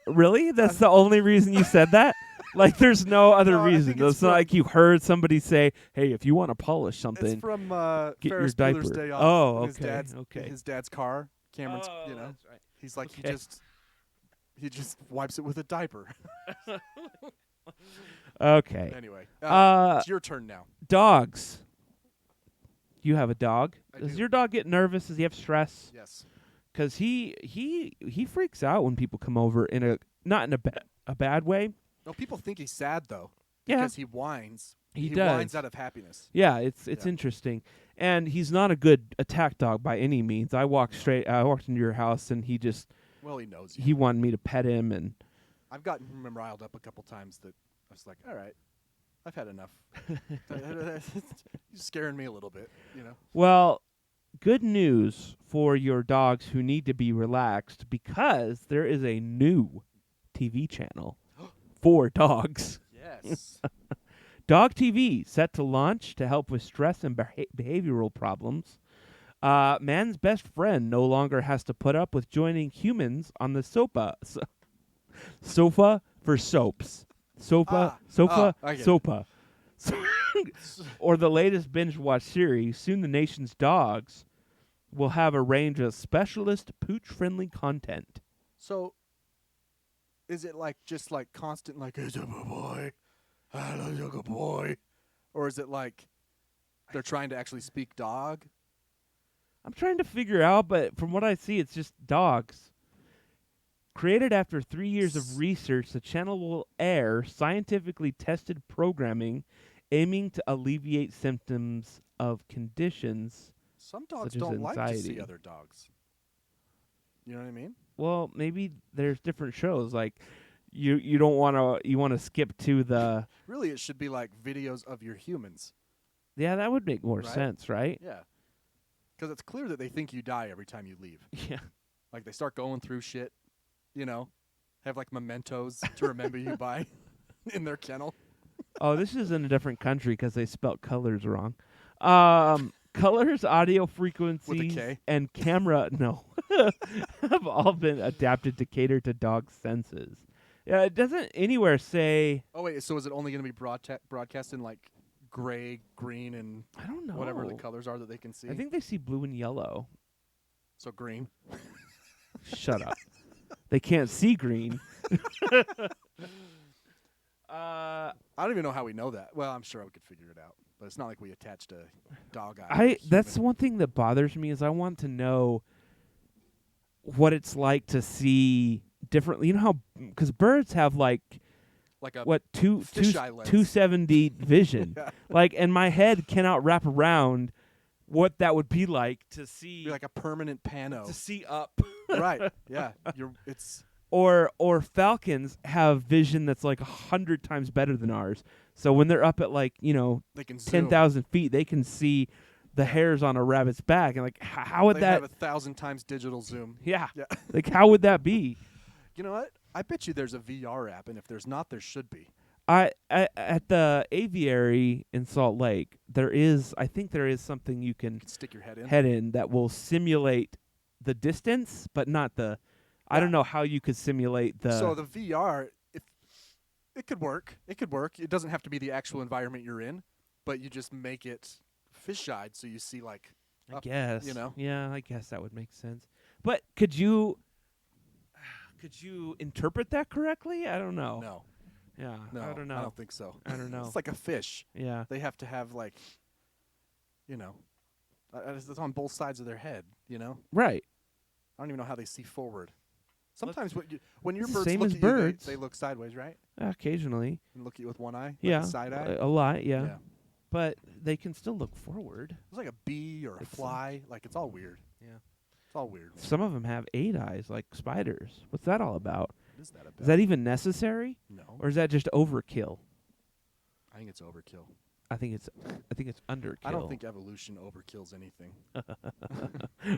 [SPEAKER 9] Really? That's the only reason you said that? Like, there's no other
[SPEAKER 8] No, I
[SPEAKER 9] reason.
[SPEAKER 8] think it's
[SPEAKER 9] It's not
[SPEAKER 8] from-
[SPEAKER 9] like you heard somebody say, "Hey, if you want to polish
[SPEAKER 8] It's
[SPEAKER 9] something,
[SPEAKER 8] from
[SPEAKER 9] get
[SPEAKER 8] Ferris
[SPEAKER 9] your
[SPEAKER 8] Bueller's
[SPEAKER 9] diaper."
[SPEAKER 8] Day Off.
[SPEAKER 9] Oh,
[SPEAKER 8] in his
[SPEAKER 9] okay,
[SPEAKER 8] dad's,
[SPEAKER 9] okay.
[SPEAKER 8] His dad's car. Cameron's,
[SPEAKER 9] Oh, that's right.
[SPEAKER 8] he's like
[SPEAKER 9] Okay.
[SPEAKER 8] he just wipes it with a diaper.
[SPEAKER 9] Okay.
[SPEAKER 8] Anyway, it's your turn now.
[SPEAKER 9] Dogs. You have a dog.
[SPEAKER 8] I
[SPEAKER 9] Does
[SPEAKER 8] do.
[SPEAKER 9] your dog get nervous? Does he have stress?
[SPEAKER 8] Yes.
[SPEAKER 9] Because he freaks out when people come over not in a bad way.
[SPEAKER 8] No, people think he's sad though.
[SPEAKER 9] Yeah.
[SPEAKER 8] Because he whines.
[SPEAKER 9] He
[SPEAKER 8] whines
[SPEAKER 9] does.
[SPEAKER 8] out of happiness.
[SPEAKER 9] Yeah, it's
[SPEAKER 8] Yeah.
[SPEAKER 9] interesting, and he's not a good attack dog by any means. I walked into your house, and he
[SPEAKER 8] Well, he knows you.
[SPEAKER 9] he wanted me to pet him, and
[SPEAKER 8] I've gotten him riled up a couple times that I was like, all right, I've had enough. He's scaring me a little bit, you know.
[SPEAKER 9] well, good news for your dogs who need to be relaxed because there is a new TV channel for dogs.
[SPEAKER 8] Yes.
[SPEAKER 9] Dog TV set to launch to help with stress and behavioral problems. Man's best friend no longer has to put up with joining humans on the sofa for soaps. Sofa,
[SPEAKER 8] I get it.
[SPEAKER 9] sofa. Or the latest binge watch series. Soon the nation's dogs will have a range of specialist pooch-friendly content.
[SPEAKER 8] So Is it like just like constant like it's a boy, I love you, good boy, or is it like they're trying to actually speak dog?
[SPEAKER 9] I'm trying to figure out, but from what I see, it's just dogs. Created after 3 years of research, the channel will air scientifically tested programming aiming to alleviate symptoms of conditions.
[SPEAKER 8] Some dogs
[SPEAKER 9] such as
[SPEAKER 8] don't like to see
[SPEAKER 9] anxiety.
[SPEAKER 8] other dogs. You know what I mean?
[SPEAKER 9] Well, maybe there's different shows. Like, you don't want to, you want to skip to the.
[SPEAKER 8] Really, it should be like videos of your humans.
[SPEAKER 9] Yeah, that would make more
[SPEAKER 8] Right?
[SPEAKER 9] sense, right?
[SPEAKER 8] Yeah. Because it's clear that they think you die every time you leave.
[SPEAKER 9] Yeah.
[SPEAKER 8] Like they start going through shit, you know, have like mementos to remember you by in their kennel.
[SPEAKER 9] Oh, this is in a different country because they spelt colors wrong. Colors, audio frequencies,
[SPEAKER 8] K?
[SPEAKER 9] and camera have all been adapted to cater to dog senses. Yeah, it doesn't anywhere say.
[SPEAKER 8] Oh wait, so is it only going to be broadcast in like gray, green, and
[SPEAKER 9] I don't know.
[SPEAKER 8] whatever the colors are that they can see?
[SPEAKER 9] I think they see blue and yellow.
[SPEAKER 8] So green.
[SPEAKER 9] Shut up. They can't see green.
[SPEAKER 8] I don't even know how we know that. Well, I'm sure we could figure it out, but it's not like we attached a dog eye.
[SPEAKER 9] That's one thing that bothers me is I want to know what it's like to see differently. You know how because birds have like
[SPEAKER 8] a
[SPEAKER 9] fisheye
[SPEAKER 8] lens.
[SPEAKER 9] 270 vision.
[SPEAKER 8] Yeah.
[SPEAKER 9] Like, and my head cannot wrap around what that would be like to see
[SPEAKER 8] Be like a permanent pano.
[SPEAKER 9] to see up.
[SPEAKER 8] Right. Yeah. It's
[SPEAKER 9] Or falcons have vision that's like 100 times better than ours. So when they're up at like,
[SPEAKER 8] they can zoom.
[SPEAKER 9] 10,000 feet, they can see the hairs on a rabbit's back. And like, how would
[SPEAKER 8] They
[SPEAKER 9] that?
[SPEAKER 8] have 1,000 times digital zoom.
[SPEAKER 9] Yeah.
[SPEAKER 8] Yeah.
[SPEAKER 9] Like, how would that be?
[SPEAKER 8] You know what? I bet you there's a VR app, and if there's not, there should be.
[SPEAKER 9] At the aviary in Salt Lake, I think there is something you can
[SPEAKER 8] Stick your head in.
[SPEAKER 9] that will simulate the distance, but not the. I don't know how you could simulate the.
[SPEAKER 8] So the VR, if it could work, It doesn't have to be the actual environment you're in, but you just make it fisheye, so you see like.
[SPEAKER 9] I guess.
[SPEAKER 8] You know.
[SPEAKER 9] Yeah, I guess that would make sense. But could you interpret that correctly? I don't know.
[SPEAKER 8] No.
[SPEAKER 9] Yeah.
[SPEAKER 8] No.
[SPEAKER 9] I don't know.
[SPEAKER 8] I don't think so.
[SPEAKER 9] I don't know.
[SPEAKER 8] It's like a fish.
[SPEAKER 9] Yeah.
[SPEAKER 8] They have to have like, it's on both sides of their head. You know.
[SPEAKER 9] Right.
[SPEAKER 8] I don't even know how they see forward. Sometimes when your
[SPEAKER 9] It's the
[SPEAKER 8] birds
[SPEAKER 9] same
[SPEAKER 8] look
[SPEAKER 9] as
[SPEAKER 8] at
[SPEAKER 9] birds.
[SPEAKER 8] you, they look sideways, right?
[SPEAKER 9] Occasionally.
[SPEAKER 8] And look at you with one eye. Like
[SPEAKER 9] Yeah.
[SPEAKER 8] a side eye.
[SPEAKER 9] A lot. Yeah.
[SPEAKER 8] Yeah.
[SPEAKER 9] But they can still look forward.
[SPEAKER 8] It's like a bee or a fly. Like it's all weird.
[SPEAKER 9] Yeah.
[SPEAKER 8] It's all weird.
[SPEAKER 9] Some of them have 8 eyes, like spiders. What's that all about?
[SPEAKER 8] What is that about?
[SPEAKER 9] Is that even necessary,
[SPEAKER 8] No.
[SPEAKER 9] or is that just overkill?
[SPEAKER 8] I think it's overkill.
[SPEAKER 9] I think it's underkill.
[SPEAKER 8] I don't think evolution overkills anything.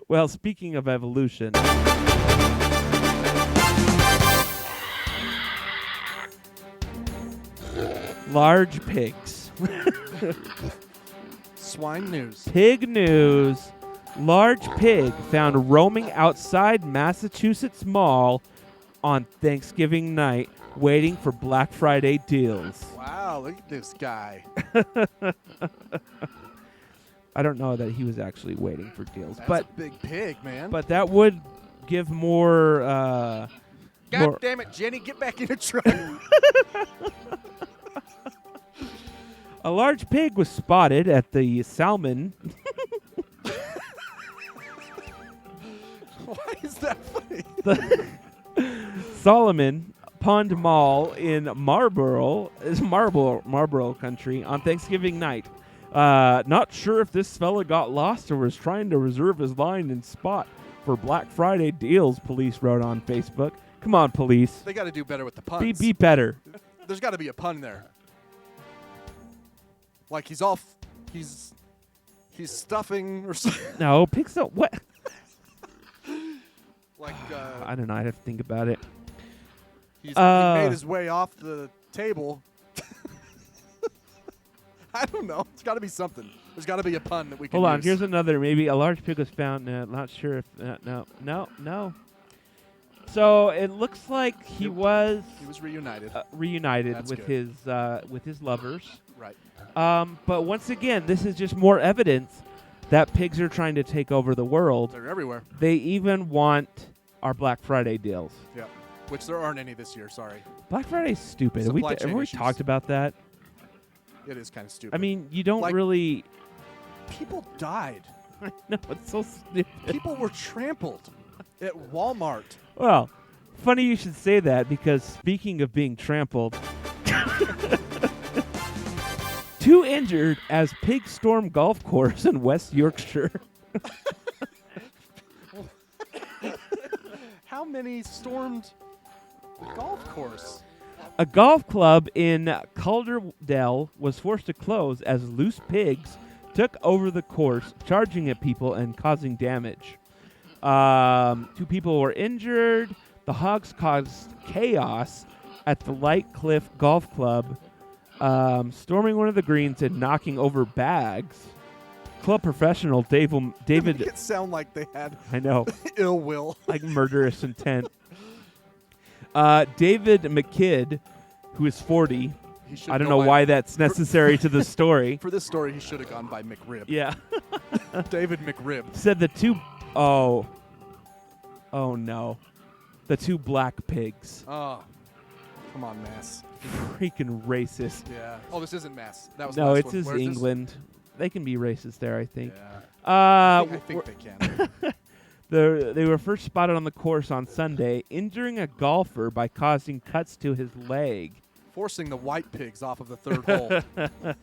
[SPEAKER 9] Well, speaking of evolution, large pigs.
[SPEAKER 8] Swine news.
[SPEAKER 9] Pig news. Large pig found roaming outside Massachusetts Mall on Thanksgiving night, waiting for Black Friday deals.
[SPEAKER 8] Wow, look at this guy.
[SPEAKER 9] I don't know that he was actually waiting for deals,
[SPEAKER 8] That's
[SPEAKER 9] but
[SPEAKER 8] a big pig, man.
[SPEAKER 9] but that would give more.
[SPEAKER 8] God damn it, Jenny, get back in the truck.
[SPEAKER 9] A large pig was spotted at the Salmon.
[SPEAKER 8] Why is that funny?
[SPEAKER 9] The Solomon Pond Mall in Marlboro country on Thanksgiving night. Not sure if this fella got lost or was trying to reserve his line and spot for Black Friday deals, police wrote on Facebook. Come on, police.
[SPEAKER 8] They got to do better with the puns.
[SPEAKER 9] Be better.
[SPEAKER 8] There's got to be a pun there. Like he's stuffing or something.
[SPEAKER 9] No, pigs don't. What?
[SPEAKER 8] Like
[SPEAKER 9] I don't know. I'd have to think about it.
[SPEAKER 8] he made his way off the table. I don't know. It's got to be something. There's got to be a pun that we can
[SPEAKER 9] Hold on.
[SPEAKER 8] use.
[SPEAKER 9] Here's another. Maybe a large pig was found. Not sure if. No. So it looks like he was
[SPEAKER 8] reunited.
[SPEAKER 9] Reunited
[SPEAKER 8] That's
[SPEAKER 9] with
[SPEAKER 8] good.
[SPEAKER 9] his lovers.
[SPEAKER 8] Right.
[SPEAKER 9] But once again, this is just more evidence that pigs are trying to take over the world.
[SPEAKER 8] They're everywhere.
[SPEAKER 9] They even want our Black Friday deals.
[SPEAKER 8] Yeah. which there aren't any this year. Sorry,
[SPEAKER 9] Black Friday's stupid. Have we,
[SPEAKER 8] Supply chain
[SPEAKER 9] have we
[SPEAKER 8] issues.
[SPEAKER 9] talked about that?
[SPEAKER 8] it is kind of stupid.
[SPEAKER 9] I mean, you don't
[SPEAKER 8] Like-
[SPEAKER 9] really.
[SPEAKER 8] people died.
[SPEAKER 9] No, it's so stupid.
[SPEAKER 8] People were trampled at Walmart.
[SPEAKER 9] Well, funny you should say that because speaking of being trampled, 2 injured as pig storm golf course in West Yorkshire.
[SPEAKER 8] How many stormed the golf course?
[SPEAKER 9] A golf club in Calderdale was forced to close as loose pigs took over the course, charging at people and causing damage. 2 people were injured. The hogs caused chaos at the Light Cliff Golf Club, storming one of the greens and knocking over bags. Club professional
[SPEAKER 8] Make
[SPEAKER 9] David,
[SPEAKER 8] it sound like they had
[SPEAKER 9] I know,
[SPEAKER 8] ill will.
[SPEAKER 9] like murderous intent. David McKidd, who is 40.
[SPEAKER 8] He should
[SPEAKER 9] I don't
[SPEAKER 8] go
[SPEAKER 9] know
[SPEAKER 8] by-
[SPEAKER 9] why that's necessary to the story.
[SPEAKER 8] For this story, he should have gone by McRib.
[SPEAKER 9] Yeah.
[SPEAKER 8] David McRib.
[SPEAKER 9] Said the 2 oh no. The 2 black pigs.
[SPEAKER 8] Oh, come on, Mass.
[SPEAKER 9] Freaking racist.
[SPEAKER 8] Yeah. Oh, this isn't Mass. That was
[SPEAKER 9] No,
[SPEAKER 8] the last
[SPEAKER 9] it's
[SPEAKER 8] one.
[SPEAKER 9] just
[SPEAKER 8] Where's this?
[SPEAKER 9] England. They can be racist there, I think.
[SPEAKER 8] Yeah.
[SPEAKER 9] Uh,
[SPEAKER 8] I think they can.
[SPEAKER 9] They were first spotted on the course on Sunday, injuring a golfer by causing cuts to his leg.
[SPEAKER 8] Forcing the white pigs off of the third hole.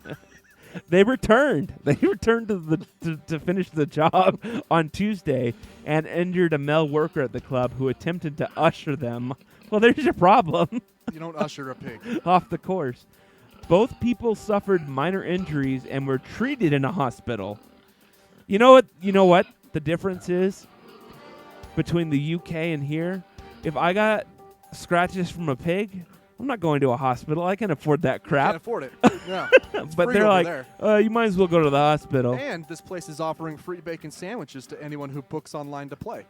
[SPEAKER 9] They returned. They returned to finish the job on Tuesday and injured a male worker at the club who attempted to usher them. Well, there's your problem.
[SPEAKER 8] You don't usher a pig.
[SPEAKER 9] Off the course. Both people suffered minor injuries and were treated in a hospital. You know what? You know what the difference is between the UK and here? If I got scratches from a pig, I'm not going to a hospital. I can afford that crap.
[SPEAKER 8] Can't afford it. No. It's
[SPEAKER 9] But
[SPEAKER 8] free
[SPEAKER 9] they're
[SPEAKER 8] over
[SPEAKER 9] like,
[SPEAKER 8] there.
[SPEAKER 9] you might as well go to the hospital.
[SPEAKER 8] And this place is offering free bacon sandwiches to anyone who books online to play.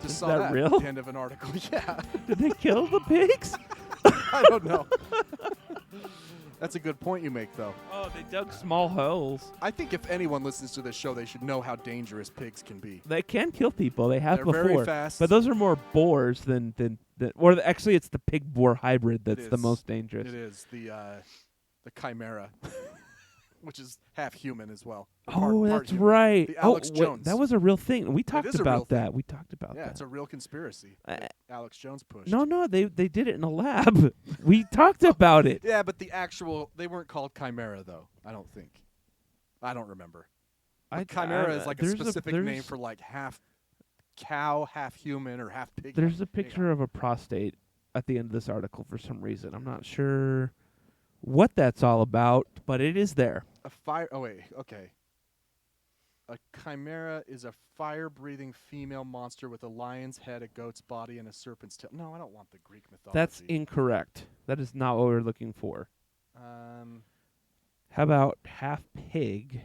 [SPEAKER 8] Just
[SPEAKER 9] Is
[SPEAKER 8] saw
[SPEAKER 9] that
[SPEAKER 8] that
[SPEAKER 9] real?
[SPEAKER 8] at the end of an article. Yeah.
[SPEAKER 9] Did they kill the pigs?
[SPEAKER 8] I don't know. That's a good point you make, though.
[SPEAKER 9] Oh, they dug small holes.
[SPEAKER 8] I think if anyone listens to this show, they should know how dangerous pigs can be.
[SPEAKER 9] They can kill people. They have
[SPEAKER 8] They're
[SPEAKER 9] before.
[SPEAKER 8] very fast.
[SPEAKER 9] But those are more boars than or actually, it's the pig boar hybrid that's the
[SPEAKER 8] is.
[SPEAKER 9] most dangerous.
[SPEAKER 8] It is the chimera, which is half human as well.
[SPEAKER 9] Oh,
[SPEAKER 8] Part
[SPEAKER 9] that's
[SPEAKER 8] human.
[SPEAKER 9] right.
[SPEAKER 8] The Alex
[SPEAKER 9] wait,
[SPEAKER 8] Jones.
[SPEAKER 9] that was a real thing. We talked
[SPEAKER 8] is a real
[SPEAKER 9] about
[SPEAKER 8] thing.
[SPEAKER 9] that. We talked about
[SPEAKER 8] Yeah,
[SPEAKER 9] that.
[SPEAKER 8] it's a real conspiracy. that Alex Jones pushed.
[SPEAKER 9] No, they did it in a lab. We talked about it.
[SPEAKER 8] Yeah, but the actual they weren't called chimera though. I don't think. I don't remember. But chimera is like a specific name for like half cow, half human, or half pig.
[SPEAKER 9] There's a picture of a prostate at the end of this article for some reason. I'm not sure what that's all about, but it is there.
[SPEAKER 8] A fire. Oh wait. Okay. A chimera is a fire-breathing female monster with a lion's head, a goat's body, and a serpent's tail. No, I don't want the Greek mythology.
[SPEAKER 9] That's incorrect. That is not what we're looking for.
[SPEAKER 8] How
[SPEAKER 9] about half pig,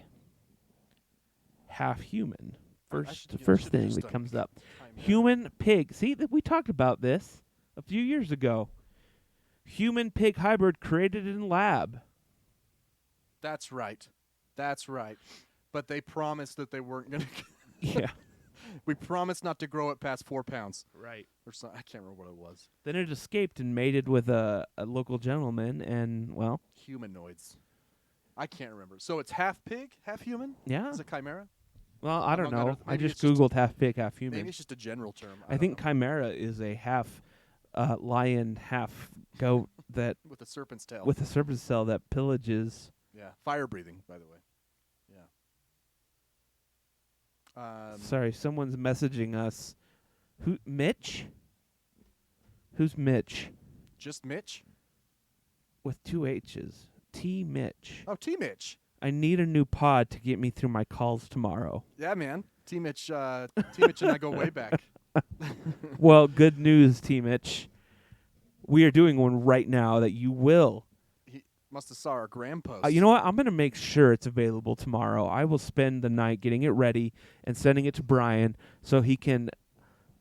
[SPEAKER 9] half human? First thing that comes up. Human pig. See, we talked about this a few years ago. Human pig hybrid created in lab.
[SPEAKER 8] That's right. That's right. But they promised that they weren't going to.
[SPEAKER 9] Yeah.
[SPEAKER 8] We promised not to grow it past 4 pounds.
[SPEAKER 9] Right.
[SPEAKER 8] Or so, I can't remember what it was.
[SPEAKER 9] Then it escaped and mated with a local gentleman, and, well.
[SPEAKER 8] Humanoids. I can't remember. So it's half pig, half human?
[SPEAKER 9] Yeah.
[SPEAKER 8] Is it chimera?
[SPEAKER 9] Well, I don't
[SPEAKER 8] Among
[SPEAKER 9] know.
[SPEAKER 8] other-
[SPEAKER 9] I
[SPEAKER 8] maybe
[SPEAKER 9] just
[SPEAKER 8] it's
[SPEAKER 9] Googled half pig, half human.
[SPEAKER 8] Maybe it's just a general term.
[SPEAKER 9] I think chimera is a half lion, half goat that
[SPEAKER 8] with a serpent's tail.
[SPEAKER 9] with a serpent's tail that pillages.
[SPEAKER 8] Yeah, fire breathing, by the way. Yeah.
[SPEAKER 9] Sorry, someone's messaging us. Who? Mitch? Who's Mitch?
[SPEAKER 8] Just Mitch?
[SPEAKER 9] With 2 H's. T. Mitch.
[SPEAKER 8] Oh, T. Mitch.
[SPEAKER 9] I need a new pod to get me through my calls tomorrow.
[SPEAKER 8] Yeah, man. T. Mitch. T. Mitch and I go way back.
[SPEAKER 9] Well, good news, T. Mitch. We are doing one right now that you will.
[SPEAKER 8] He must have saw our gram post.
[SPEAKER 9] You know what? I'm going to make sure it's available tomorrow. I will spend the night getting it ready and sending it to Brian so he can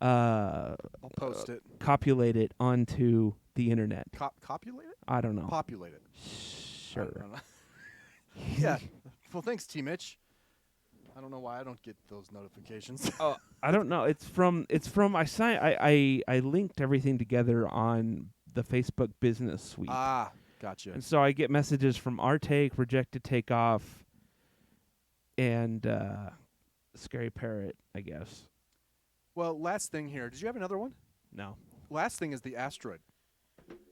[SPEAKER 8] I'll post it.
[SPEAKER 9] copulate it onto the internet.
[SPEAKER 8] Copulate it?
[SPEAKER 9] I don't know.
[SPEAKER 8] Populate it.
[SPEAKER 9] Sure.
[SPEAKER 8] I don't know. Yeah. Well, thanks, T. Mitch. I don't know why I don't get those notifications.
[SPEAKER 9] Oh, I don't know. It's from I linked everything together on the Facebook Business Suite.
[SPEAKER 8] Ah, gotcha.
[SPEAKER 9] And so I get messages from Our Take, Rejected Takeoff, and Scary Parrot, I guess.
[SPEAKER 8] Well, last thing here. Did you have another one?
[SPEAKER 9] No.
[SPEAKER 8] Last thing is the asteroid.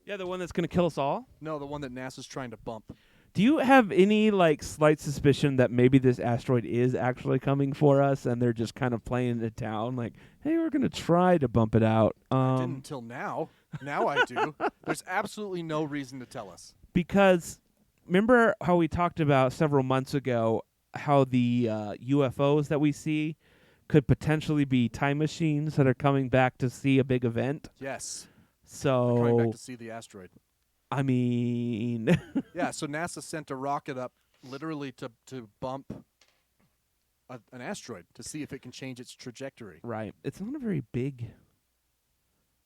[SPEAKER 9] Yeah, the one that's going to kill us all?
[SPEAKER 8] No, the one that NASA's trying to bump.
[SPEAKER 9] Do you have any slight suspicion that maybe this asteroid is actually coming for us and they're just kind of playing it down like, hey, we're going to try to bump it out?
[SPEAKER 8] I didn't until now. Now I do. There's absolutely no reason to tell us.
[SPEAKER 9] Because remember how we talked about several months ago how the UFOs that we see could potentially be time machines that are coming back to see a big event?
[SPEAKER 8] Yes.
[SPEAKER 9] So
[SPEAKER 8] They're coming back to see the asteroid.
[SPEAKER 9] I mean,
[SPEAKER 8] Yeah, so NASA sent a rocket up literally to bump an asteroid to see if it can change its trajectory.
[SPEAKER 9] right. It's not a very big,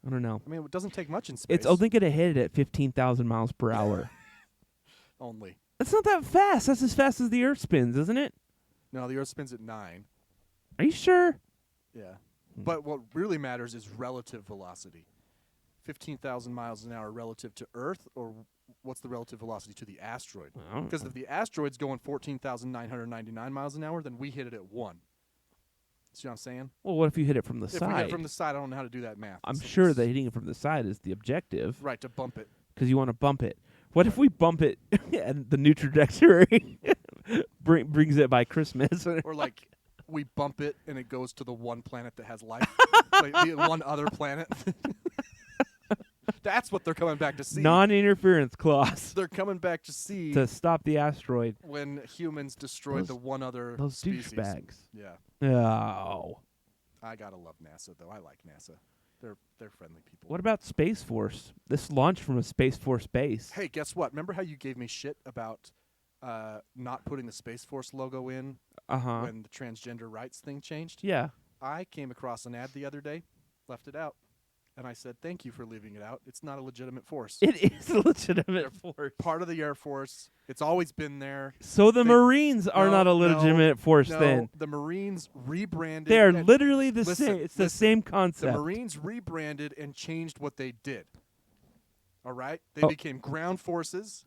[SPEAKER 9] I don't know.
[SPEAKER 8] I mean, it doesn't take much in space.
[SPEAKER 9] It's only going to hit it at 15,000 miles per hour.
[SPEAKER 8] Only.
[SPEAKER 9] That's not that fast. That's as fast as the Earth spins, isn't it?
[SPEAKER 8] No, the Earth spins at 9.
[SPEAKER 9] Are you sure?
[SPEAKER 8] Yeah. But what really matters is relative velocity. 15,000 miles an hour relative to Earth, or what's the relative velocity to the asteroid?
[SPEAKER 9] I don't
[SPEAKER 8] Because
[SPEAKER 9] know.
[SPEAKER 8] if the asteroid's going 14,999 miles an hour, then we hit it at 1. See what I'm saying?
[SPEAKER 9] Well, what if you hit it from the
[SPEAKER 8] If we
[SPEAKER 9] side?
[SPEAKER 8] hit it from the side, I don't know how to do that math.
[SPEAKER 9] I'm
[SPEAKER 8] It's-
[SPEAKER 9] sure
[SPEAKER 8] it's-
[SPEAKER 9] that hitting it from the side is the objective
[SPEAKER 8] Right, to bump it.
[SPEAKER 9] because you want to bump it. What if we bump it and the new trajectory brings it by Christmas?
[SPEAKER 8] Or like we bump it and it goes to the one planet that has life. Like the one other planet. That's what they're coming back to see.
[SPEAKER 9] Non-interference clause
[SPEAKER 8] They're coming back to see
[SPEAKER 9] to stop the asteroid.
[SPEAKER 8] when humans destroyed
[SPEAKER 9] Those-
[SPEAKER 8] the one other
[SPEAKER 9] Those
[SPEAKER 8] species.
[SPEAKER 9] douchebags.
[SPEAKER 8] Yeah.
[SPEAKER 9] Oh.
[SPEAKER 8] I gotta love NASA though. I like NASA. They're friendly people.
[SPEAKER 9] What about Space Force? This launched from a Space Force base.
[SPEAKER 8] Hey, guess what? Remember how you gave me shit about not putting the Space Force logo in
[SPEAKER 9] Uh-huh.
[SPEAKER 8] when the transgender rights thing changed?
[SPEAKER 9] Yeah.
[SPEAKER 8] I came across an ad the other day, left it out, and I said, thank you for leaving it out. It's not a legitimate force.
[SPEAKER 9] It is a legitimate force.
[SPEAKER 8] Part of the Air Force. It's always been there.
[SPEAKER 9] So the
[SPEAKER 8] They-
[SPEAKER 9] Marines are not a legitimate force
[SPEAKER 8] no,
[SPEAKER 9] then.
[SPEAKER 8] the Marines rebranded.
[SPEAKER 9] They are
[SPEAKER 8] and
[SPEAKER 9] literally the
[SPEAKER 8] listen,
[SPEAKER 9] same. It's the
[SPEAKER 8] listen.
[SPEAKER 9] same
[SPEAKER 8] The
[SPEAKER 9] concept.
[SPEAKER 8] Marines rebranded and changed what they did. All right? They
[SPEAKER 9] Oh.
[SPEAKER 8] became ground forces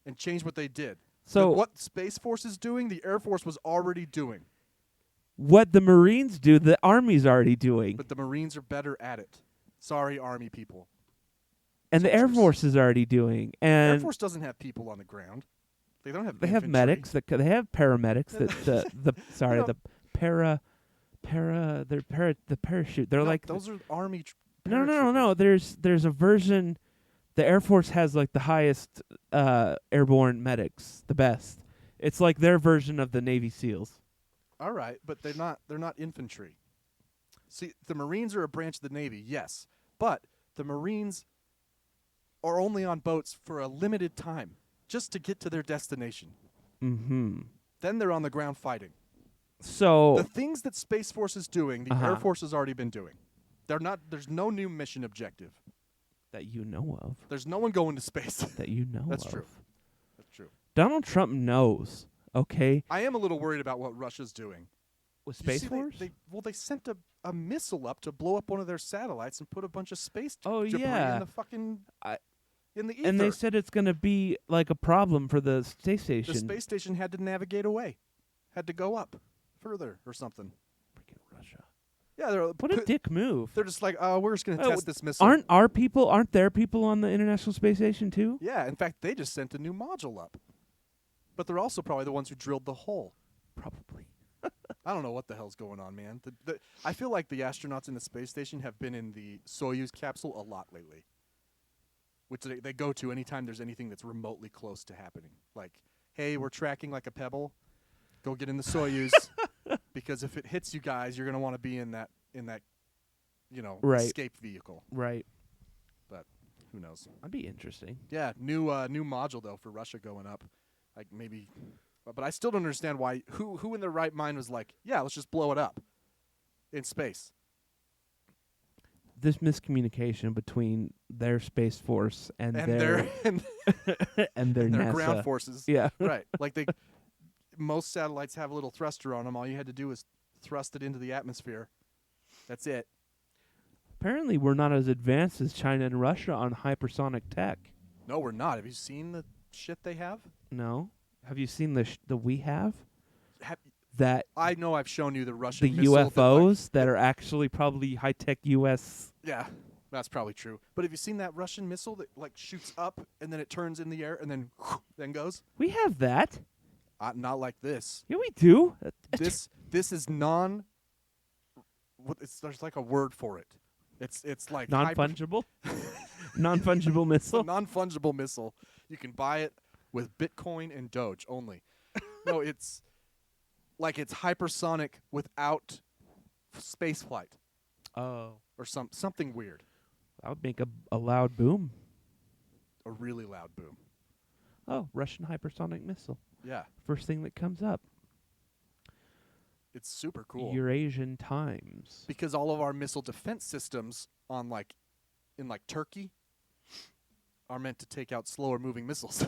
[SPEAKER 8] and changed what they did.
[SPEAKER 9] So
[SPEAKER 8] what Space Force is doing, the Air Force was already doing.
[SPEAKER 9] what the Marines do, the Army's already doing.
[SPEAKER 8] But the Marines are better at it. Sorry, Army people.
[SPEAKER 9] And the Air
[SPEAKER 8] soldiers.
[SPEAKER 9] Force is already doing.
[SPEAKER 8] Air
[SPEAKER 9] And
[SPEAKER 8] Force doesn't have people on the ground. They don't have
[SPEAKER 9] they have
[SPEAKER 8] infantry.
[SPEAKER 9] medics. They have paramedics. The
[SPEAKER 8] know-
[SPEAKER 9] the the parachute. They're
[SPEAKER 8] No,
[SPEAKER 9] like
[SPEAKER 8] those are Army.
[SPEAKER 9] no.
[SPEAKER 8] paratroopers.
[SPEAKER 9] There's a version. The Air Force has like the highest airborne medics, the best. It's like their version of the Navy SEALs.
[SPEAKER 8] All right, but they're not infantry. See, the Marines are a branch of the Navy, yes, but the Marines are only on boats for a limited time, just to get to their destination.
[SPEAKER 9] Mm-hmm.
[SPEAKER 8] Then they're on the ground fighting.
[SPEAKER 9] So
[SPEAKER 8] The things that Space Force is doing, the Air
[SPEAKER 9] Uh-huh.
[SPEAKER 8] Force has already been doing. There's no new mission objective.
[SPEAKER 9] that you know of.
[SPEAKER 8] There's no one going to space.
[SPEAKER 9] That you know
[SPEAKER 8] That's
[SPEAKER 9] of.
[SPEAKER 8] true. That's true.
[SPEAKER 9] Donald Trump knows. Okay.
[SPEAKER 8] I am a little worried about what Russia's doing.
[SPEAKER 9] With
[SPEAKER 8] Did you
[SPEAKER 9] Space
[SPEAKER 8] see
[SPEAKER 9] Force.
[SPEAKER 8] They sent a missile up to blow up one of their satellites and put a bunch of space
[SPEAKER 9] Oh,
[SPEAKER 8] debris
[SPEAKER 9] yeah.
[SPEAKER 8] in the fucking in the ether.
[SPEAKER 9] And they said it's going to be like a problem for the space station.
[SPEAKER 8] the space station had to navigate away, had to go up further or something.
[SPEAKER 9] Freaking Russia.
[SPEAKER 8] Yeah, they're
[SPEAKER 9] What a dick move.
[SPEAKER 8] They're just like, oh, we're just gonna
[SPEAKER 9] Oh,
[SPEAKER 8] test this missile.
[SPEAKER 9] Aren't there people on the International Space Station too?
[SPEAKER 8] Yeah, in fact, they just sent a new module up. But they're also probably the ones who drilled the hole.
[SPEAKER 9] Probably.
[SPEAKER 8] I don't know what the hell's going on, man. I feel like the astronauts in the space station have been in the Soyuz capsule a lot lately, which they go to anytime there's anything that's remotely close to happening. Like, hey, we're tracking like a pebble. Go get in the Soyuz because if it hits you guys, you're gonna want to be in that
[SPEAKER 9] Right.
[SPEAKER 8] escape vehicle.
[SPEAKER 9] Right.
[SPEAKER 8] But who knows?
[SPEAKER 9] That'd be interesting.
[SPEAKER 8] Yeah, new module though for Russia going up, like maybe, but I still don't understand why. Who in their right mind was like, yeah, let's just blow it up in space.
[SPEAKER 9] This miscommunication between their Space Force and,
[SPEAKER 8] And
[SPEAKER 9] their
[SPEAKER 8] their and
[SPEAKER 9] and their
[SPEAKER 8] their
[SPEAKER 9] NASA.
[SPEAKER 8] ground forces.
[SPEAKER 9] Yeah.
[SPEAKER 8] Right. Like most satellites have a little thruster on them. All you had to do was thrust it into the atmosphere. That's it.
[SPEAKER 9] Apparently, we're not as advanced as China and Russia on hypersonic tech.
[SPEAKER 8] No, we're not. Have you seen the shit they have?
[SPEAKER 9] No. Have you seen the we have?
[SPEAKER 8] Have
[SPEAKER 9] That
[SPEAKER 8] I know I've shown you the Russian
[SPEAKER 9] the
[SPEAKER 8] missile
[SPEAKER 9] UFOs that are actually probably high-tech U.S.
[SPEAKER 8] Yeah, that's probably true. But have you seen that Russian missile that like shoots up and then it turns in the air and then goes?
[SPEAKER 9] We have that.
[SPEAKER 8] Not like this.
[SPEAKER 9] Yeah, we do.
[SPEAKER 8] This is there's like a word for it. It's like
[SPEAKER 9] Non-fungible? Non-fungible missile?
[SPEAKER 8] It's a non-fungible missile. You can buy it with Bitcoin and Doge only. No, it's hypersonic without space flight
[SPEAKER 9] Oh.
[SPEAKER 8] or something weird.
[SPEAKER 9] That would make a loud boom.
[SPEAKER 8] A really loud boom.
[SPEAKER 9] Oh, Russian hypersonic missile.
[SPEAKER 8] Yeah,
[SPEAKER 9] First thing that comes up.
[SPEAKER 8] it's super cool.
[SPEAKER 9] Eurasian Times.
[SPEAKER 8] Because all of our missile defense systems in Turkey are meant to take out slower moving missiles.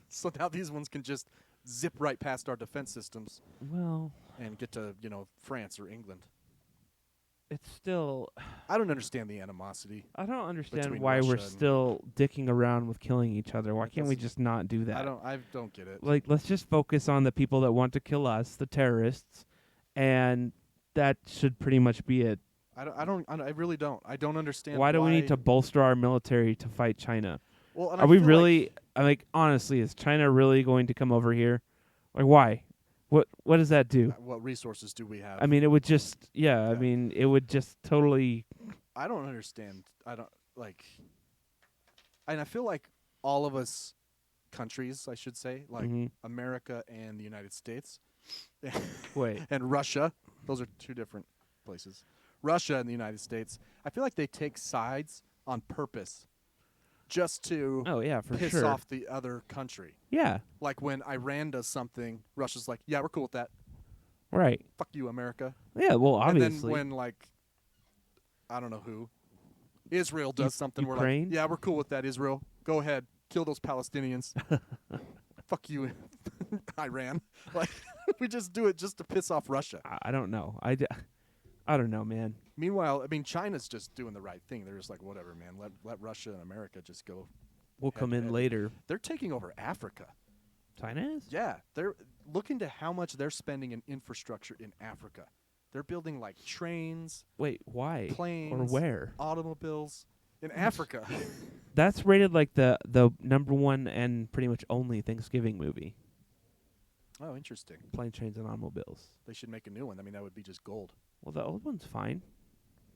[SPEAKER 8] So now these ones can just zip right past our defense systems
[SPEAKER 9] Well,
[SPEAKER 8] and get to, France or England.
[SPEAKER 9] it's still...
[SPEAKER 8] I don't understand the animosity.
[SPEAKER 9] I don't understand
[SPEAKER 8] Between
[SPEAKER 9] why we're
[SPEAKER 8] Russia and-
[SPEAKER 9] still dicking around with killing each other. Why
[SPEAKER 8] That
[SPEAKER 9] can't we
[SPEAKER 8] doesn't-
[SPEAKER 9] just not do that?
[SPEAKER 8] I don't get it.
[SPEAKER 9] Like, let's just focus on the people that want to kill us, the terrorists, and that should pretty much be it.
[SPEAKER 8] I really don't. I don't understand
[SPEAKER 9] Why do we need to bolster our military to fight China?
[SPEAKER 8] Well, and
[SPEAKER 9] Are
[SPEAKER 8] I
[SPEAKER 9] we
[SPEAKER 8] feel
[SPEAKER 9] really... honestly, is China really going to come over here? Like, why? What does that do?
[SPEAKER 8] what resources do we have?
[SPEAKER 9] I mean, it would just... Yeah, I
[SPEAKER 8] Yeah.
[SPEAKER 9] mean, it would just totally...
[SPEAKER 8] I don't understand. I don't like, and I feel like all of us countries, I should say, like
[SPEAKER 9] Mhm.
[SPEAKER 8] America and the United States,
[SPEAKER 9] Wait.
[SPEAKER 8] and Russia. Those are two different places. Russia and the United States. I feel like they take sides on purpose, just to
[SPEAKER 9] Oh, yeah, for
[SPEAKER 8] piss
[SPEAKER 9] sure.
[SPEAKER 8] off the other country.
[SPEAKER 9] Yeah,
[SPEAKER 8] Like when Iran does something, Russia's like, "Yeah, we're cool with that.
[SPEAKER 9] right.
[SPEAKER 8] Fuck you, America."
[SPEAKER 9] Yeah, well,
[SPEAKER 8] And
[SPEAKER 9] obviously.
[SPEAKER 8] then when like, I don't know who, Israel does something,
[SPEAKER 9] Ukraine?
[SPEAKER 8] we're like, "Yeah, we're cool with that, Israel. Go ahead, kill those Palestinians." Fuck you, Iran. Like we just do it just to piss off Russia.
[SPEAKER 9] I don't know. I don't know, man.
[SPEAKER 8] Meanwhile, I mean, China's just doing the right thing. They're just like, whatever, man. Let Russia and America just go.
[SPEAKER 9] We'll come in
[SPEAKER 8] head.
[SPEAKER 9] later.
[SPEAKER 8] They're taking over Africa.
[SPEAKER 9] China is?
[SPEAKER 8] Yeah, they're look into how much they're spending in infrastructure in Africa. They're building like trains,
[SPEAKER 9] Wait, why?
[SPEAKER 8] planes,
[SPEAKER 9] Or where?
[SPEAKER 8] automobiles in Africa.
[SPEAKER 9] That's rated like the number one and pretty much only Thanksgiving movie.
[SPEAKER 8] Oh, interesting.
[SPEAKER 9] Plane, Trains, and Automobiles.
[SPEAKER 8] They should make a new one. I mean, that would be just gold.
[SPEAKER 9] Well, the old one's fine.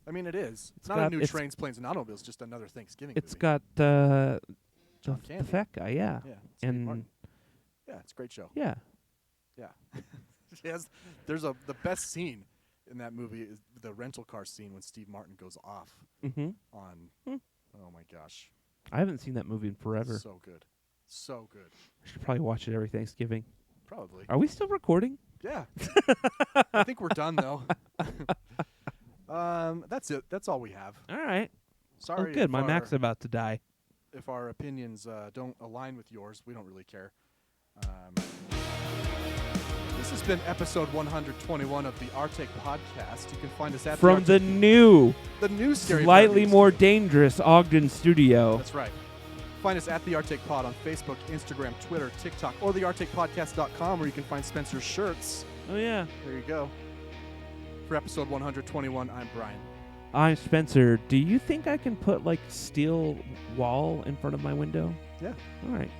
[SPEAKER 8] I mean, it is. It's not
[SPEAKER 9] got-
[SPEAKER 8] a new
[SPEAKER 9] it's-
[SPEAKER 8] trains, planes, and automobiles. Just another Thanksgiving
[SPEAKER 9] It's
[SPEAKER 8] movie.
[SPEAKER 9] got the
[SPEAKER 8] Candy.
[SPEAKER 9] fat guy, yeah.
[SPEAKER 8] Yeah, Steve
[SPEAKER 9] And
[SPEAKER 8] Martin. Yeah, it's a great show.
[SPEAKER 9] yeah.
[SPEAKER 8] Yeah. Yes, there's the best scene in that movie is the rental car scene when Steve Martin goes off
[SPEAKER 9] Mm-hmm.
[SPEAKER 8] on.
[SPEAKER 9] Hmm.
[SPEAKER 8] Oh my gosh,
[SPEAKER 9] I haven't seen that movie in forever.
[SPEAKER 8] so good, so good.
[SPEAKER 9] I should probably watch it every Thanksgiving.
[SPEAKER 8] Probably.
[SPEAKER 9] Are we still recording?
[SPEAKER 8] Yeah. I think we're done though. That's it. That's all we have.
[SPEAKER 9] All right.
[SPEAKER 8] Sorry.
[SPEAKER 9] Oh, good.
[SPEAKER 8] if
[SPEAKER 9] My
[SPEAKER 8] our-
[SPEAKER 9] Mac's about to die.
[SPEAKER 8] If our opinions don't align with yours, we don't really care. This has been episode 121 of the Artec podcast. You can find us at
[SPEAKER 9] From the
[SPEAKER 8] Arctic-
[SPEAKER 9] new,
[SPEAKER 8] the new Scary
[SPEAKER 9] slightly
[SPEAKER 8] Parodies.
[SPEAKER 9] more dangerous Ogden studio.
[SPEAKER 8] That's right. Find us at the Arctic Pod on Facebook, Instagram, Twitter, TikTok, or thearcticpodcast.com, where you can find Spencer's shirts.
[SPEAKER 9] Oh, yeah.
[SPEAKER 8] There you go. For episode 121, I'm Brian.
[SPEAKER 9] I'm Spencer. Do you think I can put, like, steel wall in front of my window?
[SPEAKER 8] Yeah.
[SPEAKER 9] All right.